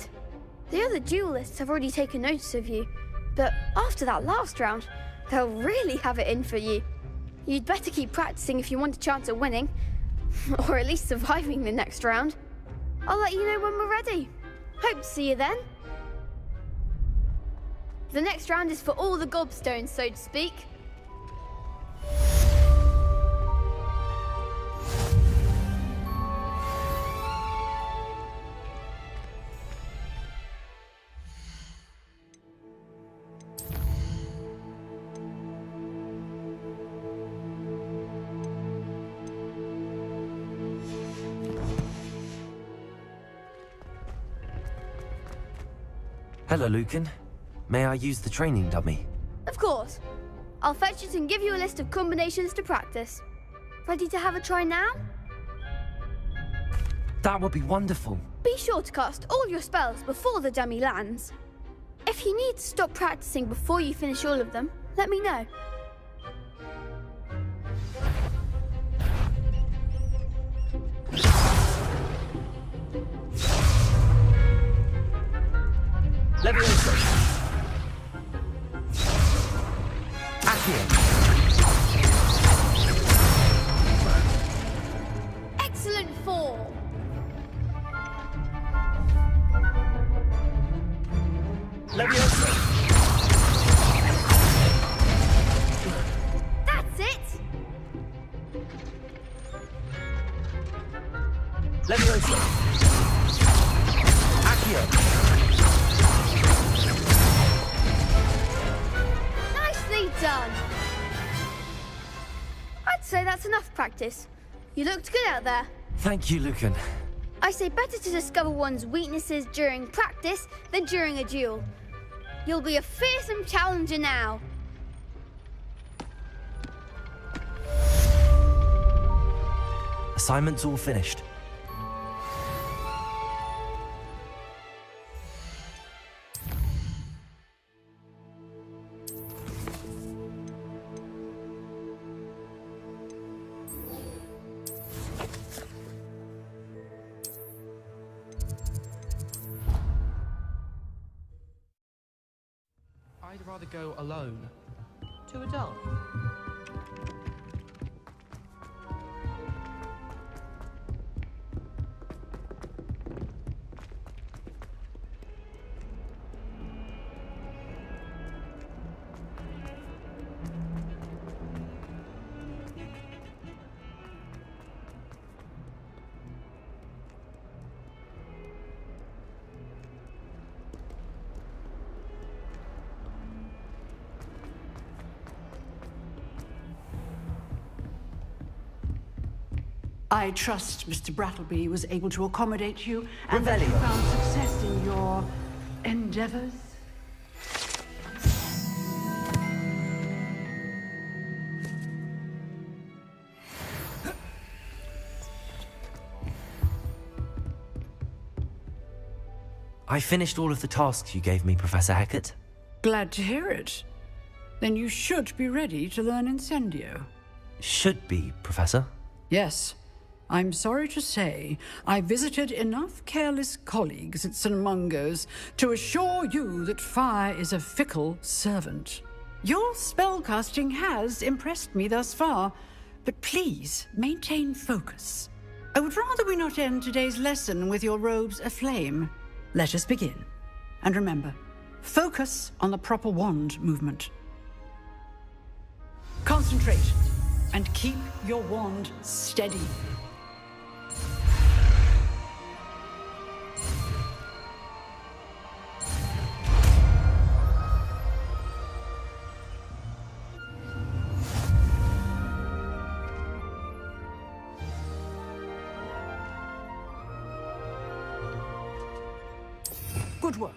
The other duelists have already taken notice of you, but after that last round, they'll really have it in for you. You'd better keep practicing if you want a chance at winning, or at least surviving the next round. I'll let you know when we're ready. Hope to see you then. The next round is for all the gobstones, so to speak. Hello, Lucan. May I use the training dummy? Of course. I'll fetch it and give you a list of combinations to practice. Ready to have a try now? That would be wonderful. Be sure to cast all your spells before the dummy lands. If you need to stop practicing before you finish all of them, let me know. Levioso. Accio. Excellent form. Levioso. That's it. Levioso. Accio. Done. I'd say that's enough practice. You looked good out there. Thank you, Lucan. I say better to discover one's weaknesses during practice than during a duel. You'll be a fearsome challenger now. Assignment's all finished. I'd rather go alone. Too adult. I trust Mr. Brattleby was able to accommodate you and that you found success in your endeavors. I finished all of the tasks you gave me, Professor Hecat. Glad to hear it. Then you should be ready to learn Incendio. Should be, Professor. Yes. I'm sorry to say, I visited enough careless colleagues at St. Mungo's to assure you that fire is a fickle servant. Your spellcasting has impressed me thus far, but please maintain focus. I would rather we not end today's lesson with your robes aflame. Let us begin. And remember, focus on the proper wand movement. Concentrate and keep your wand steady. Good work.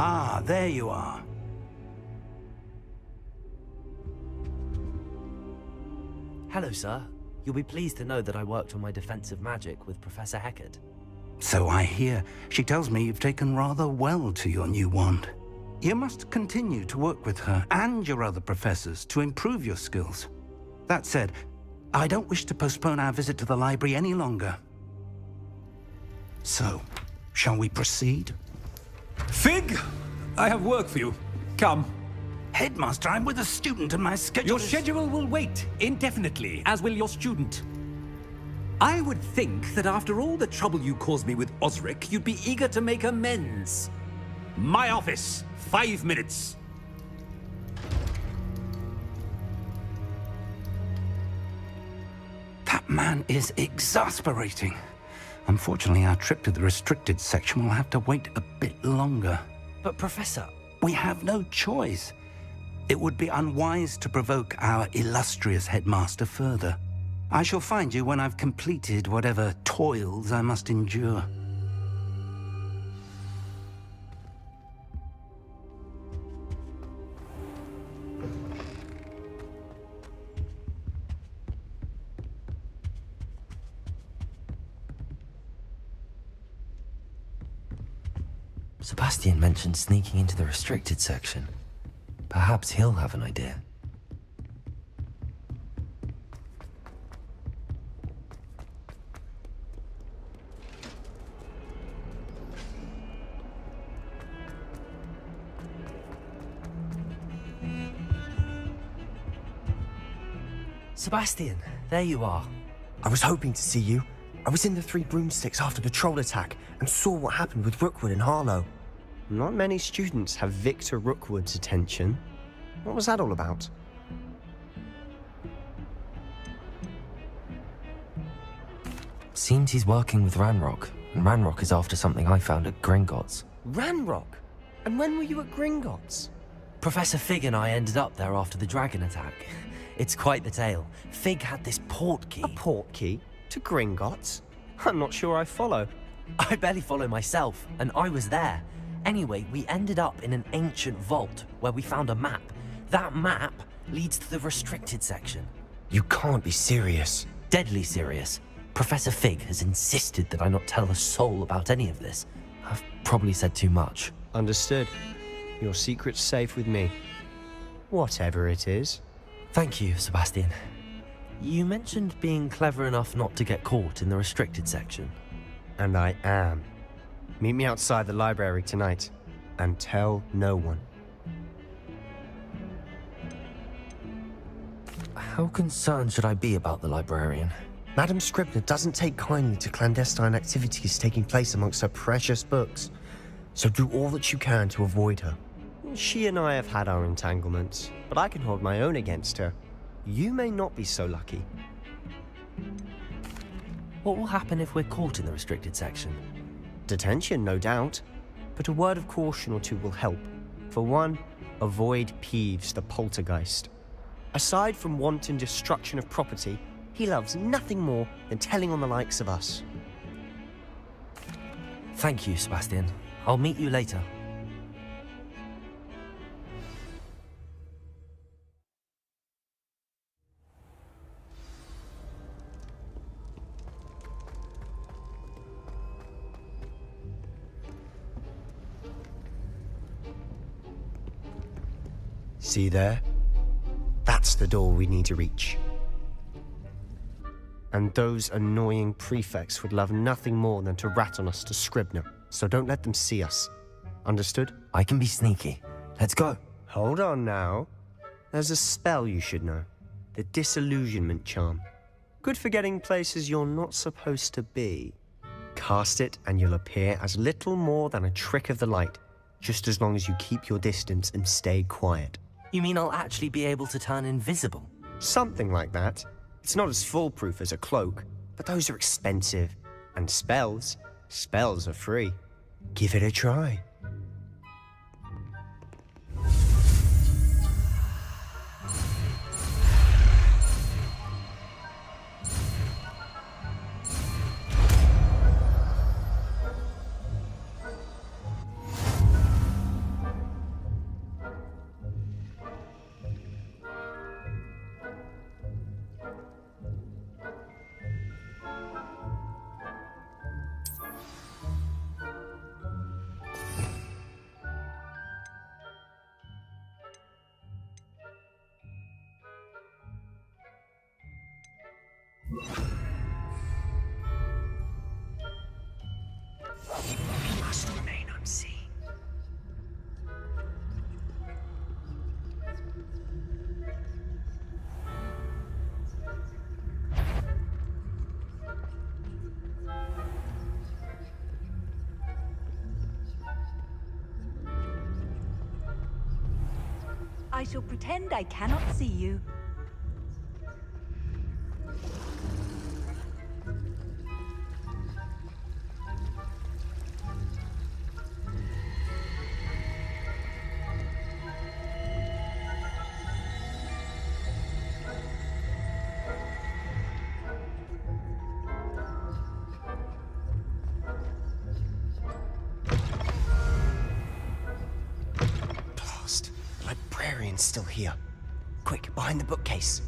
Ah, there you are. Hello, sir. You'll be pleased to know that I worked on my defensive magic with Professor Hecat. So I hear. She tells me you've taken rather well to your new wand. You must continue to work with her and your other professors to improve your skills. That said, I don't wish to postpone our visit to the library any longer. So, shall we proceed? Fig! I have work for you. Come. Headmaster, I'm with a student and my schedule Your schedule will wait indefinitely, as will your student. I would think that after all the trouble you caused me with Osric, you'd be eager to make amends. My office, 5 minutes. That man is exasperating. Unfortunately, our trip to the restricted section will have to wait a bit longer. But, Professor... We have no choice. It would be unwise to provoke our illustrious headmaster further. I shall find you when I've completed whatever toils I must endure. Sebastian mentioned sneaking into the restricted section. Perhaps he'll have an idea. Sebastian, there you are. I was hoping to see you. I was in the Three Broomsticks after the troll attack and saw what happened with Rookwood and Harlow. Not many students have Victor Rookwood's attention. What was that all about? Seems he's working with Ranrock. and Ranrock is after something I found at Gringotts. Ranrock? And when were you at Gringotts? Professor Fig and I ended up there after the dragon attack. It's quite the tale. Fig had this port key. A port key? To Gringotts? I'm not sure I follow. I barely follow myself, and I was there. Anyway, we ended up in an ancient vault where we found a map. That map leads to the restricted section. You can't be serious. Deadly serious. Professor Fig has insisted that I not tell a soul about any of this. I've probably said too much. Understood. Your secret's safe with me. Whatever it is. Thank you, Sebastian. You mentioned being clever enough not to get caught in the restricted section. And I am. Meet me outside the library tonight, and tell no one. How concerned should I be about the librarian? Madame Scribner doesn't take kindly to clandestine activities taking place amongst her precious books, so do all that you can to avoid her. She and I have had our entanglements, but I can hold my own against her. You may not be so lucky. What will happen if we're caught in the restricted section? Detention, no doubt, but a word of caution or two will help. For one, avoid Peeves, the poltergeist. Aside from wanton destruction of property, he loves nothing more than telling on the likes of us. Thank you, Sebastian. I'll meet you later. See there? That's the door we need to reach. And those annoying prefects would love nothing more than to rat on us to Scribner, so don't let them see us. Understood? I can be sneaky. Let's go. Hold on now. There's a spell you should know. The Disillusionment Charm. Good for getting places you're not supposed to be. Cast it and you'll appear as little more than a trick of the light, just as long as you keep your distance and stay quiet. You mean I'll actually be able to turn invisible? Something like that. It's not as foolproof as a cloak, but those are expensive. And spells are free. Give it a try. We must remain unseen. I shall pretend I cannot see you. Blast. The librarian's still here. Quick, behind the bookcase.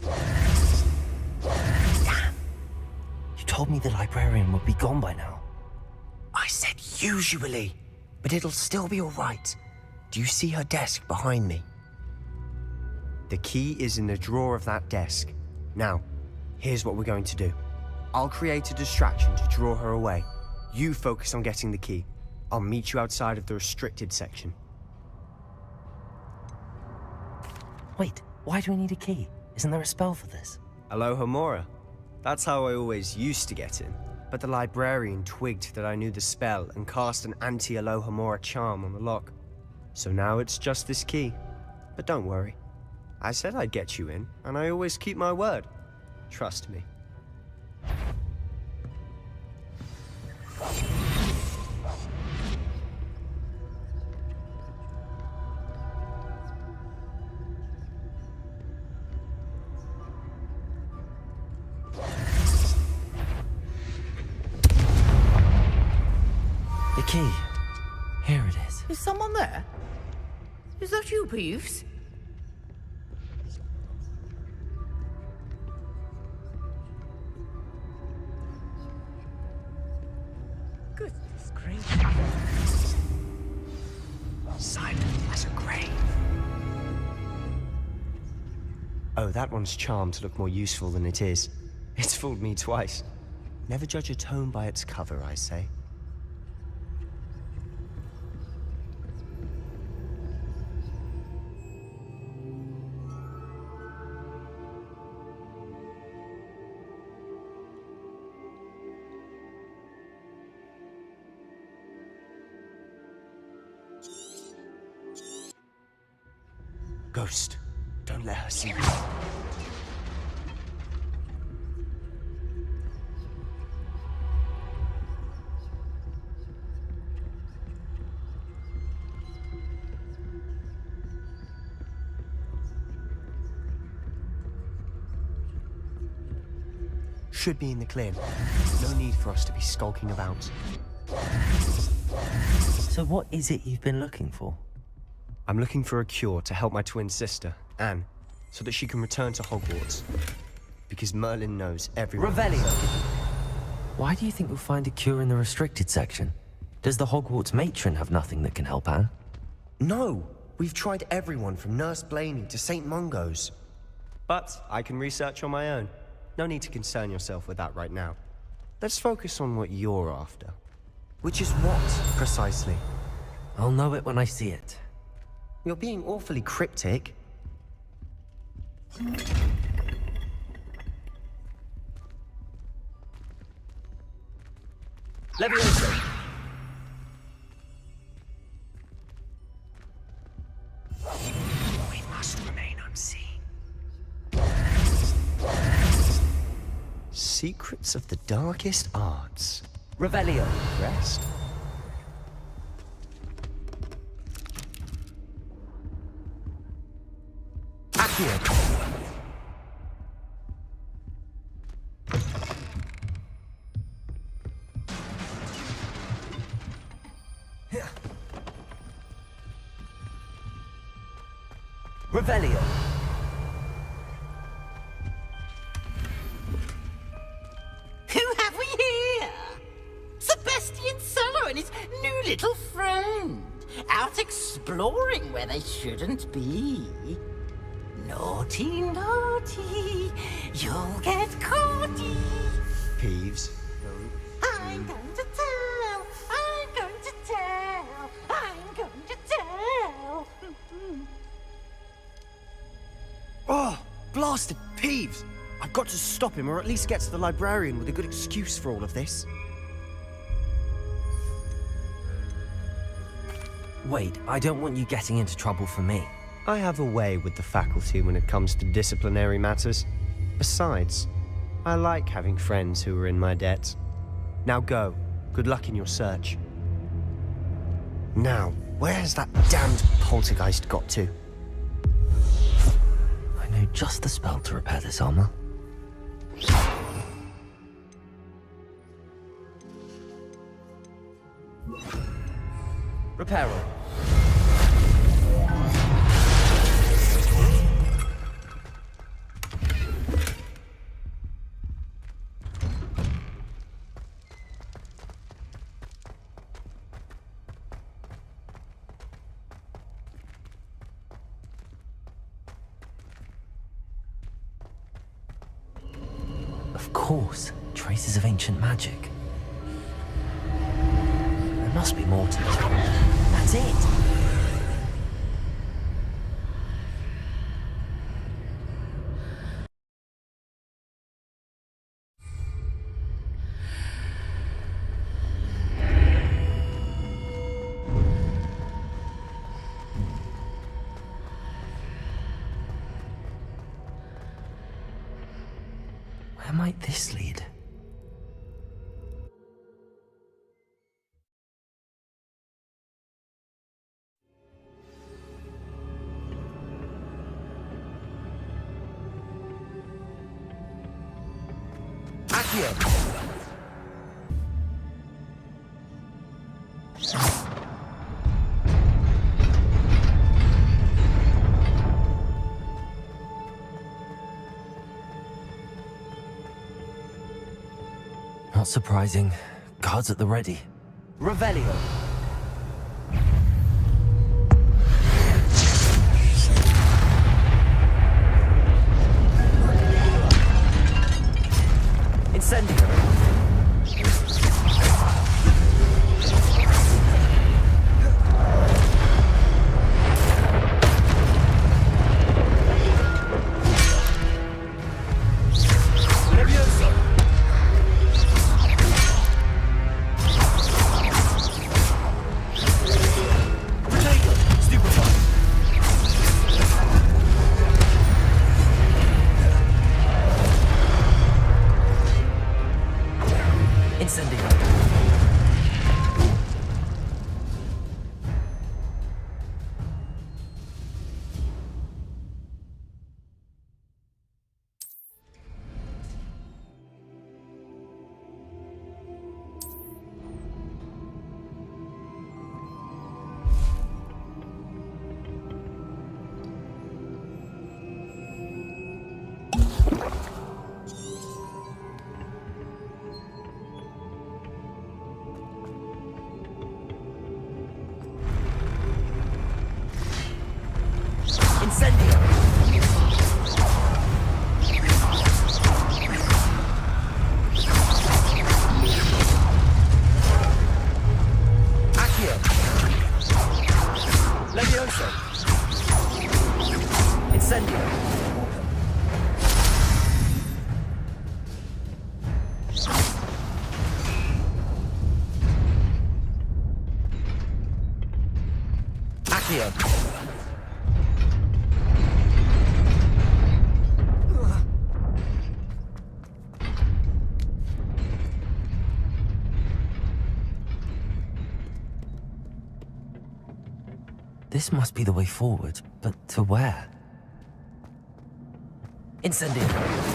Damn. You told me the librarian would be gone by now. I said usually, but it'll still be all right. Do you see her desk behind me? The key is in the drawer of that desk. Now, here's what we're going to do. I'll create a distraction to draw her away. You focus on getting the key. I'll meet you outside of the restricted section. Wait, why do we need a key? Isn't there a spell for this? Alohomora. That's how I always used to get in. But the librarian twigged that I knew the spell and cast an anti-Alohomora charm on the lock. So now it's just this key. But don't worry. I said I'd get you in, and I always keep my word. Trust me. The key. Here it is. Is someone there? Is that you, Peeves? Goodness gracious. Silent as a grave. Oh, that one's charmed to look more useful than it is. It's fooled me twice. Never judge a tome by its cover, I say. Ghost, don't let her see you. Should be in the clear. No need for us to be skulking about. So what is it you've been looking for? I'm looking for a cure to help my twin sister, Anne, so that she can return to Hogwarts. Because Merlin knows everyone. Revelio! Why do you think you'll find a cure in the restricted section? Does the Hogwarts matron have nothing that can help Anne? No! We've tried everyone from Nurse Blaney to St. Mungo's. But I can research on my own. No need to concern yourself with that right now. Let's focus on what you're after. Which is what, precisely? I'll know it when I see it. You're being awfully cryptic. Leviosa! We must remain unseen. Secrets of the darkest arts. Revelio. Rest. Accio. Revelio. Who have we here? Sebastian Solo and his new little friend. Out exploring where they shouldn't be. Naughty, naughty. You'll get caughty. Peeves. I'm going to tell. I'm going to tell. I'm going to tell. Oh, blasted Peeves! I've got to stop him, or at least get to the librarian with a good excuse for all of this. Wait, I don't want you getting into trouble for me. I have a way with the faculty when it comes to disciplinary matters. Besides, I like having friends who are in my debt. Now go. Good luck in your search. Now, where has that damned poltergeist got to? I know just the spell to repair this armor. Reparo. Of course, traces of ancient magic. There must be more to it. That's it! Where might this lead? Accio. Not surprising. Guards at the ready. Revelio. Incendio. This must be the way forward, but to where? Incendio.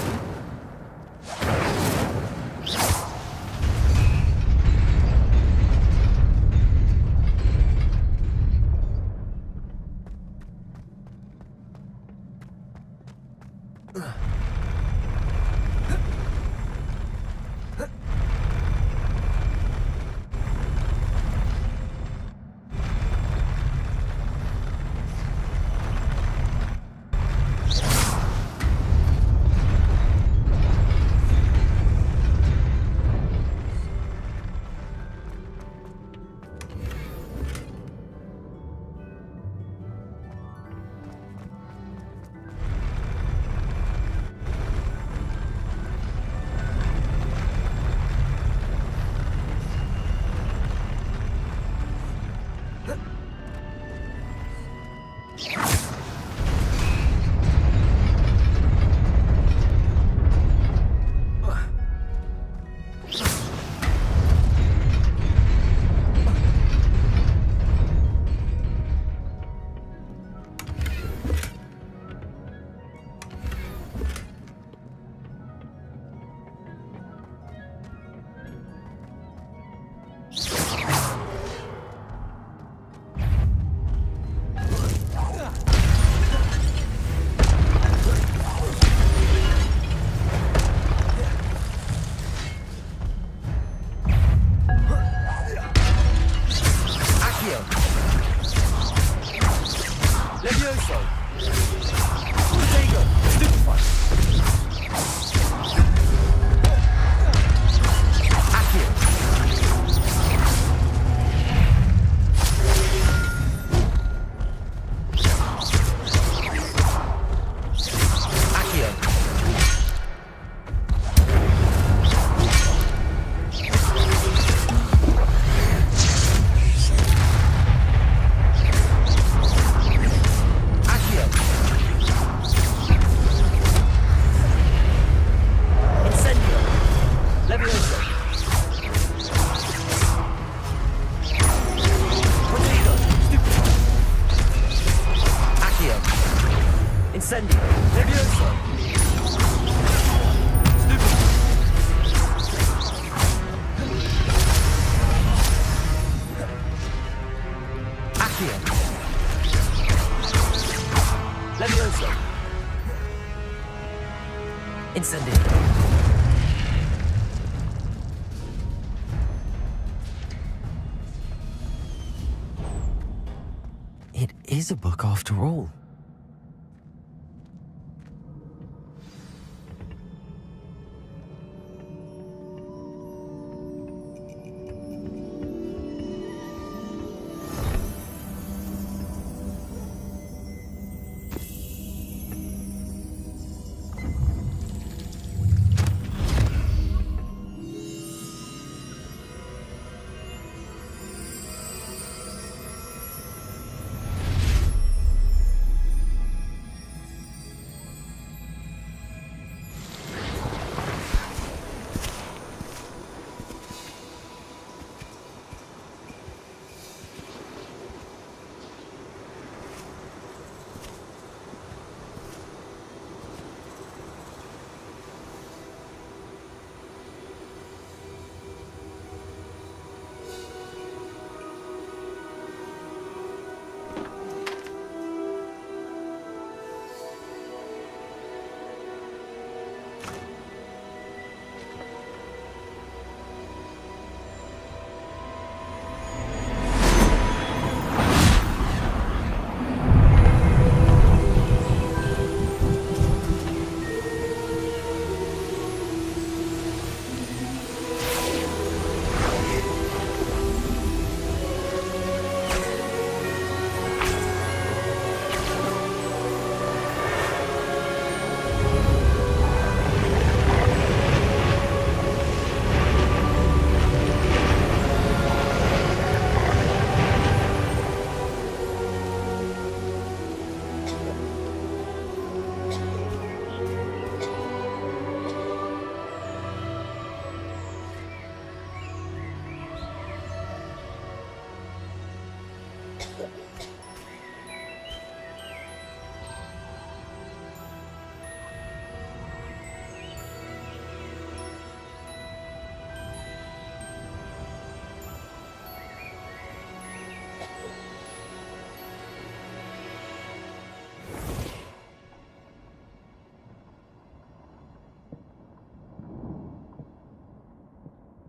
is a book after all.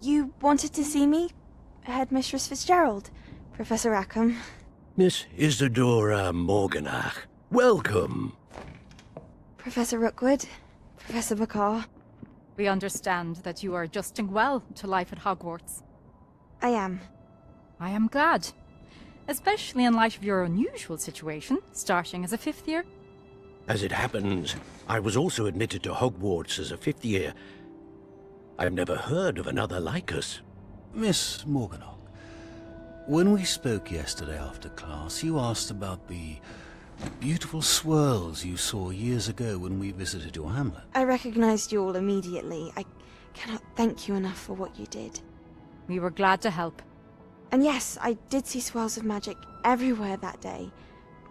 You wanted to see me? Headmistress Fitzgerald, Professor Rackham. Miss Isadora Morganach, welcome. Professor Rookwood, Professor Bakar. We understand that you are adjusting well to life at Hogwarts. I am. I am glad. Especially in light of your unusual situation, starting as a 5th year. As it happens, I was also admitted to Hogwarts as a 5th year. I've never heard of another like us. Miss Morganach, when we spoke yesterday after class, you asked about the beautiful swirls you saw years ago when we visited your hamlet. I recognized you all immediately. I cannot thank you enough for what you did. We were glad to help. And yes, I did see swirls of magic everywhere that day.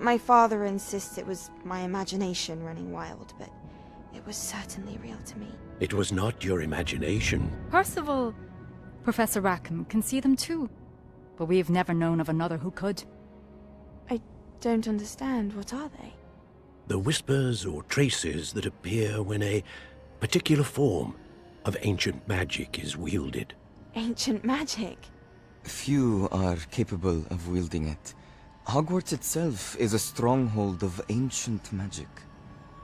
My father insists it was my imagination running wild, but it was certainly real to me. It was not your imagination. Percival, Professor Rackham can see them too. But we've never known of another who could. I don't understand. What are they? The whispers or traces that appear when a particular form of ancient magic is wielded. Ancient magic? Few are capable of wielding it. Hogwarts itself is a stronghold of ancient magic.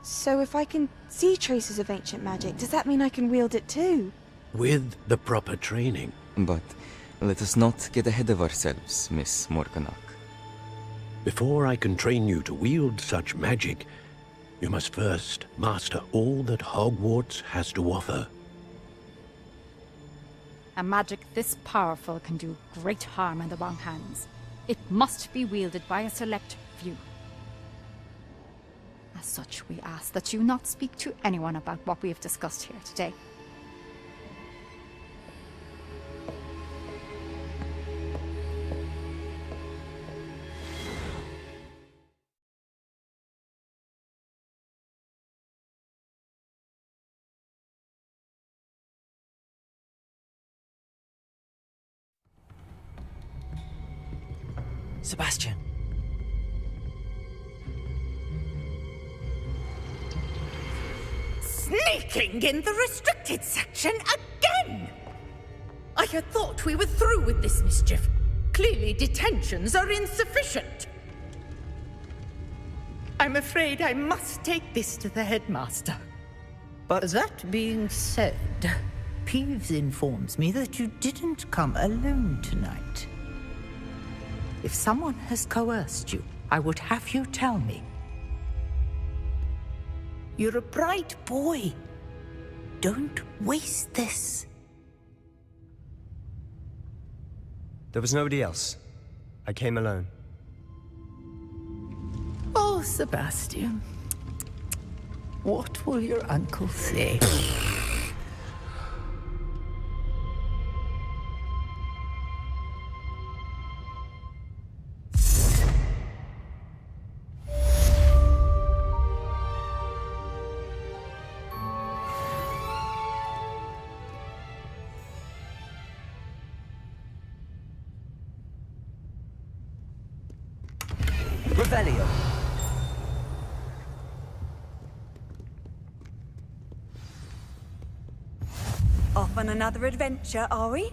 So if I can see traces of ancient magic, does that mean I can wield it too? With the proper training. But let us not get ahead of ourselves, Miss Morganach. Before I can train you to wield such magic, you must first master all that Hogwarts has to offer. A magic this powerful can do great harm in the wrong hands. It must be wielded by a select few. As such, we ask that you not speak to anyone about what we have discussed here today. Sebastian. Sneaking in the restricted section again! I had thought we were through with this mischief. Clearly detentions are insufficient. I'm afraid I must take this to the headmaster. But that being said, Peeves informs me that you didn't come alone tonight. If someone has coerced you, I would have you tell me. You're a bright boy. Don't waste this. There was nobody else. I came alone. Oh, Sebastian. What will your uncle say? Revelio. Off on another adventure, are we?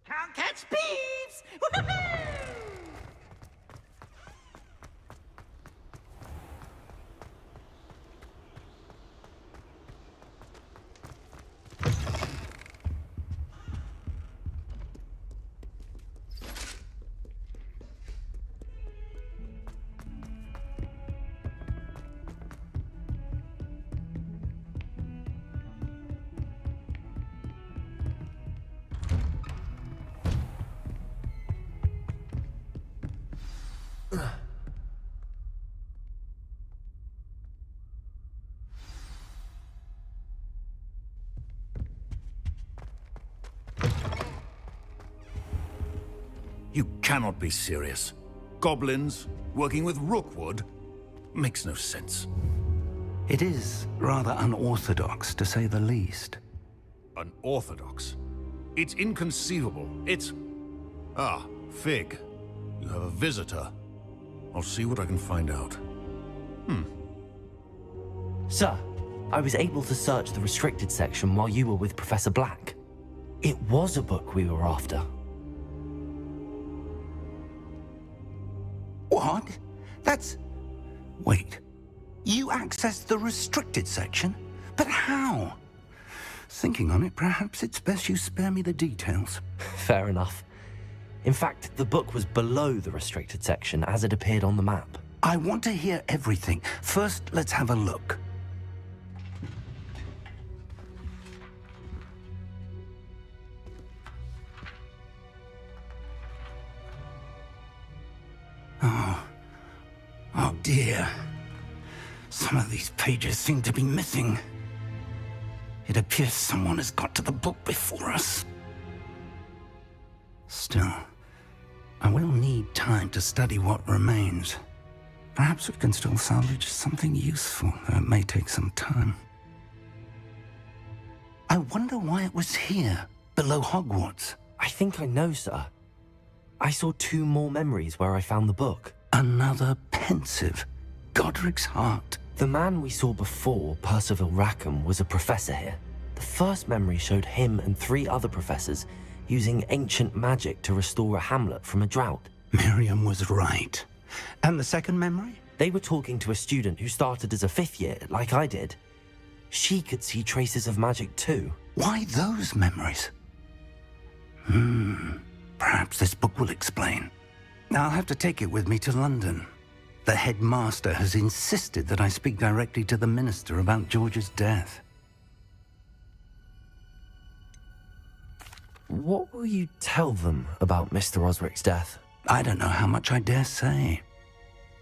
Can't catch Peeves! Woohoo! You cannot be serious. Goblins working with Rookwood? Makes no sense. It is rather unorthodox, to say the least. Unorthodox? It's inconceivable. It's... Ah, Fig. You have a visitor. I'll see what I can find out. Sir, I was able to search the restricted section while you were with Professor Black. It was a book we were after. What? That's... Wait. You accessed the restricted section? But how? Thinking on it, perhaps it's best you spare me the details. Fair enough. In fact, the book was below the restricted section as it appeared on the map. I want to hear everything. First, let's have a look. Oh dear. Some of these pages seem to be missing. It appears someone has got to the book before us. Still, I will need time to study what remains. Perhaps we can still salvage something useful, though it may take some time. I wonder why it was here, below Hogwarts. I think I know, sir. I saw 2 more memories where I found the book. Another pensive. Godric's heart. The man we saw before, Percival Rackham, was a professor here. The first memory showed him and 3 other professors using ancient magic to restore a hamlet from a drought. Miriam was right. And the second memory? They were talking to a student who started as a 5th year, like I did. She could see traces of magic too. Why those memories? Perhaps this book will explain. I'll have to take it with me to London. The headmaster has insisted that I speak directly to the minister about George's death. What will you tell them about Mr. Osric's death? I don't know how much I dare say.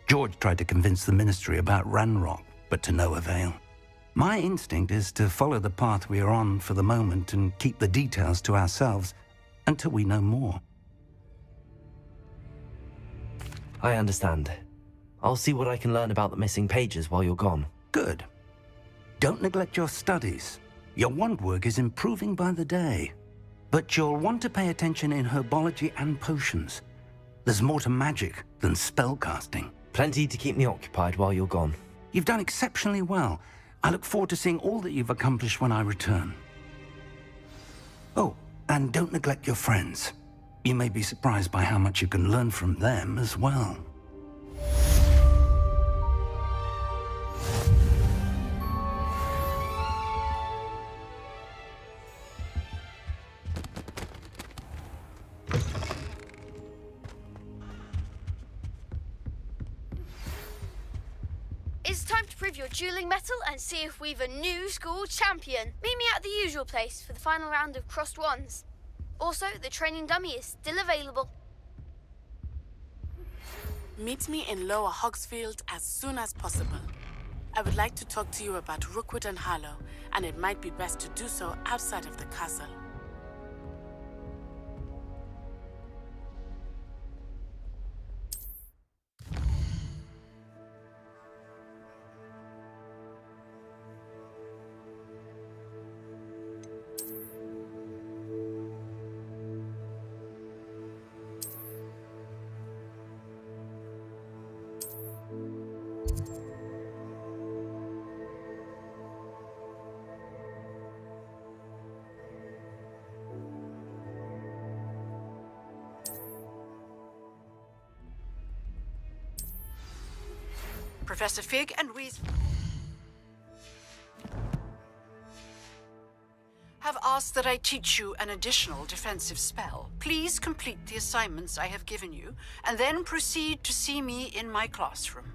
George tried to convince the ministry about Ranrock, but to no avail. My instinct is to follow the path we are on for the moment and keep the details to ourselves until we know more. I understand. I'll see what I can learn about the missing pages while you're gone. Good. Don't neglect your studies. Your wand work is improving by the day. But you'll want to pay attention in herbology and potions. There's more to magic than spellcasting. Plenty to keep me occupied while you're gone. You've done exceptionally well. I look forward to seeing all that you've accomplished when I return. Oh, and don't neglect your friends. You may be surprised by how much you can learn from them as well. It's time to prove your dueling mettle and see if we've a new school champion. Meet me at the usual place for the final round of crossed wands. Also, the training dummy is still available. Meet me in Lower Hogsfield as soon as possible. I would like to talk to you about Rookwood and Harlow, and it might be best to do so outside of the castle. Professor Fig and Weez have asked that I teach you an additional defensive spell. Please complete the assignments I have given you, and then proceed to see me in my classroom.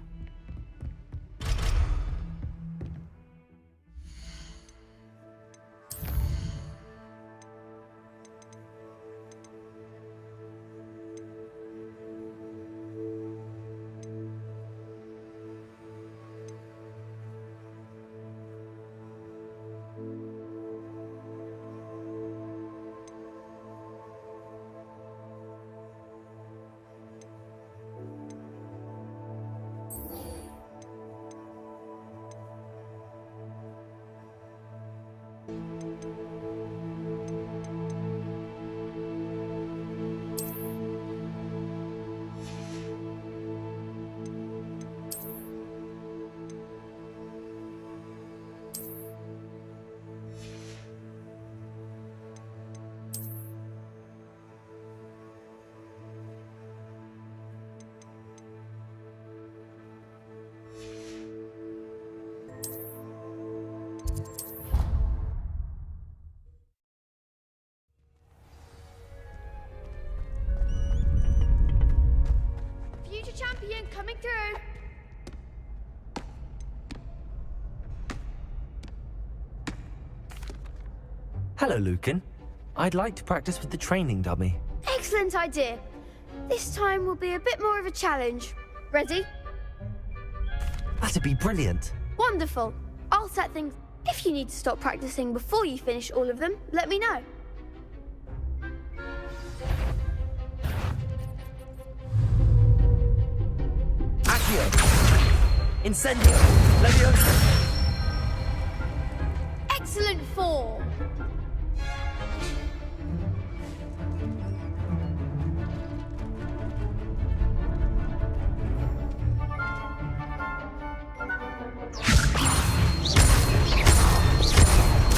Champion coming through. Hello, Lucan. I'd like to practice with the training dummy. Excellent idea. This time will be a bit more of a challenge. Ready? That'd be brilliant. Wonderful. I'll set things. If you need to stop practicing before you finish all of them, let me know. Incendio! Leviosa! Excellent form!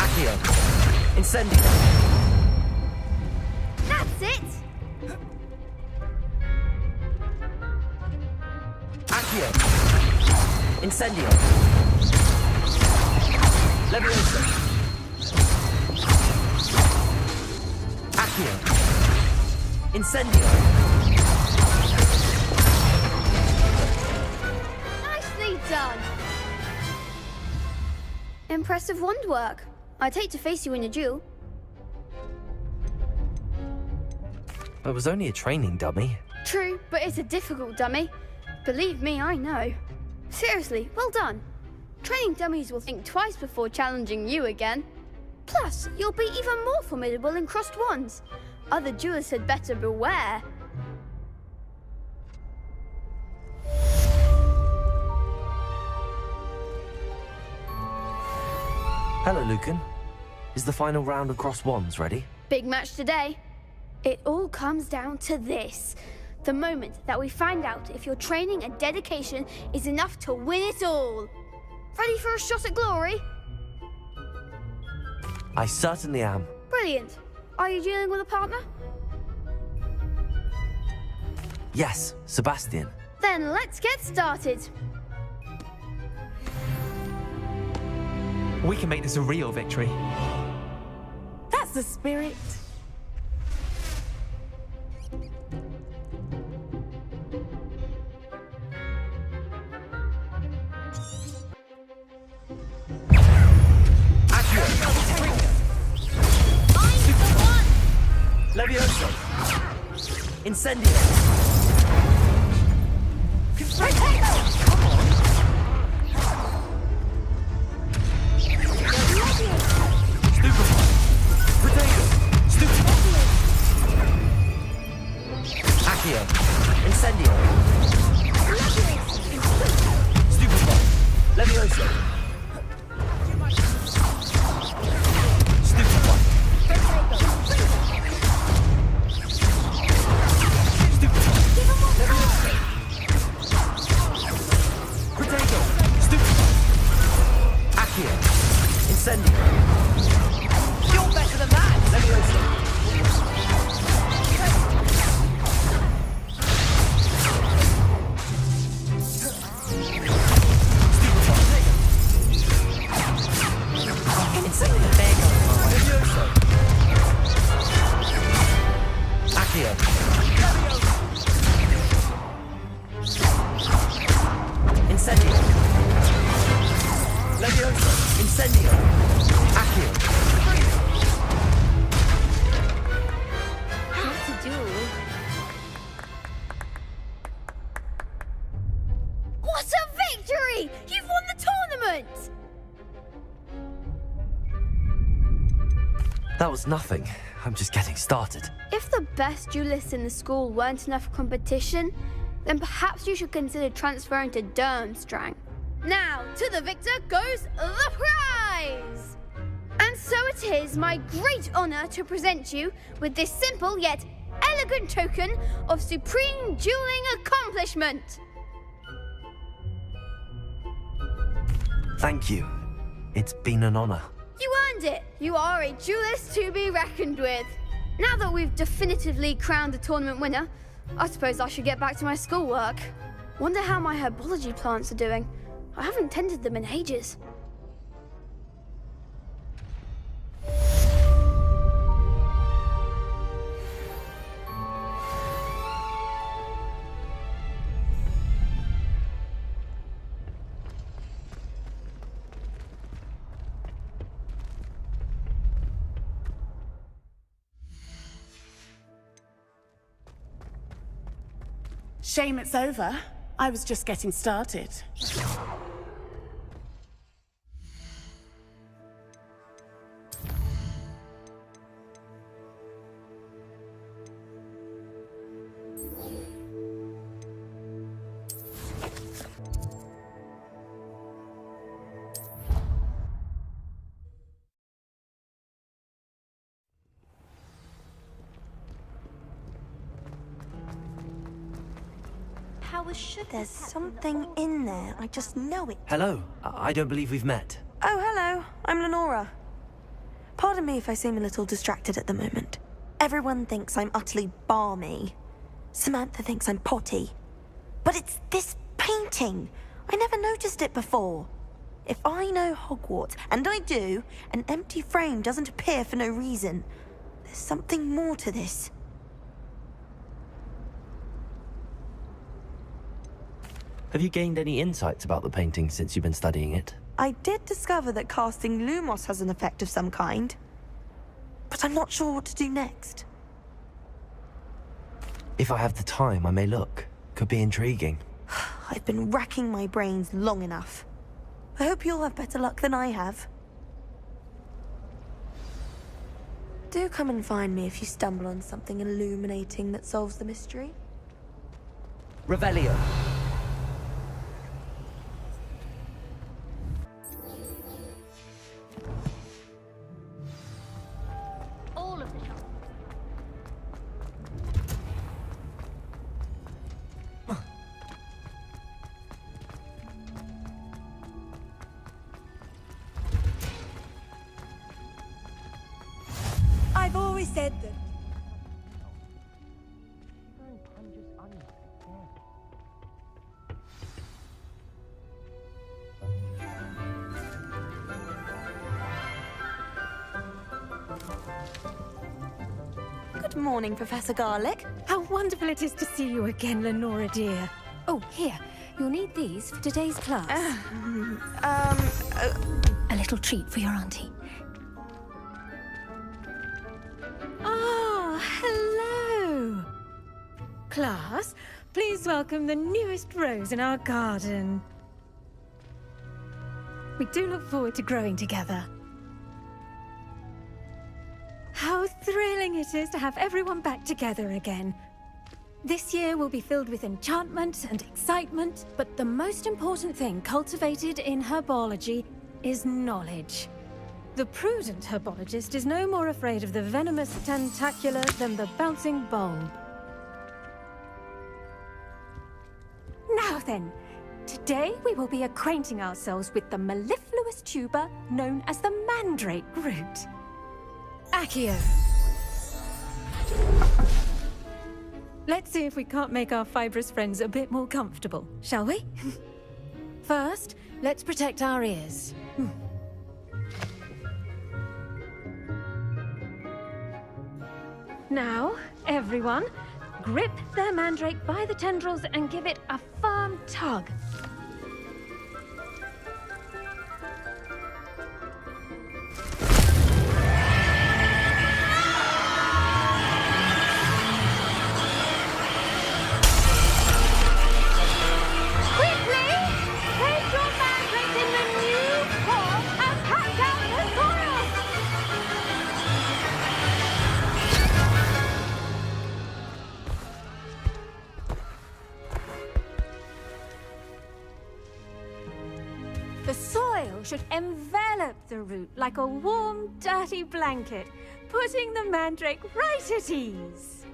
Accio! Incendio! That's it! Accio! Incendio! Leviosa! Accio! Incendio! Nicely done! Impressive wand work. I'd hate to face you in a duel. It was only a training dummy. True, but it's a difficult dummy. Believe me, I know. Seriously, well done. Training dummies will think twice before challenging you again. Plus, you'll be even more formidable in crossed wands. Other duelists had better beware. Hello, Lucan. Is the final round of crossed wands ready? Big match today. It all comes down to this. The moment that we find out if your training and dedication is enough to win it all. Ready for a shot at glory? I certainly am. Brilliant. Are you dealing with a partner? Yes, Sebastian. Then let's get started. We can make this a real victory. That's the spirit. Levioso! Incendio! Accio! Incendio! Stupefy! Levioso! Stupefy! Protego! Stupefy! Accio! Incendio! You're better than that! Levioso! Accio! Incendio! Levioso! Incendio! Accio! What to do? What a victory! You've won the tournament! That was nothing. I'm just getting started. If the best duelists in the school weren't enough competition, then perhaps you should consider transferring to Durmstrang. Now, to the victor goes the prize! And so it is my great honor to present you with this simple yet elegant token of supreme dueling accomplishment. Thank you. It's been an honor. You earned it! You are a duelist to be reckoned with. Now that we've definitively crowned the tournament winner, I suppose I should get back to my schoolwork. Wonder how my herbology plants are doing. I haven't tended them in ages. Shame it's over. I was just getting started. There's something in there. I just know it. Hello. I don't believe we've met. Oh, hello. I'm Lenora. Pardon me if I seem a little distracted at the moment. Everyone thinks I'm utterly balmy. Samantha thinks I'm potty. But it's this painting. I never noticed it before. If I know Hogwarts, and I do, an empty frame doesn't appear for no reason. There's something more to this. Have you gained any insights about the painting since you've been studying it? I did discover that casting Lumos has an effect of some kind. But I'm not sure what to do next. If I have the time, I may look. Could be intriguing. I've been racking my brains long enough. I hope you'll have better luck than I have. Do come and find me if you stumble on something illuminating that solves the mystery. Revelio. All of the shots. I've always said that. Good morning, Professor Garlic. How wonderful it is to see you again, Lenora dear. Oh, here. You'll need these for today's class. A little treat for your auntie. Ah, hello. Class, please welcome the newest rose in our garden. We do look forward to growing together. How thrilling it is to have everyone back together again. This year will be filled with enchantment and excitement, but the most important thing cultivated in herbology is knowledge. The prudent herbologist is no more afraid of the venomous tentacula than the bouncing bulb. Now then, today we will be acquainting ourselves with the mellifluous tuber known as the mandrake root. Accio. Let's see if we can't make our fibrous friends a bit more comfortable, shall we? First, let's protect our ears. Now, everyone, grip their mandrake by the tendrils and give it a firm tug. The soil should envelop the root like a warm, dirty blanket, putting the mandrake right at ease.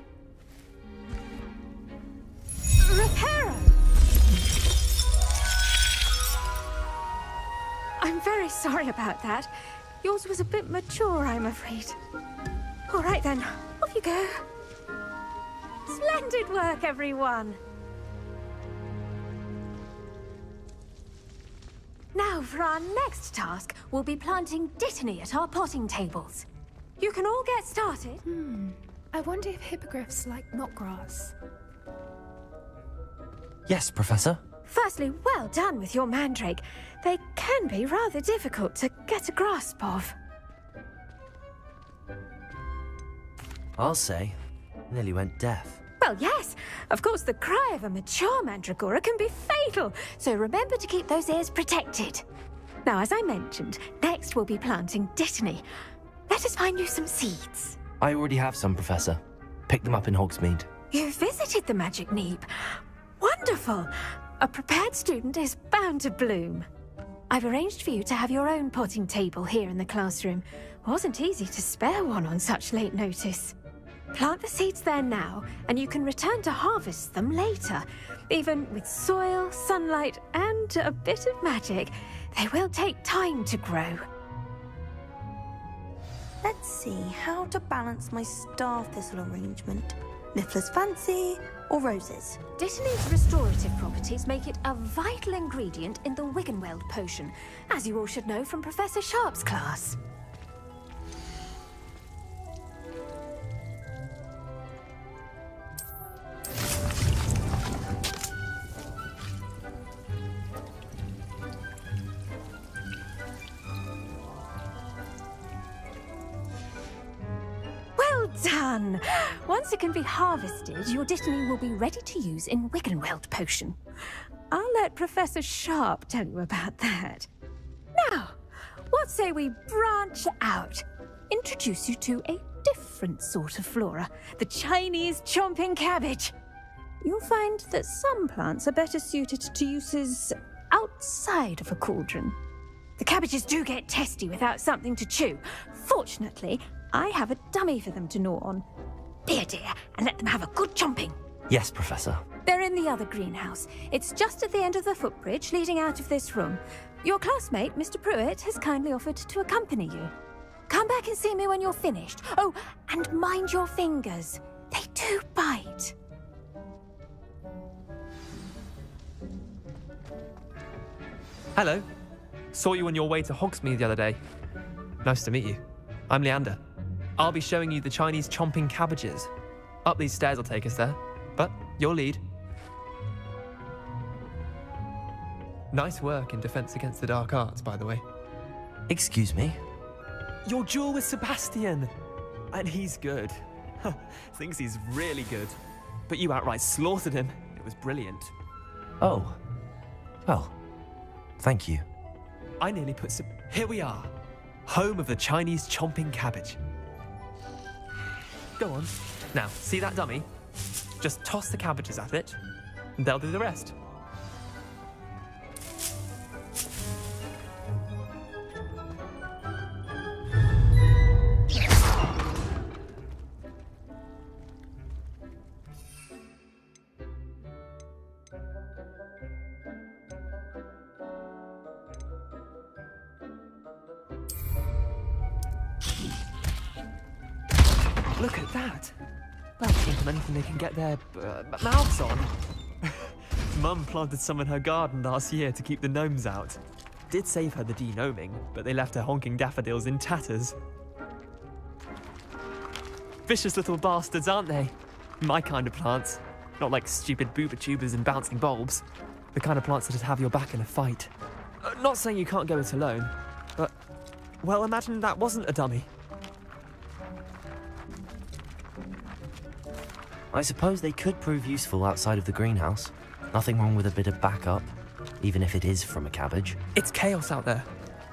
Reparo! I'm very sorry about that. Yours was a bit mature, I'm afraid. All right then, off you go. Splendid work, everyone! Now, for our next task, we'll be planting dittany at our potting tables. You can all get started. I wonder if hippogriffs like knotgrass. Yes, Professor. Firstly, well done with your mandrake. They can be rather difficult to get a grasp of. I'll say, nearly went deaf. Well, yes. Of course, the cry of a mature mandragora can be fatal, so remember to keep those ears protected. Now, as I mentioned, next we'll be planting dittany. Let us find you some seeds. I already have some, Professor. Picked them up in Hogsmeade. You visited the Magic Neep. Wonderful. A prepared student is bound to bloom. I've arranged for you to have your own potting table here in the classroom. Wasn't easy to spare one on such late notice. Plant the seeds there now, and you can return to harvest them later. Even with soil, sunlight, and a bit of magic, they will take time to grow. Let's see how to balance my star thistle arrangement. Niffler's fancy or roses? Dittany's restorative properties make it a vital ingredient in the Wiggenweld potion, as you all should know from Professor Sharp's class. Done! Once it can be harvested, your dittany will be ready to use in Wiggenweld potion. I'll let Professor Sharp tell you about that. Now, what say we branch out? Introduce you to a different sort of flora, the Chinese chomping cabbage. You'll find that some plants are better suited to uses outside of a cauldron. The cabbages do get testy without something to chew. Fortunately, I have a dummy for them to gnaw on. Be a dear and let them have a good chomping. Yes, Professor. They're in the other greenhouse. It's just at the end of the footbridge leading out of this room. Your classmate, Mr. Pruitt, has kindly offered to accompany you. Come back and see me when you're finished. Oh, and mind your fingers. They do bite. Hello. Saw you on your way to Hogsmeade the other day. Nice to meet you. I'm Leander. I'll be showing you the Chinese chomping cabbages. Up these stairs will take us there, but your lead. Nice work in Defense Against the Dark Arts, by the way. Excuse me? Your duel with Sebastian! And he's good. Thinks he's really good. But you outright slaughtered him. It was brilliant. Oh. Well, thank you. I nearly put some... Here we are. Home of the Chinese chomping cabbage. Go on. Now, see that dummy? Just toss the cabbages at it, and they'll do the rest. Look at that! That's not anything they can get their mouths on. Mum planted some in her garden last year to keep the gnomes out. Did save her the de-gnoming, but they left her honking daffodils in tatters. Vicious little bastards, aren't they? My kind of plants. Not like stupid booba tubers and bouncing bulbs. The kind of plants that'd have your back in a fight. Not saying you can't go it alone, but... Well, imagine that wasn't a dummy. I suppose they could prove useful outside of the greenhouse. Nothing wrong with a bit of backup, even if it is from a cabbage. It's chaos out there.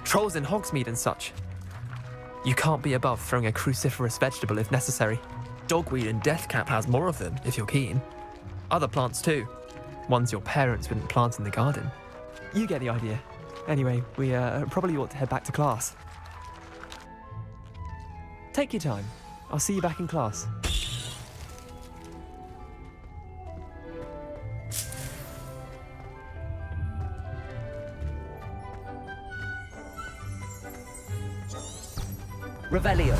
Trolls in Hogsmeade and such. You can't be above throwing a cruciferous vegetable if necessary. Dogweed and deathcap has more of them, if you're keen. Other plants too. Ones your parents wouldn't plant in the garden. You get the idea. Anyway, we probably ought to head back to class. Take your time. I'll see you back in class. Revelio.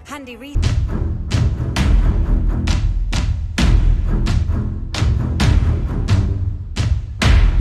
Handy read.